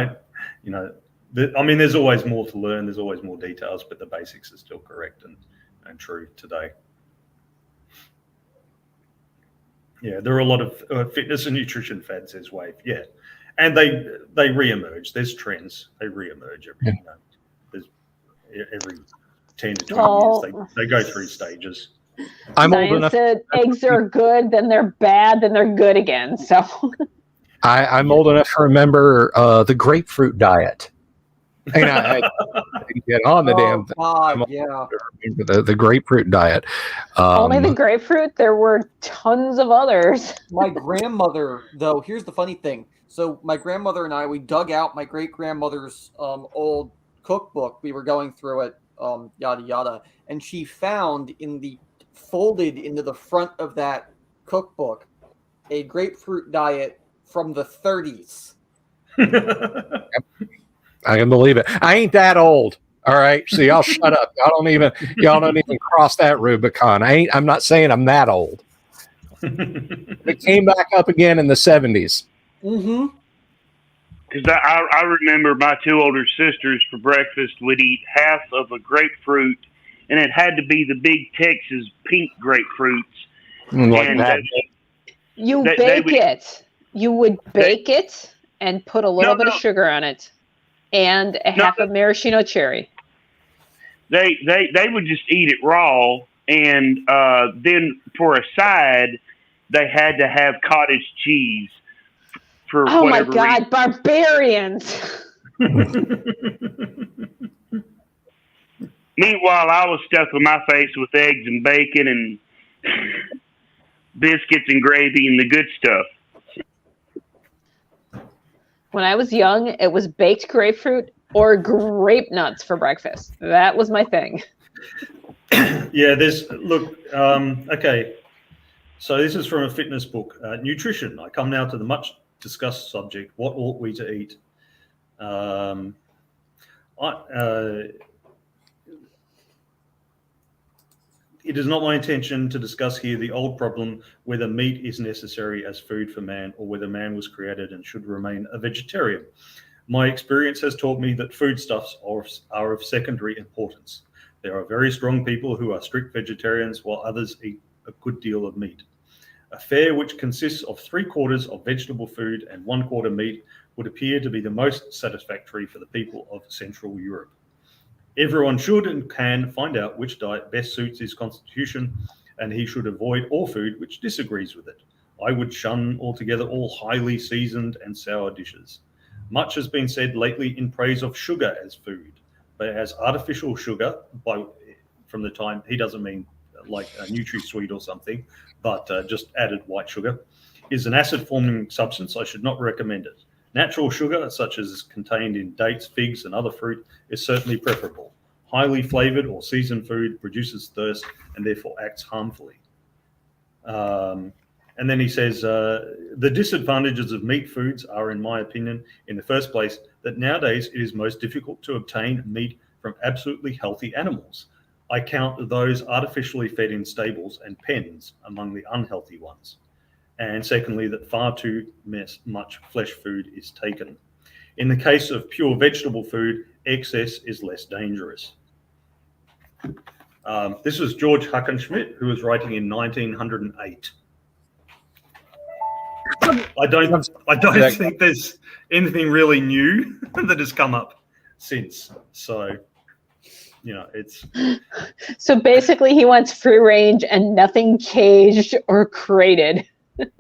always more to learn. There's always more details, but the basics are still correct and true today. Yeah, there are a lot of fitness and nutrition fads, says Wave. Yeah, and they re-emerge. There's trends. They re-emerge every 10 to 20 years. They go through stages. I'm old enough. Said eggs are good, then they're bad, then they're good again. So I'm old enough to remember the grapefruit diet. And I get on the damn thing. God, yeah. The grapefruit diet. Only the grapefruit? There were tons of others. My grandmother, though, here's the funny thing. So my grandmother and I, we dug out my great-grandmother's old cookbook. We were going through it, yada, yada. And she found folded into the front of that cookbook, a grapefruit diet from the 30s. I can believe it. I ain't that old. All right. So y'all shut up. Y'all don't even cross that Rubicon. I'm not saying I'm that old. It came back up again in the 70s. Mm-hmm. Because I remember my 2 older sisters for breakfast would eat half of a grapefruit, and it had to be the big Texas pink grapefruits. Like that. You bake it. You would bake it and put a little bit of sugar on it. And half a maraschino cherry. They would just eat it raw, and then for a side, they had to have cottage cheese. For whatever my God, reason. Barbarians! Meanwhile, I was stuffing my face with eggs and bacon and biscuits and gravy and the good stuff. When I was young, it was baked grapefruit or grape nuts for breakfast. That was my thing. Yeah, okay. So this is from a fitness book, nutrition. I come now to the much discussed subject: what ought we to eat? It is not my intention to discuss here the old problem whether meat is necessary as food for man or whether man was created and should remain a vegetarian. My experience has taught me that foodstuffs are of secondary importance. There are very strong people who are strict vegetarians while others eat a good deal of meat. A fare which consists of 3/4 of vegetable food and 1/4 meat would appear to be the most satisfactory for the people of Central Europe. Everyone should and can find out which diet best suits his constitution, and he should avoid all food which disagrees with it. I would shun altogether all highly seasoned and sour dishes. Much has been said lately in praise of sugar as food, but as artificial sugar, from the time, he doesn't mean like a NutriSweet or something, but just added white sugar, is an acid-forming substance. I should not recommend it. Natural sugar, such as is contained in dates, figs, and other fruit, is certainly preferable. Highly flavored or seasoned food produces thirst and therefore acts harmfully. And then he says, the disadvantages of meat foods are, in my opinion, in the first place, that nowadays it is most difficult to obtain meat from absolutely healthy animals. I count those artificially fed in stables and pens among the unhealthy ones. And secondly, that far too much flesh food is taken. In the case of pure vegetable food, excess is less dangerous. This was George Hackenschmidt, who was writing in 1908. I don't think there's anything really new that has come up since. So, it's... So basically he wants free range and nothing caged or crated.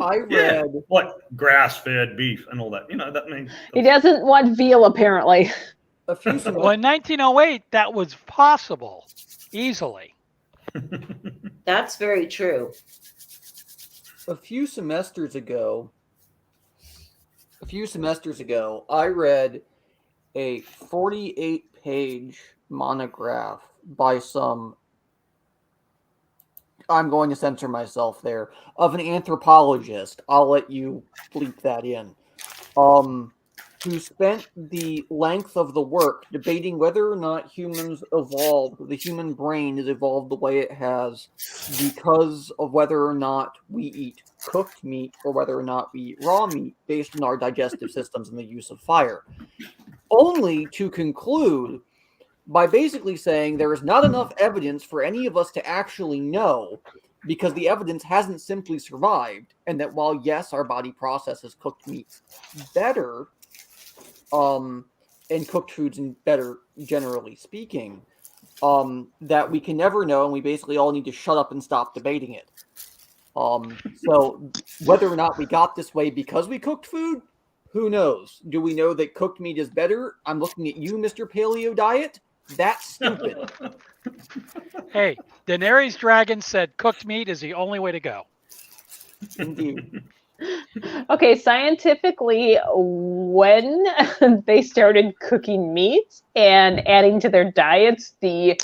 I read like grass-fed beef and all that. That means he doesn't want veal apparently. Well, in 1908, that was possible easily. That's very true. A few semesters ago, I read a 48-page monograph by some, I'm going to censor myself there, of an anthropologist. I'll let you bleep that in. Who spent the length of the work debating whether or not the human brain has evolved the way it has because of whether or not we eat cooked meat or whether or not we eat raw meat based on our digestive systems and the use of fire. Only to conclude by basically saying there is not enough evidence for any of us to actually know because the evidence hasn't simply survived, and that while, yes, our body processes cooked meats better, and cooked foods and better, generally speaking, that we can never know, and we basically all need to shut up and stop debating it. So whether or not we got this way because we cooked food, who knows? Do we know that cooked meat is better? I'm looking at you, Mr. Paleo Diet. That's stupid. Hey, Daenerys Dragon said cooked meat is the only way to go. Indeed. Okay, scientifically, when they started cooking meat and adding to their diets, the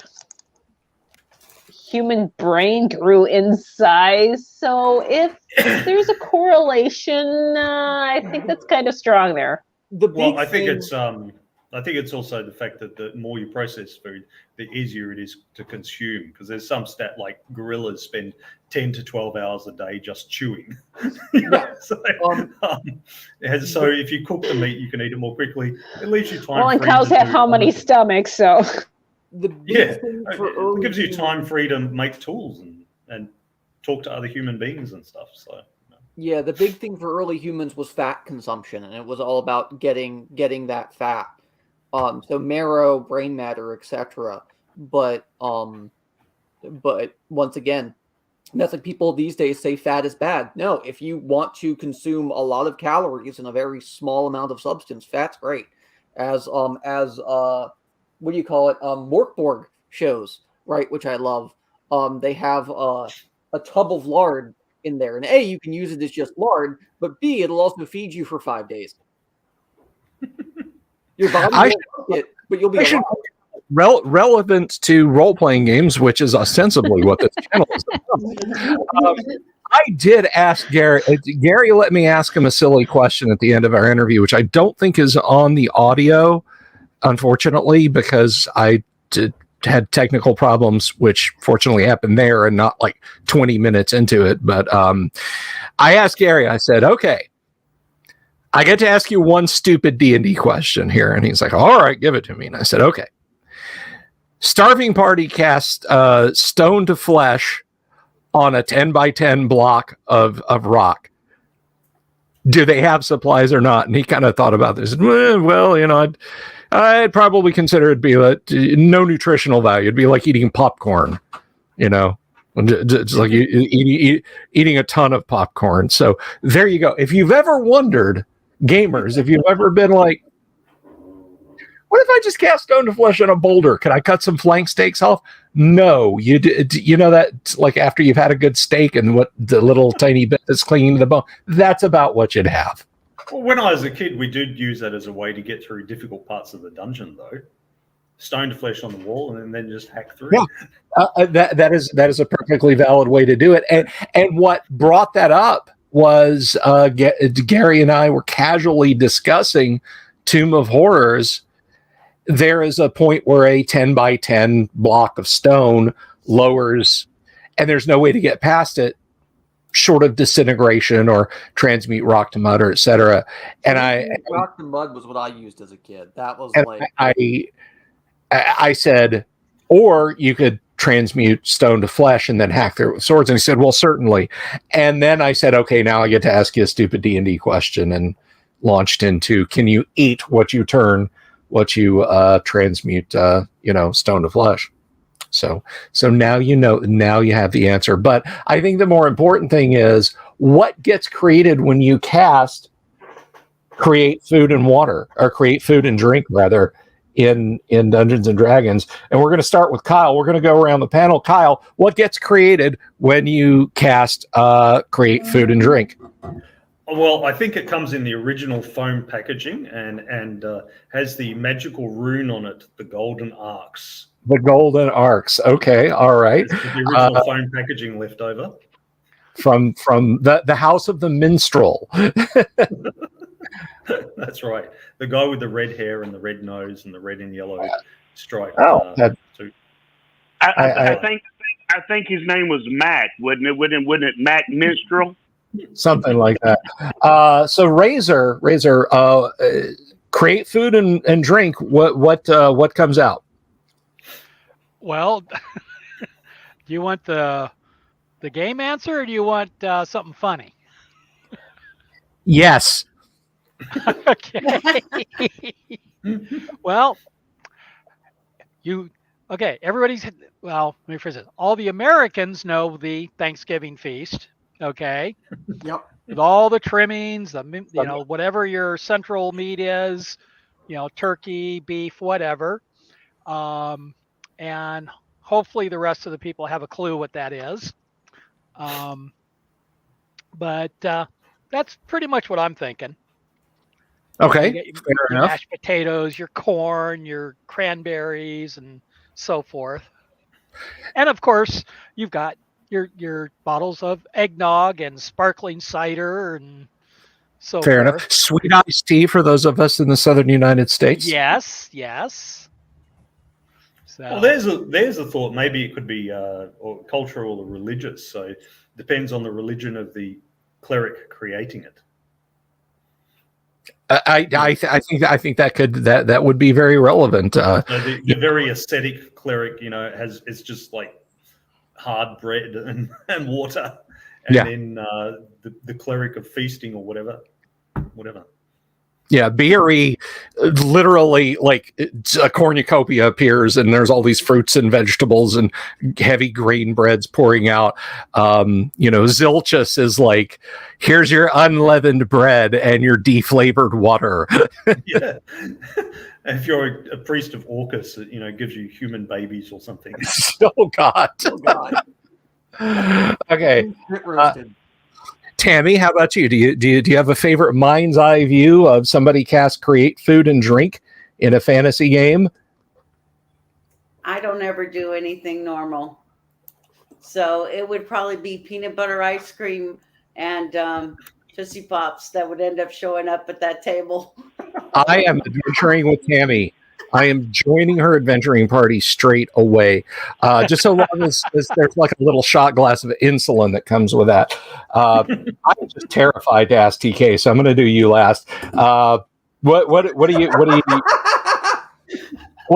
human brain grew in size. So if there's a correlation, I think that's kind of strong there. I think it's also the fact that the more you process food, the easier it is to consume. Because there's some stat like gorillas spend 10 to 12 hours a day just chewing. So if you cook the meat, you can eat it more quickly. It leaves you time. Well, and cows have how many stomachs? So it gives you time free to make tools and talk to other human beings and stuff. So. Yeah, the big thing for early humans was fat consumption, and it was all about getting that fat. So marrow, brain matter, etc. But once again, that's like people these days say fat is bad. No, if you want to consume a lot of calories in a very small amount of substance, fat's great. As what do you call it? Morkborg shows, right? Which I love. They have a tub of lard in there, and A, you can use it as just lard, but B, it'll also feed you for 5 days. Your body I won't like it, but you'll be alive. Relevant to role-playing games, which is ostensibly what this channel is about. I did ask Gary. Gary let me ask him a silly question at the end of our interview, which I don't think is on the audio, unfortunately, because I had technical problems, which fortunately happened there and not like 20 minutes into it. But I asked Gary, I said, okay, I get to ask you one stupid D&D question here. And he's like, all right, give it to me. And I said, okay. Starving Party cast Stone to Flesh on a 10x10 block of rock. Do they have supplies or not? And he kind of thought about this. Well, I'd probably consider it be no nutritional value. It'd be like eating popcorn, just like eating a ton of popcorn. So there you go. If you've ever wondered, gamers, if you've ever been like, what if I just cast Stone to Flesh on a boulder? Can I cut some flank steaks off? No, you know that like after you've had a good steak and what the little tiny bit that's clinging to the bone, that's about what you'd have. Well, when I was a kid, we did use that as a way to get through difficult parts of the dungeon, though. Stone to Flesh on the wall, and then just hack through. Yeah, that is a perfectly valid way to do it. And what brought that up was Gary and I were casually discussing Tomb of Horrors. There is a point where a 10x10 block of stone lowers, and there's no way to get past it short of disintegration or transmute rock to mud or et cetera. And rock to mud was what I used as a kid. That was like I said, or you could transmute stone to flesh and then hack through it with swords. And he said, well, certainly. And then I said, okay, now I get to ask you a stupid D&D question, and launched into, can you eat what you transmute, stone to flesh? So now now you have the answer. But I think the more important thing is what gets created when you cast create food and drink rather in Dungeons and Dragons. And we're going to start with Kyle. We're going to go around the panel. Kyle, what gets created when you cast create food and drink? Well, I think it comes in the original foam packaging and has the magical rune on it, the golden arcs. The golden arcs. Okay, all right. The original foam packaging left over from the House of the Minstrel. That's right. The guy with the red hair and the red nose and the red and yellow stripe. I think his name was Matt, wouldn't it? Wouldn't it Matt Minstrel? Something like that. So Razor, create food and drink. What comes out? Well, do you want the game answer, or do you want something funny? Yes. Okay. Well, everybody's, let me phrase it. All the Americans know the Thanksgiving feast. Okay. Yep. With all the trimmings, whatever your central meat is, turkey, beef, whatever. And hopefully the rest of the people have a clue what that is. But that's pretty much what I'm thinking. Okay. Fair enough. Mashed potatoes, your corn, your cranberries, and so forth. And of course, you've got your bottles of eggnog and sparkling cider and so Fair forth. Enough. Sweet iced tea for those of us in the southern United States. Yes. So, well, there's a thought. Maybe it could be or cultural or religious. So it depends on the religion of the cleric creating it. I think that would be very relevant. So the very ascetic cleric, it's just like hard bread and water, and then the cleric of feasting or whatever. Yeah, beery, literally like a cornucopia appears and there's all these fruits and vegetables and heavy grain breads pouring out. Zilchus is like, here's your unleavened bread and your deflavored water. Yeah. If you're a priest of Orcus, it gives you human babies or something. Oh God. Okay. Tammy, how about you? Do you have a favorite mind's eye view of somebody cast create food and drink in a fantasy game? I don't ever do anything normal. So it would probably be peanut butter ice cream and Tootsie Pops that would end up showing up at that table. I am adventuring with Tammy. I am joining her adventuring party straight away. Just so long as there's like a little shot glass of insulin that comes with that. I'm just terrified to ask TK, so I'm going to do you last. What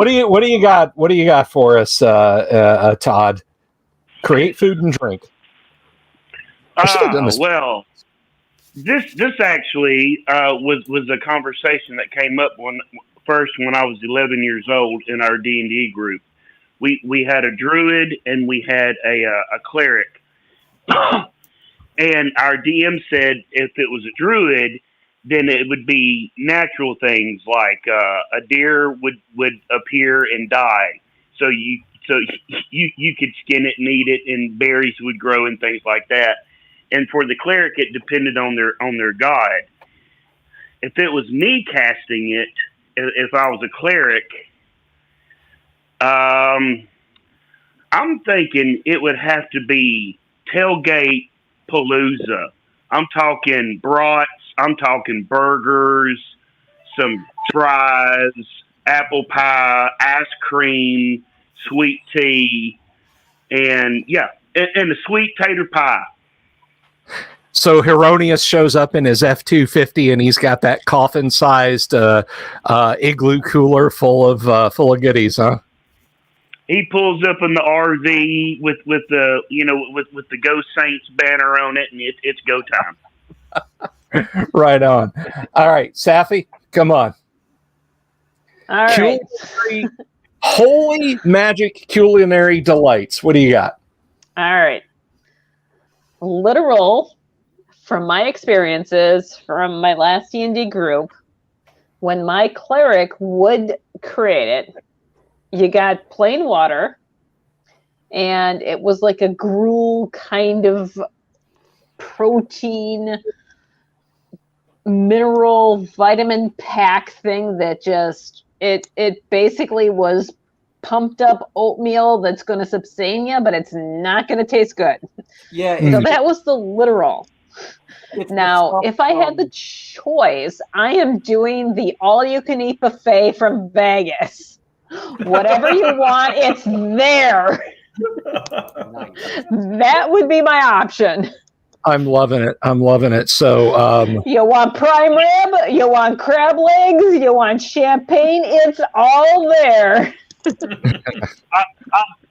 do you got for us, Todd? Create food and drink. Well, this actually was a conversation that came up when I was 11 years old in our D&D group. We had a druid and we had a cleric, and our DM said if it was a druid, then it would be natural things like a deer would appear and die, so you could skin it and eat it, and berries would grow and things like that. And for the cleric, it depended on their god. If it was me casting it, if I was a cleric, I'm thinking it would have to be tailgate palooza. I'm talking brats, I'm talking burgers, some fries, apple pie, ice cream, sweet tea, and a sweet tater pie. So Hieronymus shows up in his F-250 and he's got that coffin-sized igloo cooler full of goodies, huh? He pulls up in the RV with the Go Saints banner on it, and it's go time. Right on. All right, Safi, come on. All right. Holy magic culinary delights. What do you got? All right. Literal, from my experiences from my last D&D group, when my cleric would create it, you got plain water, and it was like a gruel kind of protein, mineral, vitamin pack thing that just, it basically was pumped up oatmeal that's going to sustain you, but it's not going to taste good. Yeah. So that was the literal. Now, if I had the choice, I am doing the all-you-can-eat buffet from Vegas. Whatever you want, it's there. That would be my option. I'm loving it. So you want prime rib, you want crab legs, you want champagne, it's all there.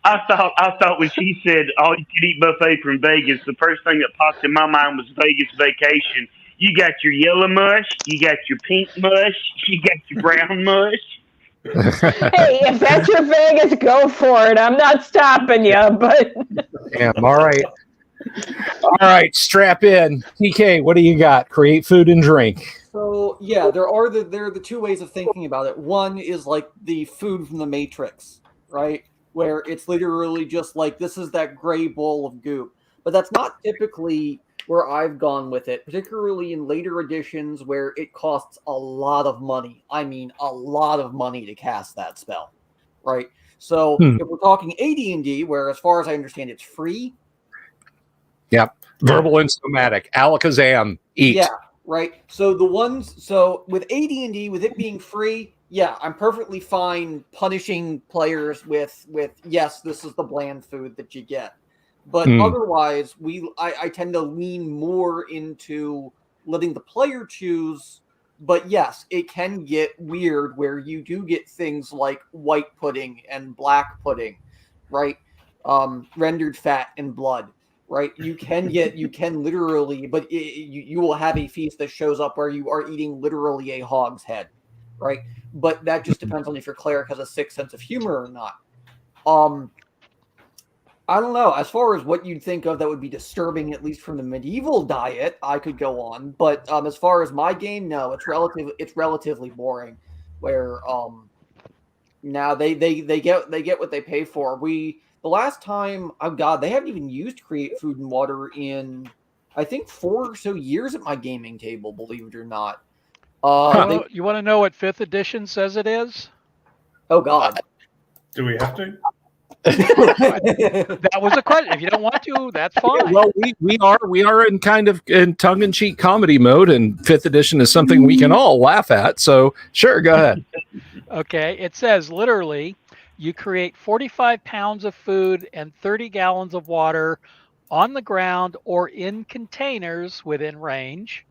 I thought when she said all you can eat buffet from Vegas, the first thing that popped in my mind was Vegas vacation. You got your yellow mush, you got your pink mush, you got your brown mush. Hey, if that's your Vegas, go for it. I'm not stopping you, but damn, all right. All right, strap in. TK, what do you got? Create food and drink. So yeah, there are the two ways of thinking about it. One is like the food from the Matrix, right? Where it's literally just like, this is that gray bowl of goop. But that's not typically where I've gone with it, particularly in later editions where it costs a lot of money. I mean, a lot of money to cast that spell, right? So if we're talking AD&D, where as far as I understand, it's free. Yep. Verbal and somatic. Alakazam. Eat. Yeah, right. So with AD&D, with it being free, yeah, I'm perfectly fine punishing players with yes, this is the bland food that you get. But otherwise, I tend to lean more into letting the player choose. But yes, it can get weird where you do get things like white pudding and black pudding, right? Rendered fat and blood, right? You can literally, but you will have a feast that shows up where you are eating literally a hog's head, right? But that just depends on if your cleric has a sick sense of humor or not. I don't know. As far as what you'd think of that would be disturbing, at least from the medieval diet, I could go on. But as far as my game, no, it's relatively boring. Where now they get what they pay for. The last time, oh god, they haven't even used Create Food and Water in I think 4 or so years at my gaming table, believe it or not. You want to know what 5th edition says it is? Oh God. Do we have to? That was a question. If you don't want to, that's fine. Well, we are in kind of in tongue-in-cheek comedy mode, and 5th edition is something we can all laugh at. So sure, go ahead. Okay, it says literally, you create 45 pounds of food and 30 gallons of water on the ground or in containers within range,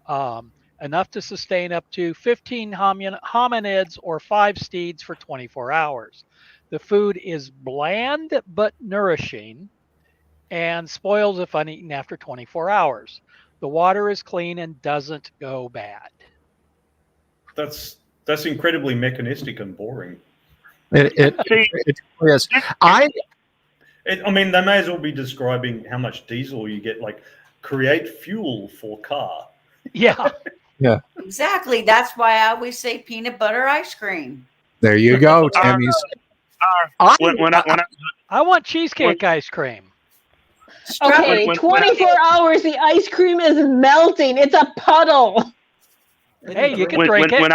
enough to sustain up to 15 hominids or 5 steeds for 24 hours. The food is bland but nourishing and spoils if uneaten after 24 hours. The water is clean and doesn't go bad. That's incredibly mechanistic and boring. It is. I mean, they may as well be describing how much diesel you get, like create fuel for car. Yeah. Yeah. Exactly. That's why I always say peanut butter ice cream. There you go, Tammy's. I want cheesecake ice cream. Okay, 24 hours, the ice cream is melting. It's a puddle. Hey, you can drink it.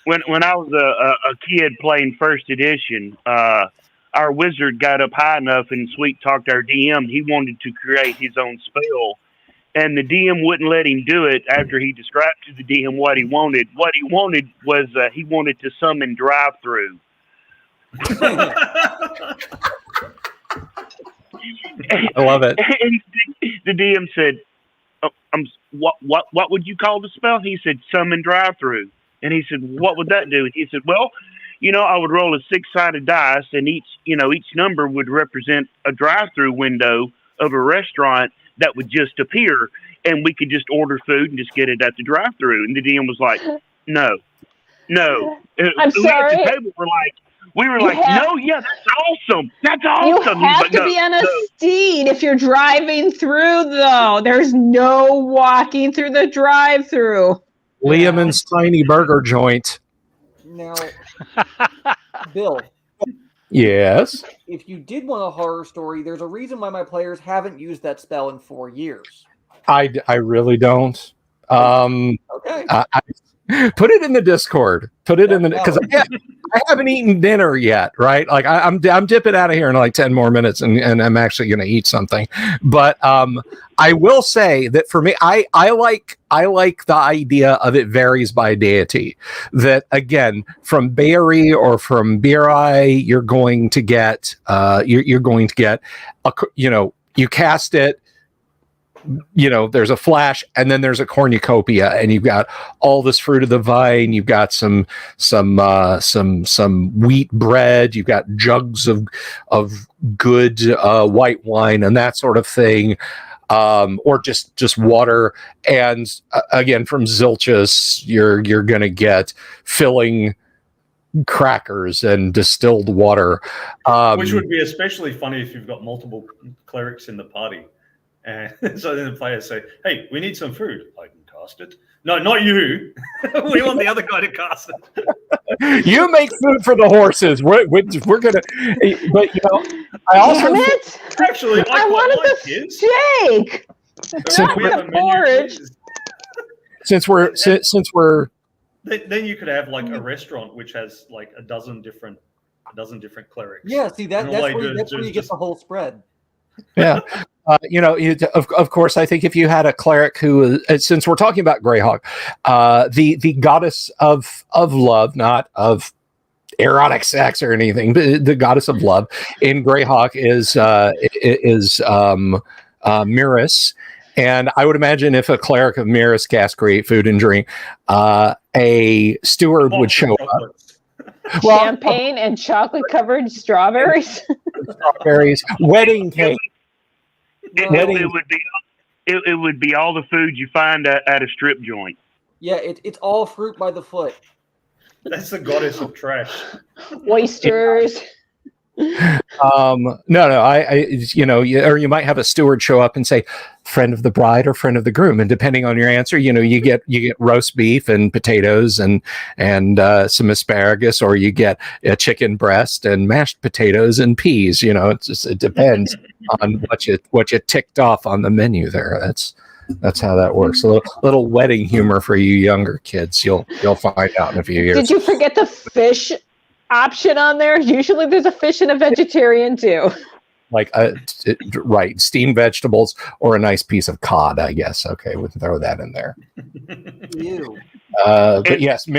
When I was a kid playing 1st edition, our wizard got up high enough and sweet talked our DM. He wanted to create his own spell, and the DM wouldn't let him do it after he described to the DM what he wanted. What he wanted was he wanted to summon drive-through. I love it. And the DM said, "What would you call the spell?" He said, "Summon drive-through." And he said, "What would that do?" And he said, "Well, I would roll a 6-sided dice, and each number would represent a drive-through window of a restaurant that would just appear, and we could just order food and just get it at the drive-through." And the DM was like, "No." I'm sorry. At the table, we were like, "No, yeah, that's awesome. That's awesome." You have to be on a steed if you're driving through, though. There's no walking through the drive-through. Liam's tiny burger joint. Now, Bill. Yes. If you did want a horror story, there's a reason why my players haven't used that spell in 4 years. I really don't. Okay. Put it in the Discord. Put it in the, because I haven't eaten dinner yet, right? Like I'm dipping out of here in like 10 more minutes, and I'm actually going to eat something. But I will say that for me, I like the idea of it varies by deity. That again, from Barry or from Birai, you're going to get you cast it. There's a flash, and then there's a cornucopia, and you've got all this fruit of the vine. You've got some wheat bread. You've got jugs of good white wine and that sort of thing, or just water. And again, from Zilchus, you're gonna get filling crackers and distilled water, which would be especially funny if you've got multiple clerics in the party. And so then the players say, "Hey, we need some food. I can cast it." No, not you. We want the other guy to cast it. You make food for the horses. We're gonna. But I also actually I wanted the steak. Not the porridge. Since we're then you could have like a restaurant which has like a dozen different clerics. Yeah, see that's where you get the whole spread. Yeah. Of course, I think if you had a cleric who, since we're talking about Greyhawk, the goddess of love, not of erotic sex or anything, but the goddess of love in Greyhawk is Miris. And I would imagine if a cleric of Miris cast create food and drink, a steward would show up. Well, champagne and chocolate-covered strawberries. Strawberries, wedding cake. It would be all the food you find at a strip joint. Yeah, it's all fruit by the foot. That's the goddess of trash. Oysters. No, or you might have a steward show up and say, "Friend of the bride" or "Friend of the groom," and depending on your answer, you get roast beef and potatoes and some asparagus, or you get a chicken breast and mashed potatoes and peas. It depends on what you ticked off on the menu there. That's how that works. A little wedding humor for you younger kids. You'll find out in a few years. Did you forget the fish option on there? Usually there's a fish and a vegetarian too. Like right, steamed vegetables or a nice piece of cod, I guess. Okay, we can throw that in there. Ew. But yes,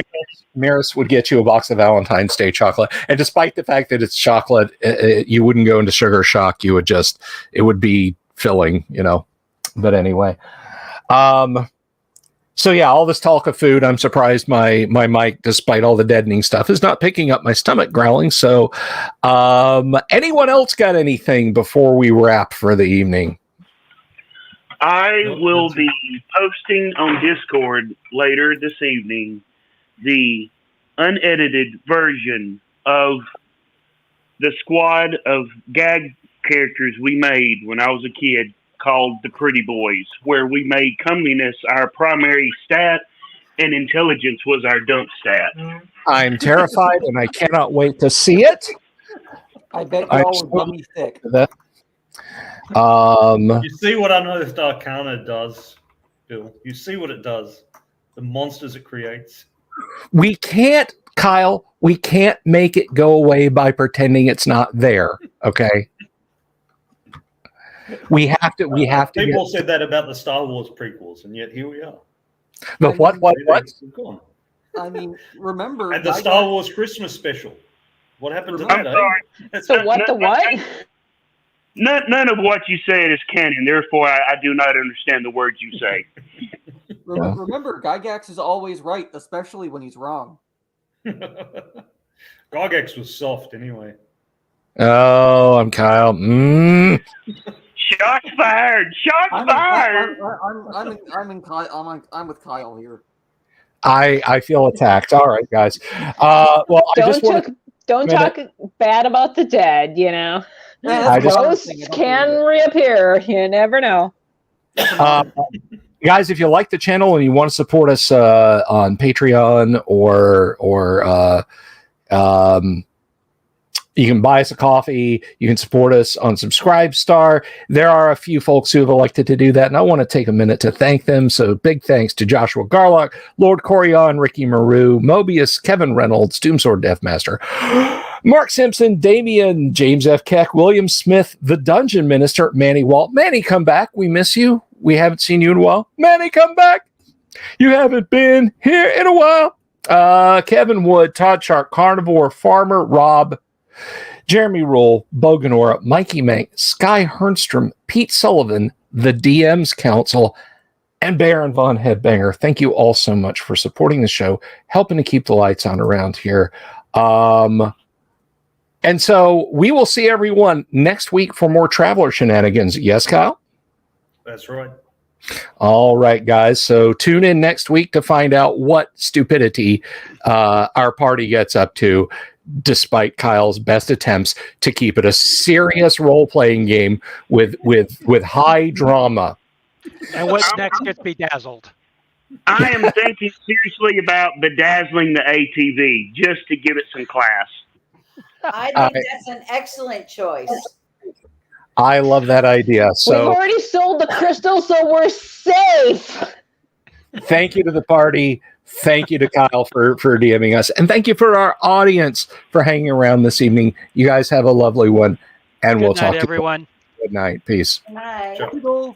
Maris would get you a box of Valentine's Day chocolate, and despite the fact that it's chocolate, you wouldn't go into sugar shock. You would it would be filling, But anyway, so yeah, all this talk of food, I'm surprised my mic, despite all the deadening stuff, is not picking up my stomach growling. So, anyone else got anything before we wrap for the evening? I will be posting on Discord later this evening the unedited version of the squad of gag characters we made when I was a kid, called the Pretty Boys, where we made comeliness our primary stat and intelligence was our dump stat. I'm terrified and I cannot wait to see it. I bet y'all would be thick. You see what Unearthed Arcana does, Bill? You see what it does? The monsters it creates. We can't, Kyle, make it go away by pretending it's not there, okay? We have to. People said that about the Star Wars prequels, and yet here we are. The what? I mean, remember and the Star Wars Christmas special. What happened to that? So what? The what? None of what you said is canon. Therefore, I do not understand the words you say. Remember, Gygax is always right, especially when he's wrong. Gygax was soft anyway. Oh, I'm Kyle. Shots fired! Shots fired! I'm with Kyle here. I feel attacked. All right, guys. Well, don't talk bad about the dead. Ghosts can reappear. You never know. Guys, if you like the channel and you want to support us on Patreon or you can buy us a coffee. You can support us on Subscribestar. There are a few folks who have elected to do that, and I want to take a minute to thank them. So big thanks to Joshua Garlock, Lord Corion, Ricky Maru, Mobius, Kevin Reynolds, Doomsword Deathmaster, Mark Simpson, Damian, James F. Keck, William Smith, the Dungeon Minister, Manny Walt. Manny, come back. We miss you. We haven't seen you in a while. Manny, come back. You haven't been here in a while. Kevin Wood, Todd Shark, Carnivore, Farmer, Rob, Jeremy Roll, Boganora, Mikey Mank, Sky Hernstrom, Pete Sullivan, the DM's Council, and Baron Von Headbanger. Thank you all so much for supporting the show, helping to keep the lights on around here. And so we will see everyone next week for more Traveler shenanigans. Yes, Kyle? That's right. All right, guys. So tune in next week to find out what stupidity our party gets up to, despite Kyle's best attempts to keep it a serious role-playing game with high drama. And what's next gets bedazzled. I am thinking seriously about bedazzling the ATV just to give it some class. I think that's an excellent choice. I love that idea. So we've already sold the crystal, so we're safe. Thank you to the party. Thank you to Kyle for DMing us. And thank you for our audience for hanging around this evening. You guys have a lovely one. And we'll talk to everyone. you. Good night. Peace. Bye. Boo-bye.